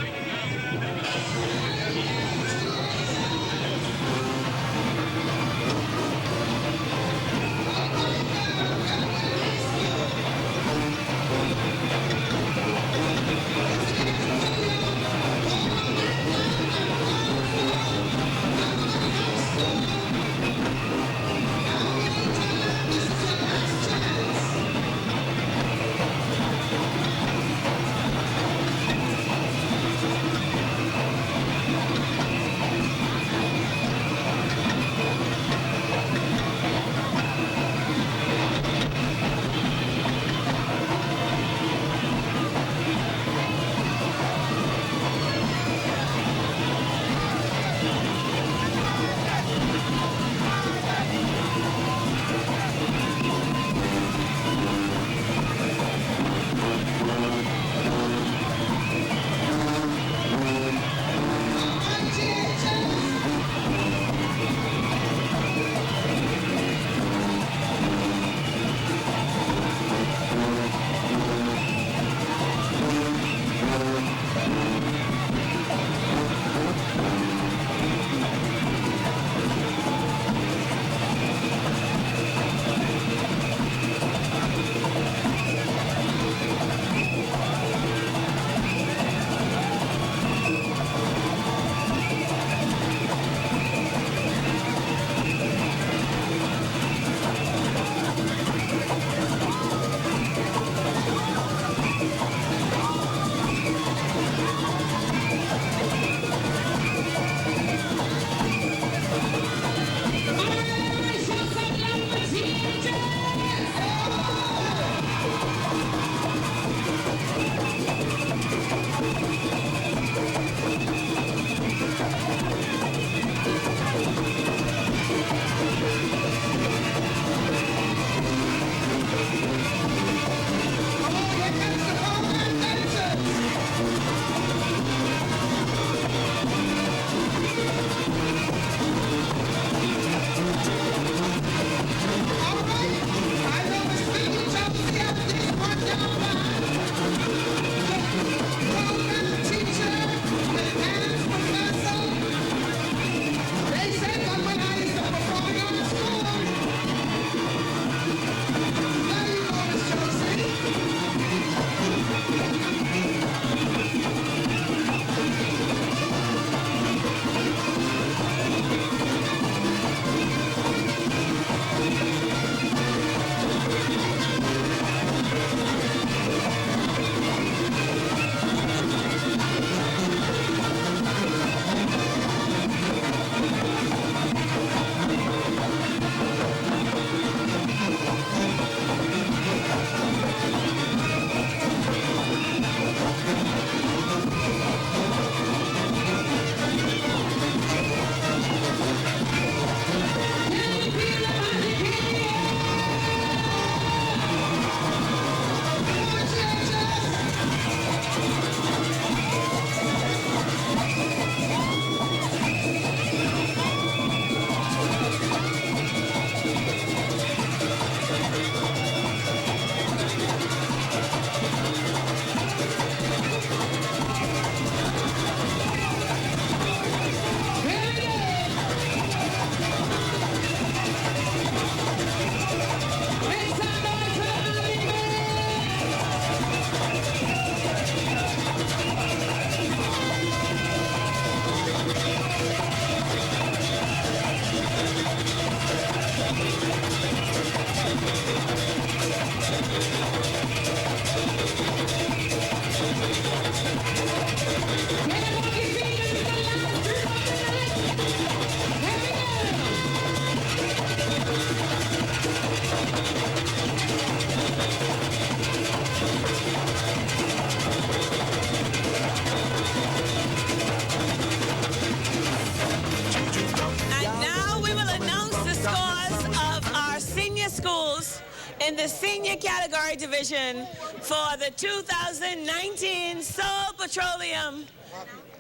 the senior category division for the 2019 Seoul Petroleum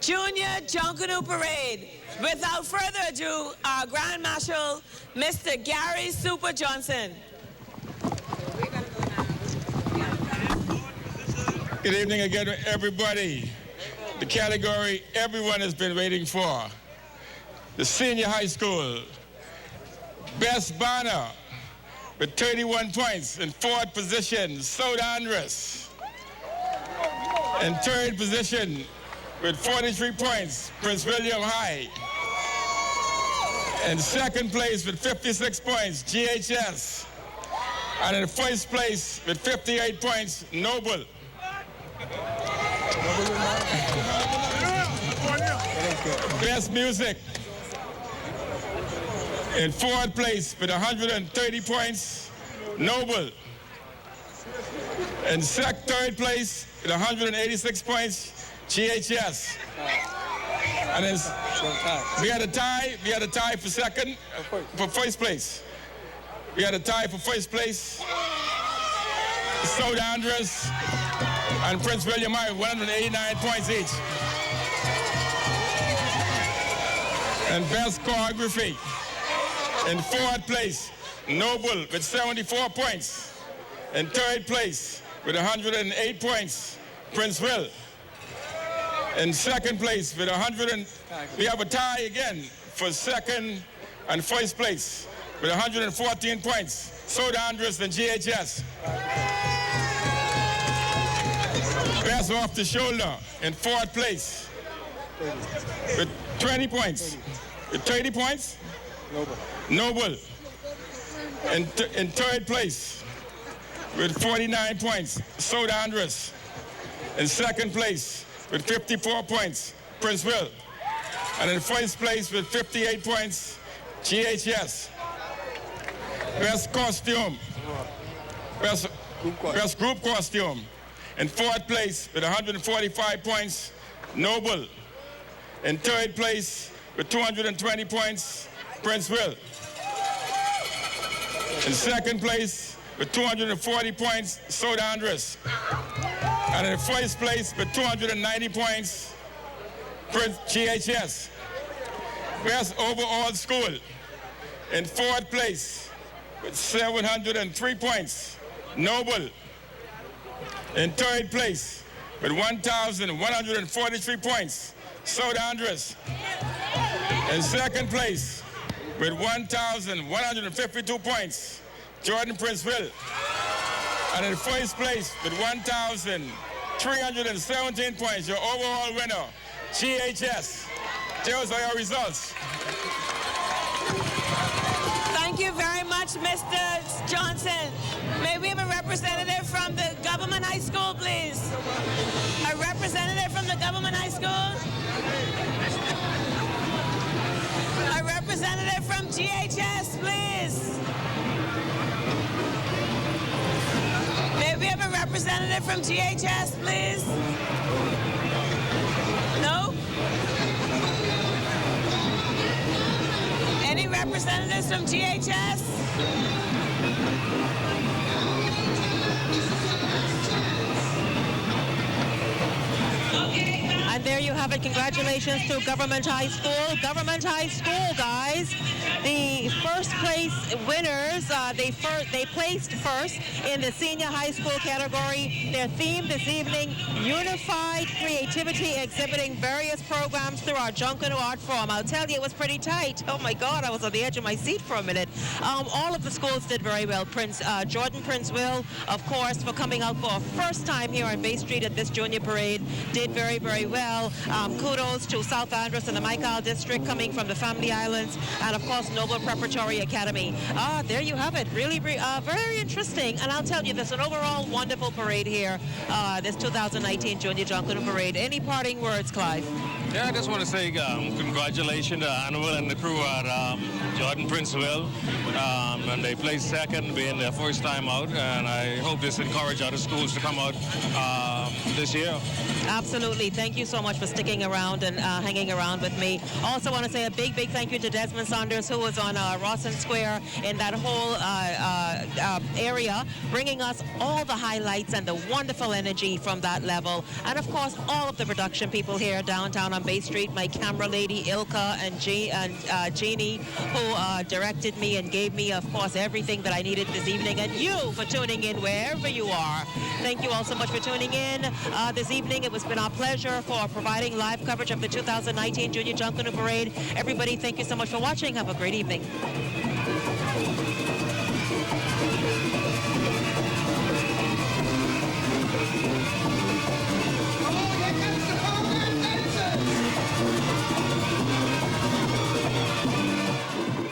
Junior Junkanoo Parade. Without further ado, our Grand Marshal, Mr. Gary Super Johnson. Good evening again, everybody. The category everyone has been waiting for. The senior high school. Best banner with 31 points in fourth position, South Andros. In third position with 43 points, Prince William High. In second place with 56 points, GHS. And in first place with 58 points, Noble. Best music. In fourth place with 130 points, Noble. In third place with 186 points, GHS. And then we had a tie. We had a tie for second, for first place. We had a tie for first place. South Andros and Prince William High, 189 points each. And best choreography. In fourth place, Noble with 74 points. In third place with 108 points, Prince Will. In second place with 100, we have a tie again for second and first place with 114 points, South Andros and GHS. Best off the shoulder in fourth place with 20 points. With 30 points, Noble. In third place with 49 points, South Andros. In second place with 54 points, Prince Will. And in first place with 58 points, GHS. Best costume. Best group costume. In fourth place with 145 points, Noble. In third place with 220 points, Prince Will. In second place with 240 points, South Andros. And in first place with 290 points, Prince GHS. Best overall school. In fourth place with 703 points, Noble. In third place with 1,143 points, South Andros. In second place with 1,152 points, Jordan Prince Will. And in first place with 1,317 points, your overall winner, GHS. Those are your results. Thank you very much, Mr. Johnson. May we have a representative from the government high school, please? A representative from the government high school? A representative from GHS, please? May we have a representative from GHS, please? No? Any representatives from GHS? And there you have it. Congratulations to Government High School. Government High School, guys. The first place winners, they placed first in the senior high school category. Their theme this evening, Unified Creativity, exhibiting various programs through our Junkanoo Art Form. I'll tell you, it was pretty tight. Oh my God, I was on the edge of my seat for a minute. All of the schools did very well. Jordan Prince Will, of course, for coming out for a first time here on Bay Street at this junior parade, did very, very well. Kudos to South Andros and the Michael district coming from the Family Islands, and of course Noble Preparatory Academy. There you have it. Really very interesting. And I'll tell you, there's an overall wonderful parade here, this 2019 Junior Junkanoo Parade. Any parting words, Clive? Yeah, I just want to say congratulations to Annabelle and the crew at Jordan Prince Will. And they placed second, being their first time out. And I hope this encourages other schools to come out this year. Absolutely. Thank you so much for sticking around and hanging around with me. Also want to say a big thank you to Desmond Saunders, who was on Rawson Square in that whole area, bringing us all the highlights and the wonderful energy from that level. And of course, all of the production people here downtown on Bay Street, my camera lady Ilka and Jeannie, who directed me and gave me, of course, everything that I needed this evening. And you for tuning in wherever you are. Thank you all so much for tuning in this evening. It's been our pleasure for providing live coverage of the 2019 Junior Junkanoo Parade. Everybody, thank you so much for watching. Have a great evening.